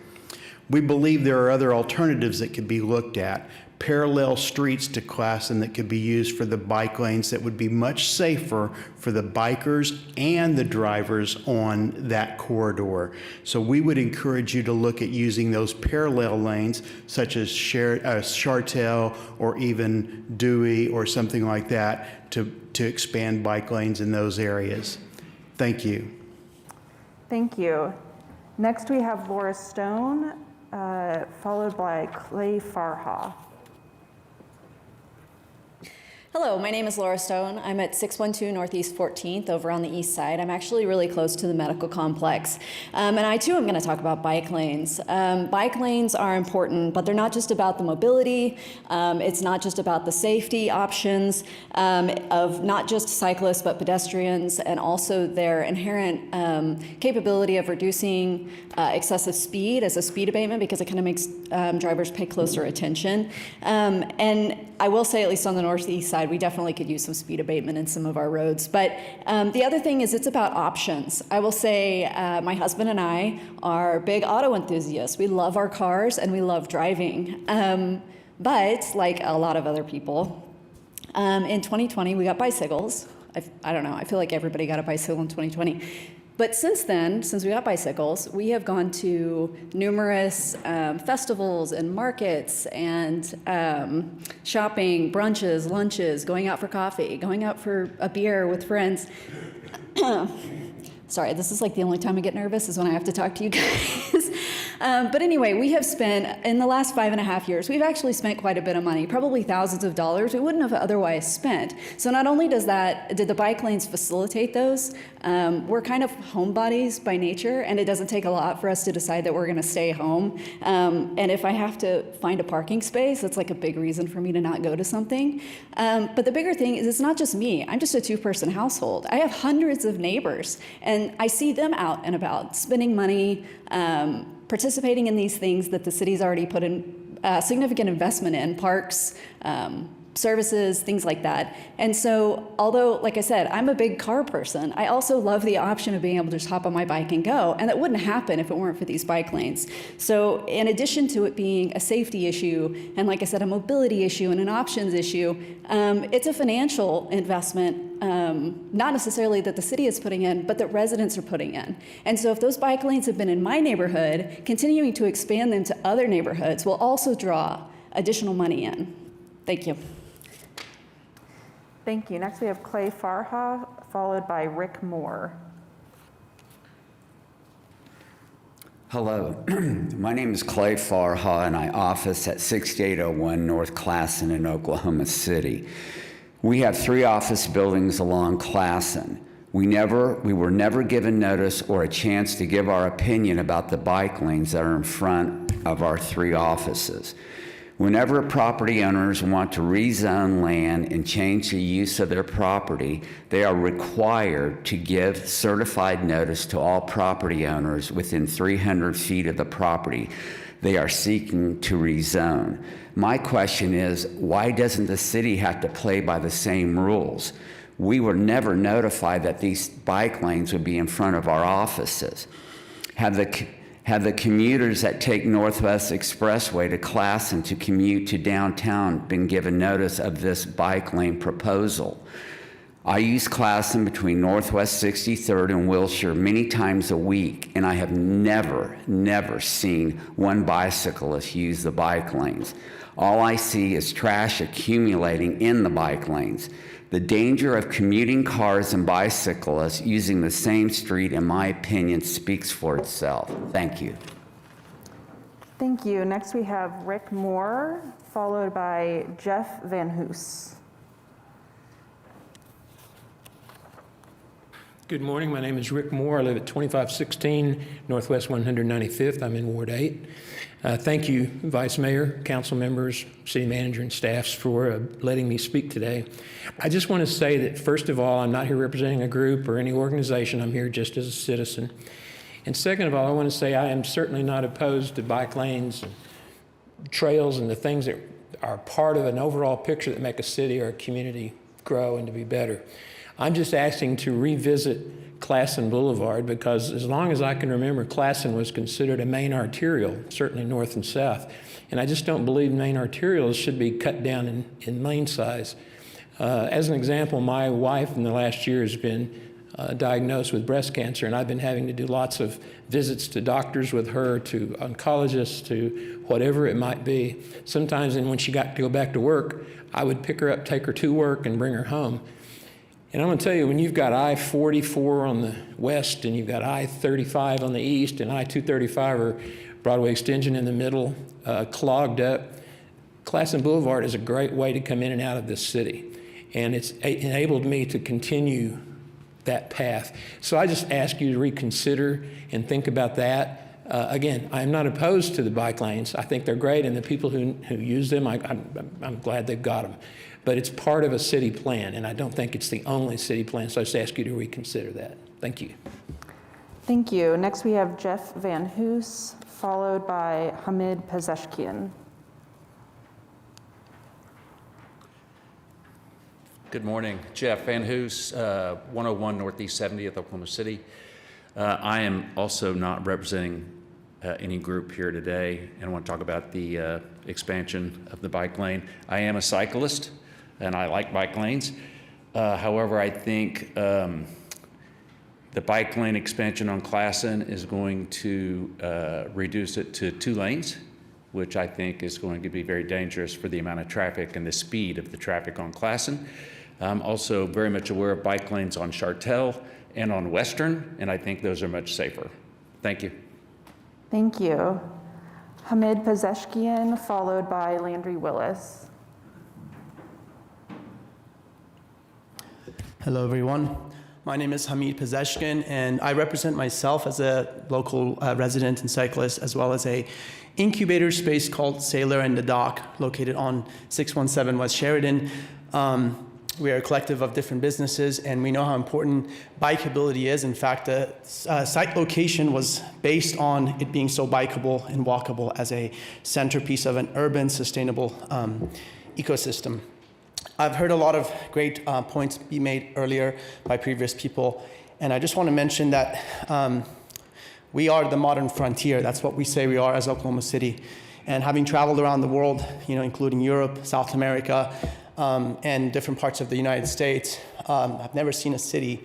S11: We believe there are other alternatives that could be looked at, parallel streets to Classen that could be used for the bike lanes that would be much safer for the bikers and the drivers on that corridor. So we would encourage you to look at using those parallel lanes such as Chartel or even Dewey or something like that to expand bike lanes in those areas. Thank you.
S1: Thank you. Next, we have Laura Stone, followed by Clay Farha.
S14: Hello, my name is Laura Stone. I'm at 612 Northeast 14th over on the east side. I'm actually really close to the medical complex. And I too am going to talk about bike lanes. Bike lanes are important, but they're not just about the mobility. It's not just about the safety options of not just cyclists, but pedestrians, and also their inherent capability of reducing excessive speed as a speed abatement, because it kind of makes drivers pay closer attention. And I will say, at least on the northeast side, we definitely could use some speed abatement in some of our roads. But the other thing is it's about options. I will say my husband and I are big auto enthusiasts. We love our cars and we love driving. But like a lot of other people, in 2020, we got bicycles. I don't know, I feel like everybody got a bicycle in 2020. But since then, since we got bicycles, we have gone to numerous festivals and markets and shopping, brunches, lunches, going out for coffee, going out for a beer with friends. Sorry, this is like the only time I get nervous is when I have to talk to you guys. But anyway, we have spent, in the last 5.5 years, we've actually spent quite a bit of money, probably thousands of dollars we wouldn't have otherwise spent. So not only did the bike lanes facilitate those, we're kind of homebodies by nature, and it doesn't take a lot for us to decide that we're gonna stay home. And if I have to find a parking space, that's like a big reason for me to not go to something. But the bigger thing is it's not just me. I'm just a 2-person household. I have hundreds of neighbors, and I see them out and about, spending money, participating in these things that the city's already put in significant investment in parks, services, things like that. And so, although, like I said, I'm a big car person, I also love the option of being able to just hop on my bike and go. And that wouldn't happen if it weren't for these bike lanes. So in addition to it being a safety issue, and like I said, a mobility issue and an options issue, it's a financial investment, not necessarily that the city is putting in, but that residents are putting in. And so if those bike lanes have been in my neighborhood, continuing to expand them to other neighborhoods will also draw additional money in. Thank you.
S1: Thank you. Next, we have Clay Farha, followed by Rick Moore.
S15: Hello, my name is Clay Farha, and I office at 6801 North Classen in Oklahoma City. We have 3 office buildings along Classen. We were never given notice or a chance to give our opinion about the bike lanes that are in front of our 3 offices. Whenever property owners want to rezone land and change the use of their property, they are required to give certified notice to all property owners within 300 feet of the property they are seeking to rezone. My question is, why doesn't the city have to play by the same rules? We were never notified that these bike lanes would be in front of our offices. Have the commuters that take Northwest Expressway to Classen to commute to downtown been given notice of this bike lane proposal? I use Classen between Northwest 63rd and Wilshire many times a week, and I have never seen one bicyclist use the bike lanes. All I see is trash accumulating in the bike lanes. The danger of commuting cars and bicyclists using the same street, in my opinion, speaks for itself. Thank you.
S1: Thank you. Next, we have Rick Moore, followed by Jeff Van Hoos.
S21: Good morning. My name is Rick Moore. I live at 2516 Northwest 195th. I'm in Ward 8. Thank you, Vice Mayor, council members, city manager, and staffs for letting me speak today. I just want to say that, first of all, I'm not here representing a group or any organization. I'm here just as a citizen. And second of all, I want to say I am certainly not opposed to bike lanes and trails and the things that are part of an overall picture that make a city or a community grow and to be better. I'm just asking to revisit Classen Boulevard because as long as I can remember, Classen was considered a main arterial, certainly north and south. And I just don't believe main arterials should be cut down in lane size. As an example, my wife in the last year has been diagnosed with breast cancer, and I've been having to do lots of visits to doctors with her, to oncologists, to whatever it might be. Sometimes when she got to go back to work, I would pick her up, take her to work, and bring her home. And I'm going to tell you, when you've got I-44 on the west and you've got I-35 on the east and I-235 or Broadway Extension in the middle, clogged up, Classen Boulevard is a great way to come in and out of this city. And it's enabled me to continue that path. So I just ask you to reconsider and think about that. Again, I'm not opposed to the bike lanes. I think they're great, and the people who use them, I'm glad they've got them. But it's part of a city plan, and I don't think it's the only city plan, so I just ask you to reconsider that. Thank you.
S1: Thank you. Next, we have Jeff Van Hoos, followed by Hamid Pezeshkian.
S23: Good morning. Jeff Van Hoos, 101 Northeast 70th, Oklahoma City. I am also not representing any group here today, and I want to talk about the expansion of the bike lane. I am a cyclist, and I like bike lanes. However, I think the bike lane expansion on Classen is going to reduce it to 2 lanes, which I think is going to be very dangerous for the amount of traffic and the speed of the traffic on Classen. I'm also very much aware of bike lanes on Chartel and on Western, and I think those are much safer. Thank you.
S1: Thank you. Hamid Pezeshkian, followed by Landry Willis.
S24: Hello, everyone. My name is Hamid Pezeshkian, and I represent myself as a local resident and cyclist, as well as a incubator space called Sailor and the Dock, located on 617 West Sheridan. we are a collective of different businesses, and we know how important bikeability is. In fact, the site location was based on it being so bikeable and walkable as a centerpiece of an urban, sustainable ecosystem. I've heard a lot of great points be made earlier by previous people, and I just want to mention that we are the modern frontier. That's what we say we are as Oklahoma City. And having traveled around the world, including Europe, South America, and different parts of the United States, I've never seen a city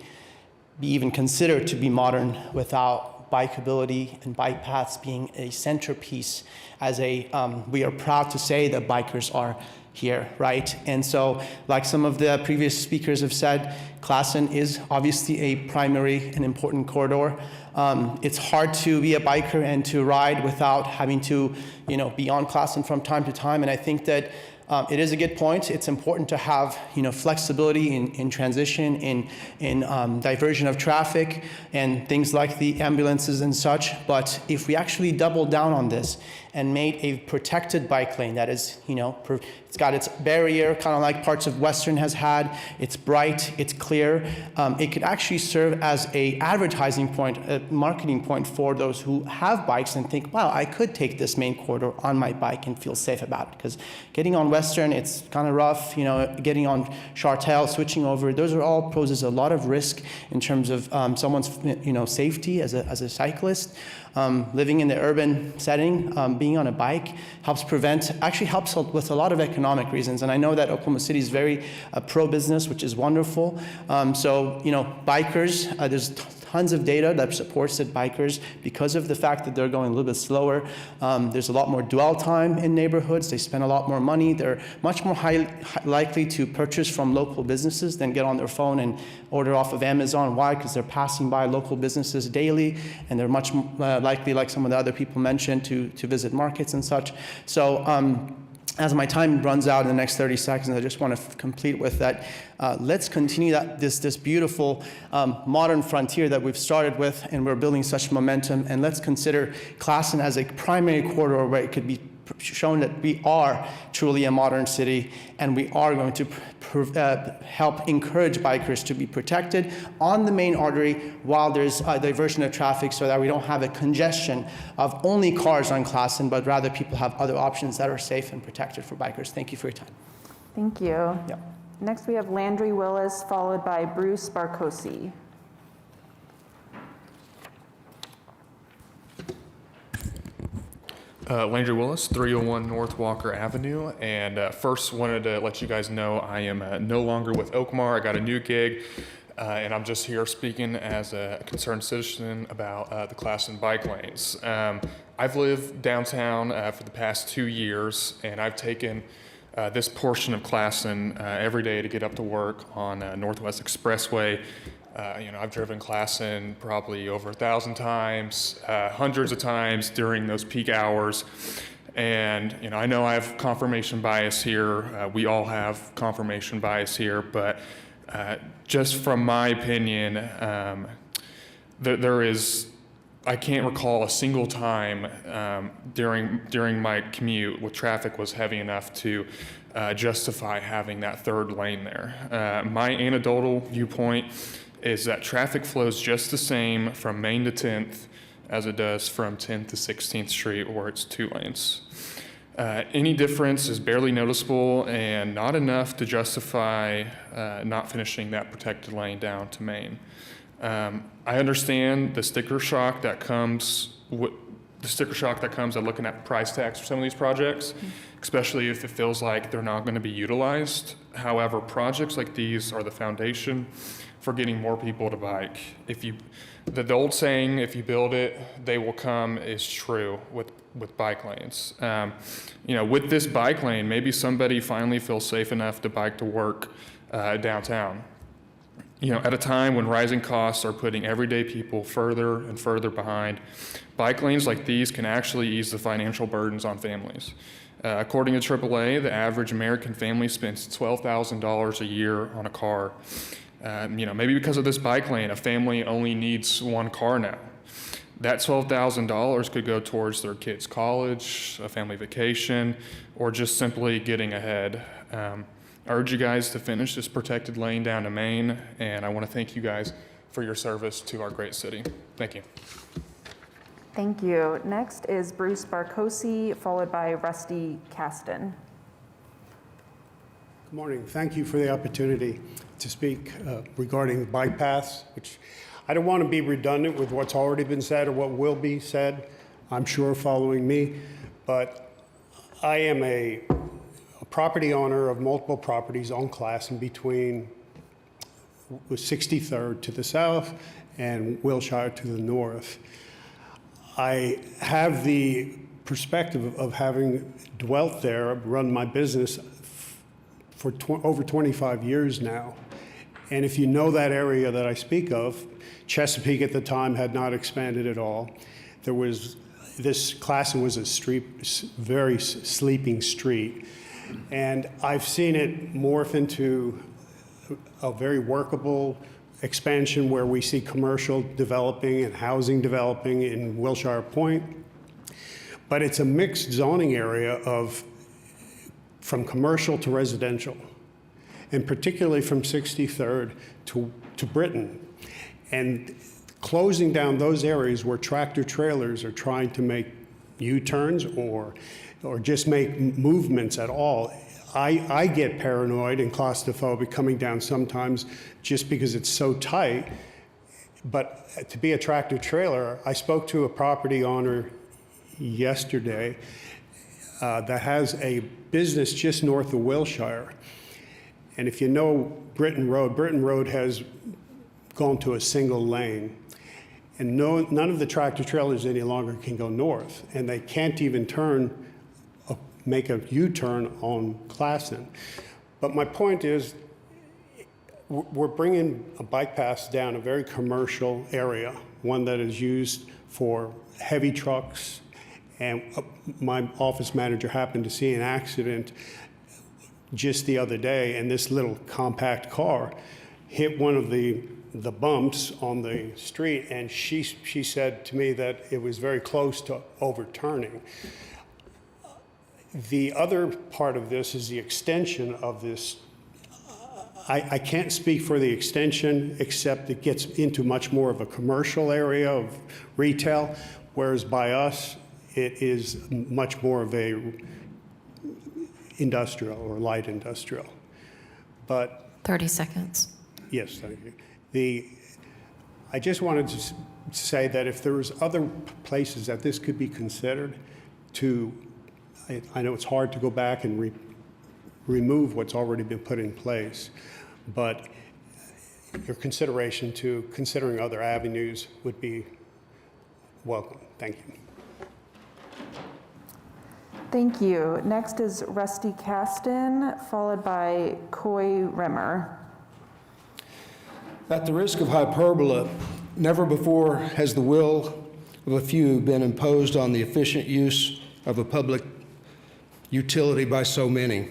S24: be even considered to be modern without bikeability and bike paths being a centerpiece. We are proud to say that bikers are here, right? And so, like some of the previous speakers have said, Classen is obviously a primary and important corridor. It's hard to be a biker and to ride without having to, be on Classen from time to time. And I think that it is a good point. It's important to have, flexibility in transition, in diversion of traffic, and things like the ambulances and such. But if we actually double down on this and made a protected bike lane that is, it's got its barrier, kind of like parts of Western has had. It's bright, it's clear. It could actually serve as a advertising point, a marketing point for those who have bikes and think, wow, I could take this main corridor on my bike and feel safe about it. Because getting on Western, it's kind of rough. Getting on Chartel, switching over, those are all poses a lot of risk in terms of someone's, safety as a cyclist. Living in the urban setting, being on a bike helps with a lot of economic reasons. And I know that Oklahoma City is very pro-business, which is wonderful. Bikers, there's tons of data that supports that bikers, because of the fact that they're going a little bit slower, there's a lot more dwell time in neighborhoods. They spend a lot more money. They're much more likely to purchase from local businesses than get on their phone and order off of Amazon. Why? Because they're passing by local businesses daily, and they're much likely, like some of the other people mentioned, to visit markets and such. So as my time runs out in the next 30 seconds, I just want to complete with that. Let's continue this beautiful modern frontier that we've started with, and we're building such momentum. And let's consider Classen as a primary corridor where it could be shown that we are truly a modern city, and we are going to help encourage bikers to be protected on the main artery while there's a diversion of traffic, so that we don't have a congestion of only cars on Classen, but rather people have other options that are safe and protected for bikers. Thank you for your time.
S1: Thank you.
S24: Yep.
S1: Next, we have Landry Willis, followed by Bruce Barkosi.
S5: Landry Willis, 301 North Walker Avenue. And first wanted to let you guys know I am no longer with Oakmar. I got a new gig, and I'm just here speaking as a concerned citizen about the Classen bike lanes. I've lived downtown for the past 2 years, and I've taken this portion of Classen every day to get up to work on Northwest Expressway. I've driven Classen probably over 1,000 times, hundreds of times during those peak hours. And, I know I have confirmation bias here. We all have confirmation bias here, but just from my opinion, I can't recall a single time during my commute where traffic was heavy enough to justify having that third lane there. My anecdotal viewpoint is that traffic flows just the same from Main to 10th as it does from 10th to 16th Street, where it's 2 lanes. Any difference is barely noticeable and not enough to justify not finishing that protected lane down to Main. I understand the sticker shock that comes at looking at price tags for some of these projects, especially if it feels like they're not going to be utilized. However, projects like these are the foundation for getting more people to bike. The old saying, if you build it, they will come, is true with bike lanes. With this bike lane, maybe somebody finally feels safe enough to bike to work downtown. At a time when rising costs are putting everyday people further and further behind, bike lanes like these can actually ease the financial burdens on families. According to AAA, the average American family spends $12,000 a year on a car. Maybe because of this bike lane, a family only needs one car now. That $12,000 could go towards their kids' college, a family vacation, or just simply getting ahead. I urge you guys to finish this protected lane down to Main, and I want to thank you guys for your service to our great city. Thank you.
S1: Thank you. Next is Bruce Barkosi, followed by Rusty Caston.
S2: Good morning. Thank you for the opportunity to speak regarding bike paths, which I don't want to be redundant with what's already been said or what will be said, I'm sure, following me, but I am a property owner of multiple properties on Classen between 63rd to the south and Wilshire to the north. I have the perspective of having dwelt there, run my business for over 25 years now. And if you know that area that I speak of, Chesapeake at the time had not expanded at all. There was, this Classen was a street, very sleeping street. And I've seen it morph into a very workable expansion where we see commercial developing and housing developing in Wilshire Point. But it's a mixed zoning area of from commercial to residential, and particularly from 63rd to Britain. And closing down those areas where tractor trailers are trying to make U-turns or just make movements at all. I get paranoid and claustrophobic coming down sometimes just because it's so tight. But to be a tractor trailer, I spoke to a property owner yesterday that has a business just north of Wilshire. And if you know Britain Road has gone to a single lane. And none of the tractor trailers any longer can go north. And they can't even make a U-turn on Classen. But my point is, we're bringing a bike path down a very commercial area, one that is used for heavy trucks. And my office manager happened to see an accident just the other day, and this little compact car hit one of the bumps on the street, and she said to me that it was very close to overturning. The other part of this is the extension of this. I can't speak for the extension, except it gets into much more of a commercial area of retail, whereas by us, it is much more of a industrial or light industrial. But
S16: 30 seconds.
S2: yes, thank you. I just wanted to say that if there was other places that this could be considered to, I know it's hard to go back and remove what's already been put in place, but your consideration to considering other avenues would be welcome. Thank you.
S1: Thank you. Next is Rusty Caston, followed by Coy Rimmer.
S18: At the risk of hyperbole, never before has the will of a few been imposed on the efficient use of a public utility by so many.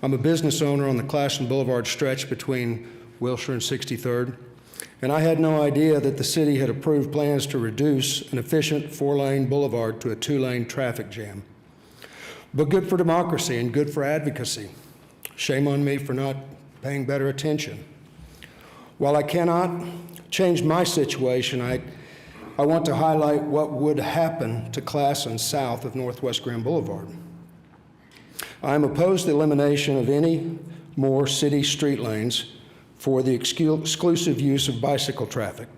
S18: I'm a business owner on the Classen Boulevard stretch between Wilshire and 63rd, and I had no idea that the city had approved plans to reduce an efficient 4-lane boulevard to a 2-lane traffic jam. But good for democracy and good for advocacy. Shame on me for not paying better attention. While I cannot change my situation, I want to highlight what would happen to Classen south of Northwest Grand Boulevard. I am opposed to the elimination of any more city street lanes for the exclusive use of bicycle traffic.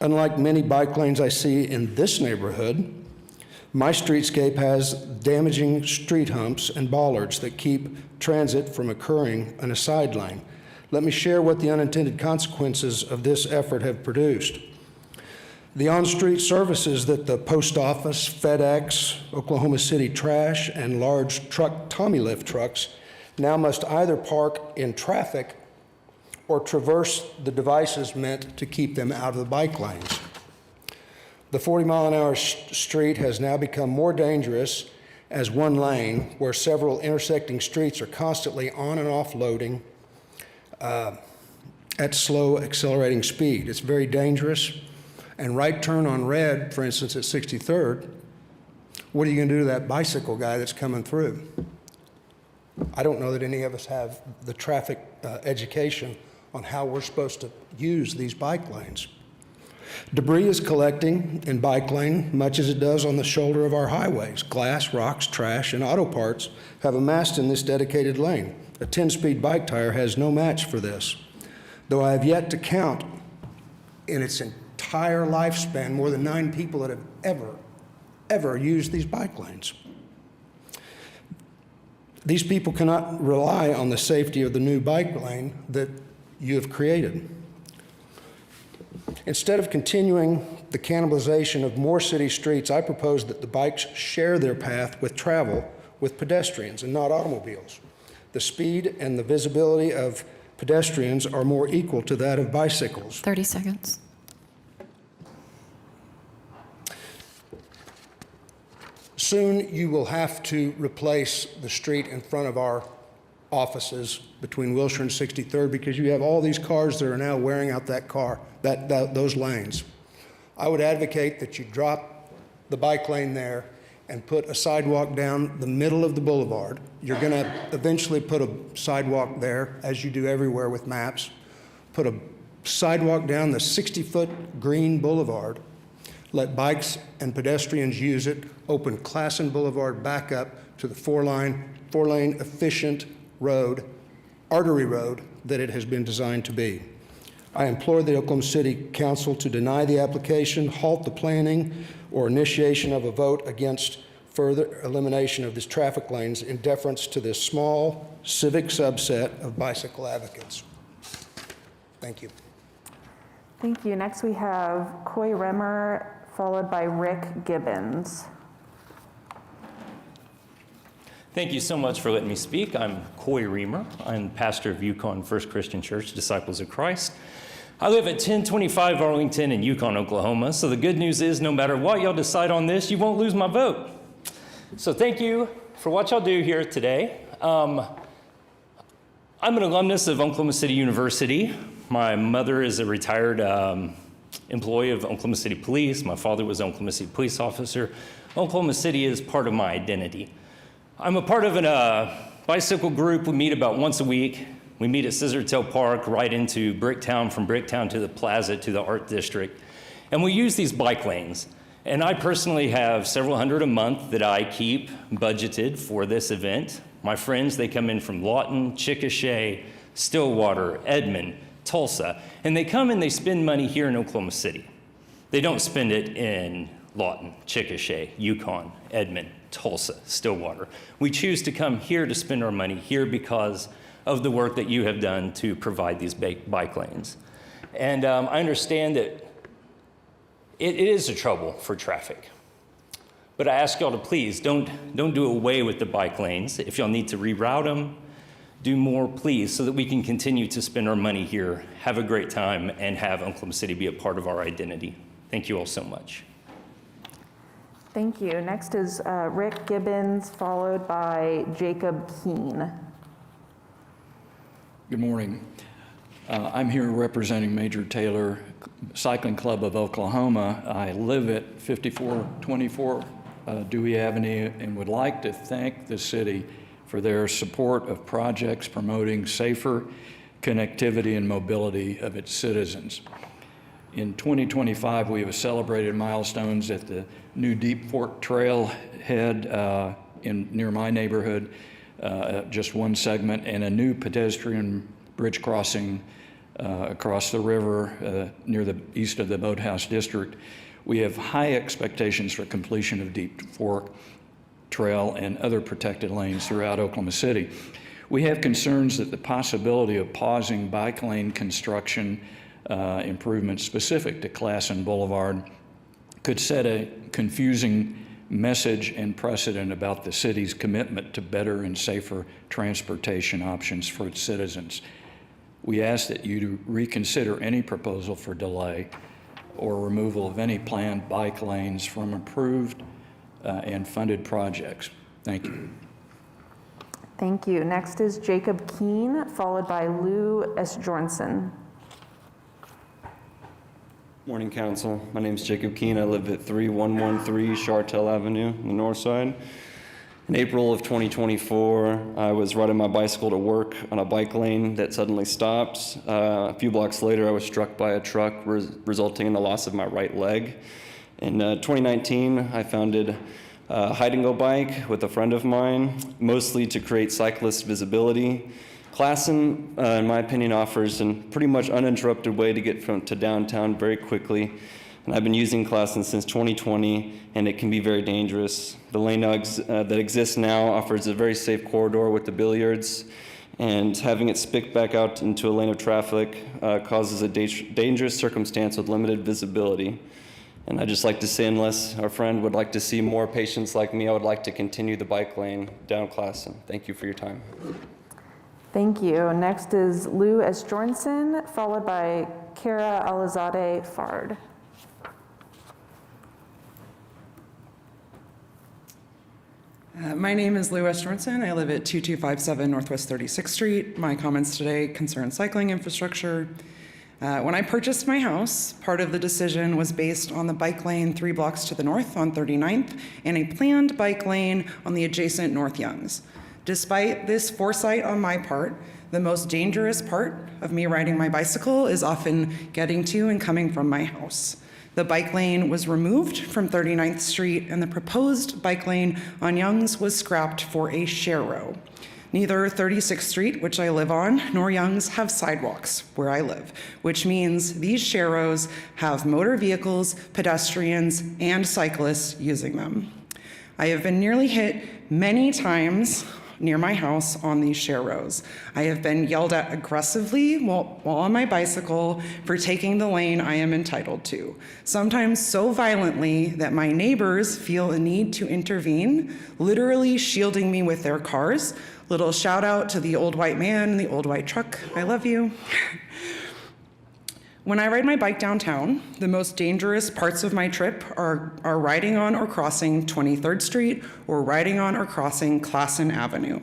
S18: Unlike many bike lanes I see in this neighborhood, my streetscape has damaging street humps and bollards that keep transit from occurring on a side lane. Let me share what the unintended consequences of this effort have produced. The on-street services that the post office, FedEx, Oklahoma City Trash, and large truck Tommy lift trucks now must either park in traffic or traverse the devices meant to keep them out of the bike lanes. The 40-mile-an-hour street has now become more dangerous as one lane where several intersecting streets are constantly on and off loading at slow accelerating speed. It's very dangerous. And right turn on red, for instance, at 63rd, what are you going to do to that bicycle guy that's coming through? I don't know that any of us have the traffic education on how we're supposed to use these bike lanes. Debris is collecting in bike lane much as it does on the shoulder of our highways. Glass, rocks, trash, and auto parts have amassed in this dedicated lane. A 10-speed bike tire has no match for this, though I have yet to count in its entire lifespan more than 9 people that have ever used these bike lanes. These people cannot rely on the safety of the new bike lane that you have created. Instead of continuing the cannibalization of more city streets, I propose that the bikes share their path with travel with pedestrians and not automobiles. The speed and the visibility of pedestrians are more equal to that of bicycles.
S16: 30 seconds.
S18: Soon you will have to replace the street in front of our offices between Wilshire and 63rd because you have all these cars that are now wearing out those lanes. I would advocate that you drop the bike lane there and put a sidewalk down the middle of the boulevard. You're going to eventually put a sidewalk there, as you do everywhere with maps. Put a sidewalk down the 60-foot green boulevard. Let bikes and pedestrians use it. Open Classen Boulevard back up to the four-lane efficient road, artery road that it has been designed to be. I implore the Oklahoma City Council to deny the application, halt the planning, or initiation of a vote against further elimination of these traffic lanes in deference to this small civic subset of bicycle advocates. Thank you.
S1: Thank you. Next we have Coy Remmer, followed by Rick Gibbons.
S3: Thank you so much for letting me speak. I'm Coy Reamer. I'm pastor of Yukon First Christian Church, Disciples of Christ. I live at 1025 Arlington in Yukon, Oklahoma. So the good news is no matter what y'all decide on this, you won't lose my vote. So thank you for what y'all do here today. I'm an alumnus of Oklahoma City University. My mother is a retired employee of Oklahoma City Police. My father was an Oklahoma City police officer. Oklahoma City is part of my identity. I'm a part of a bicycle group. We meet about once a week. We meet at Scissortail Park, right into Bricktown, from Bricktown to the Plaza to the Art District. And we use these bike lanes. And I personally have several hundred a month that I keep budgeted for this event. My friends, they come in from Lawton, Chickasha, Stillwater, Edmond, Tulsa, and they come and they spend money here in Oklahoma City. They don't spend it in Lawton, Chickasha, Yukon, Edmond, Tulsa, Stillwater. We choose to come here to spend our money here because of the work that you have done to provide these bike lanes. And I understand that it is a trouble for traffic. But I ask y'all to please don't do away with the bike lanes. If y'all need to reroute them, do more, please, so that we can continue to spend our money here, have a great time, and have Oklahoma City be a part of our identity. Thank you all so much.
S1: Thank you. Next is Rick Gibbons, followed by Jacob Keene.
S4: Good morning. I'm here representing Major Taylor Cycling Club of Oklahoma. I live at 5424 Dewey Avenue and would like to thank the city for their support of projects promoting safer connectivity and mobility of its citizens. In 2025, we have celebrated milestones at the new Deep Fork Trailhead near my neighborhood, just one segment, and a new pedestrian bridge crossing across the river near the east of the Boathouse District. We have high expectations for completion of Deep Fork Trail and other protected lanes throughout Oklahoma City. We have concerns that the possibility of pausing bike lane construction improvements specific to Classen Boulevard could set a confusing message and precedent about the city's commitment to better and safer transportation options for its citizens. We ask that you reconsider any proposal for delay or removal of any planned bike lanes from approved and funded projects. Thank you.
S1: Thank you. Next is Jacob Keene, followed by Lou Esjornson.
S19: Morning, Council. My name is Jacob Keene. I live at 3113 Chartel Avenue on the north side. In April of 2024, I was riding my bicycle to work on a bike lane that suddenly stopped. A few blocks later, I was struck by a truck, resulting in the loss of my right leg. In 2019, I founded Hide and Go Bike with a friend of mine, mostly to create cyclist visibility. Classen, in my opinion, offers a pretty much uninterrupted way to get to downtown very quickly. And I've been using Classen since 2020, and it can be very dangerous. The lane that exists now offers a very safe corridor with the billiards, and having it spick back out into a lane of traffic causes a dangerous circumstance with limited visibility. And I'd just like to say, unless our friend would like to see more patients like me, I would like to continue the bike lane down Classen. Thank you for your time.
S1: Thank you. Next is Lou Esjornson, followed by Kara Alizadeh Fard.
S8: My name is Lou Esjornson. I live at 2257 Northwest 36th Street. My comments today concern cycling infrastructure. When I purchased my house, part of the decision was based on the bike lane 3 blocks to the north on 39th and a planned bike lane on the adjacent North Youngs. Despite this foresight on my part, the most dangerous part of me riding my bicycle is often getting to and coming from my house. The bike lane was removed from 39th Street, and the proposed bike lane on Youngs was scrapped for a share row. Neither 36th Street, which I live on, nor Youngs have sidewalks where I live, which means these share rows have motor vehicles, pedestrians, and cyclists using them. I have been nearly hit many times near my house on these share rows. I have been yelled at aggressively while on my bicycle for taking the lane I am entitled to, sometimes so violently that my neighbors feel a need to intervene, literally shielding me with their cars. Little shout out to the old white man in the old white truck. I love you. When I ride my bike downtown, the most dangerous parts of my trip are riding on or crossing 23rd Street or riding on or crossing Classen Avenue.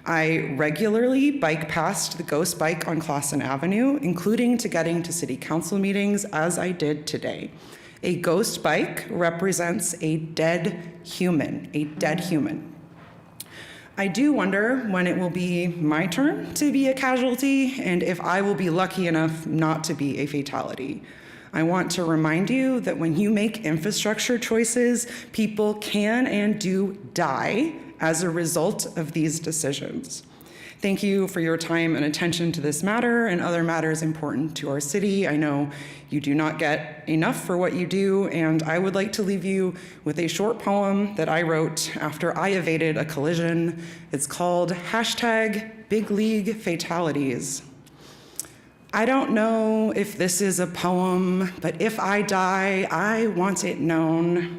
S8: I regularly bike past the ghost bike on Classen Avenue, including to getting to city council meetings, as I did today. A ghost bike represents a dead human, I do wonder when it will be my turn to be a casualty and if I will be lucky enough not to be a fatality. I want to remind you that when you make infrastructure choices, people can and do die as a result of these decisions. Thank you for your time and attention to this matter and other matters important to our city. I know you do not get enough for what you do, and I would like to leave you with a short poem that I wrote after I evaded a collision. It's called #BigLeagueFatalities. I don't know if this is a poem, but if I die, I want it known.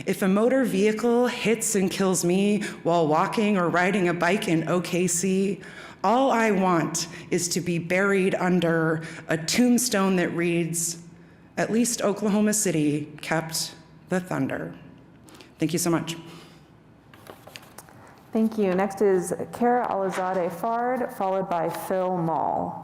S8: If a motor vehicle hits and kills me while walking or riding a bike in OKC, all I want is to be buried under a tombstone that reads, "At least Oklahoma City kept the thunder." Thank you so much.
S1: Thank you. Next is Kara Alizadeh Fard, followed by Phil Mall.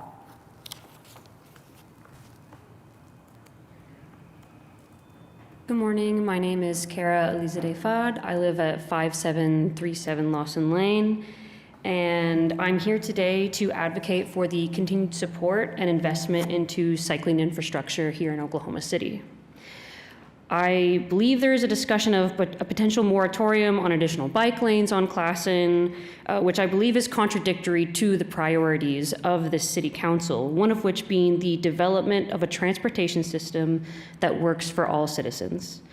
S9: Good morning. My name is Kara Alizadeh Fard. I live at 5737 Lawson Lane, and I'm here today to advocate for the continued support and investment into cycling infrastructure here in Oklahoma City. I believe there is a discussion of a potential moratorium on additional bike lanes on Classen, which I believe is contradictory to the priorities of the City Council, one of which being the development of a transportation system that works for all citizens.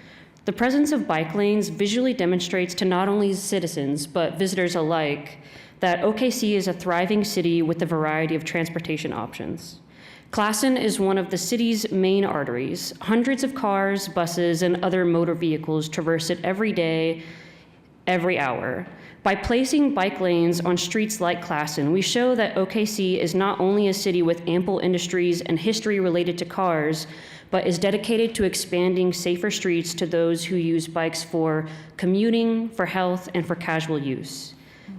S9: The presence of bike lanes visually demonstrates to not only citizens, but visitors alike, that OKC is a thriving city with a variety of transportation options. Classen is one of the city's main arteries. Hundreds of cars, buses, and other motor vehicles traverse it every day, every hour. By placing bike lanes on streets like Classen, we show that OKC is not only a city with ample industries and history related to cars, but is dedicated to expanding safer streets to those who use bikes for commuting, for health, and for casual use.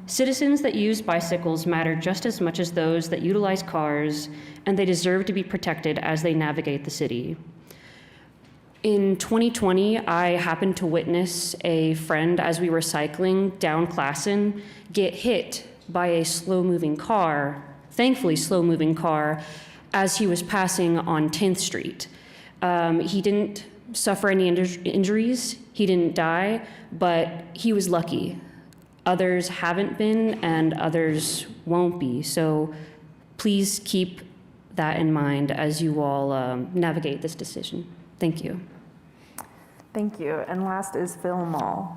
S9: Citizens that use bicycles matter just as much as those that utilize cars, and they deserve to be protected as they navigate the city. In 2020, I happened to witness a friend as we were cycling down Classen get hit by a slow-moving car, thankfully slow-moving car, as he was passing on 10th Street. He didn't suffer any injuries, he didn't die, but he was lucky. Others haven't been and others won't be, so please keep that in mind as you all navigate this decision. Thank you.
S1: Thank you. And last is Phil Mall.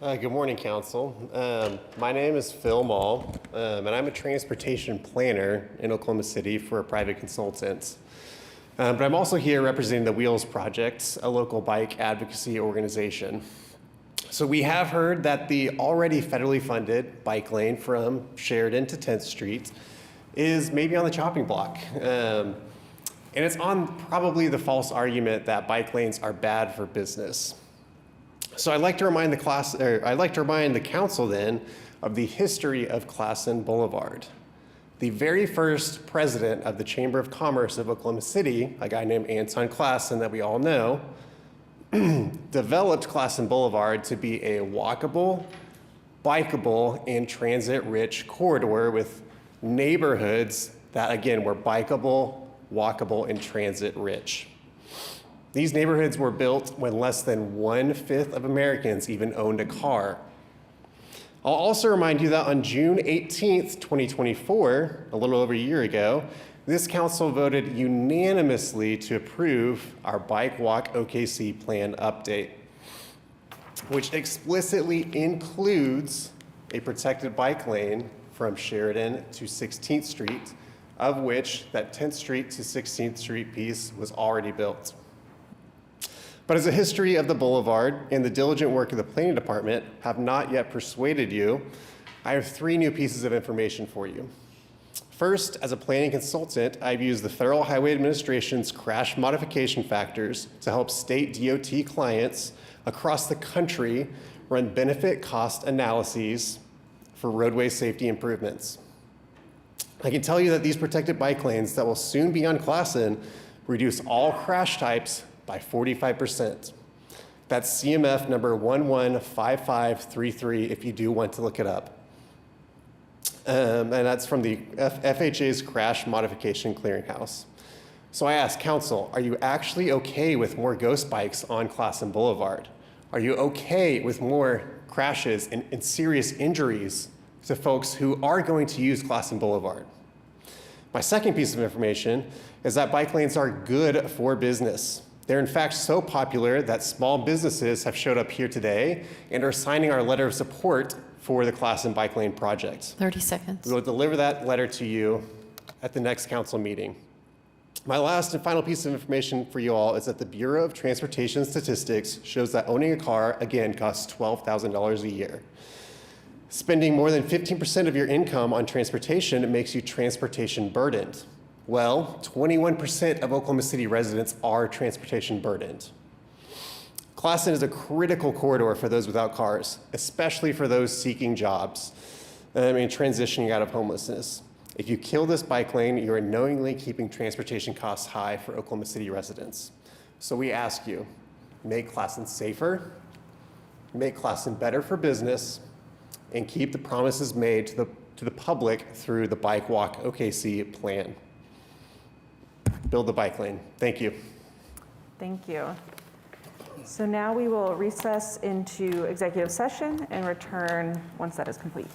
S7: Good morning, Council. My name is Phil Mall, and I'm a transportation planner in Oklahoma City for a private consultant. But I'm also here representing the Wheels Project, a local bike advocacy organization. So we have heard that the already federally funded bike lane from Sheridan to 10th Street is maybe on the chopping block. And it's on probably the false argument that bike lanes are bad for business. So I'd like to remind the council then of the history of Classen Boulevard. The very first president of the Chamber of Commerce of Oklahoma City, a guy named Anton Classen that we all know, developed Classen Boulevard to be a walkable, bikeable, and transit-rich corridor with neighborhoods that, again, were bikeable, walkable, and transit-rich. These neighborhoods were built when less than 1/5 of Americans even owned a car. I'll also remind you that on June 18th, 2024, a little over a year ago, this council voted unanimously to approve our Bike Walk OKC plan update, which explicitly includes a protected bike lane from Sheridan to 16th Street, of which that 10th Street to 16th Street piece was already built. But as a history of the boulevard and the diligent work of the planning department have not yet persuaded you, I have 3 new pieces of information for you. First, as a planning consultant, I've used the Federal Highway Administration's crash modification factors to help state DOT clients across the country run benefit cost analyses for roadway safety improvements. I can tell you that these protected bike lanes that will soon be on Classen reduce all crash types by 45%. That's CMF number 115533 if you do want to look it up. And that's from the FHA's Crash Modification Clearinghouse. So I ask council, are you actually okay with more ghost bikes on Classen Boulevard? Are you okay with more crashes and serious injuries to folks who are going to use Classen Boulevard? My second piece of information is that bike lanes are good for business. They're in fact so popular that small businesses have showed up here today and are signing our letter of support for the Classen Bike Lane project.
S16: 30 seconds.
S7: We will deliver that letter to you at the next council meeting. My last and final piece of information for you all is that the Bureau of Transportation Statistics shows that owning a car, again, costs $12,000 a year. Spending more than 15% of your income on transportation makes you transportation burdened. Well, 21% of Oklahoma City residents are transportation burdened. Classen is a critical corridor for those without cars, especially for those seeking jobs and transitioning out of homelessness. If you kill this bike lane, you are knowingly keeping transportation costs high for Oklahoma City residents. So we ask you, make Classen safer, make Classen better for business, and keep the promises made to the public through the Bike Walk OKC plan. Build the bike lane. Thank you.
S1: Thank you. So now we will recess into executive session and return once that is complete.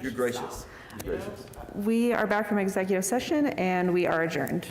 S6: You're gracious. You're gracious.
S1: We are back from executive session and we are adjourned.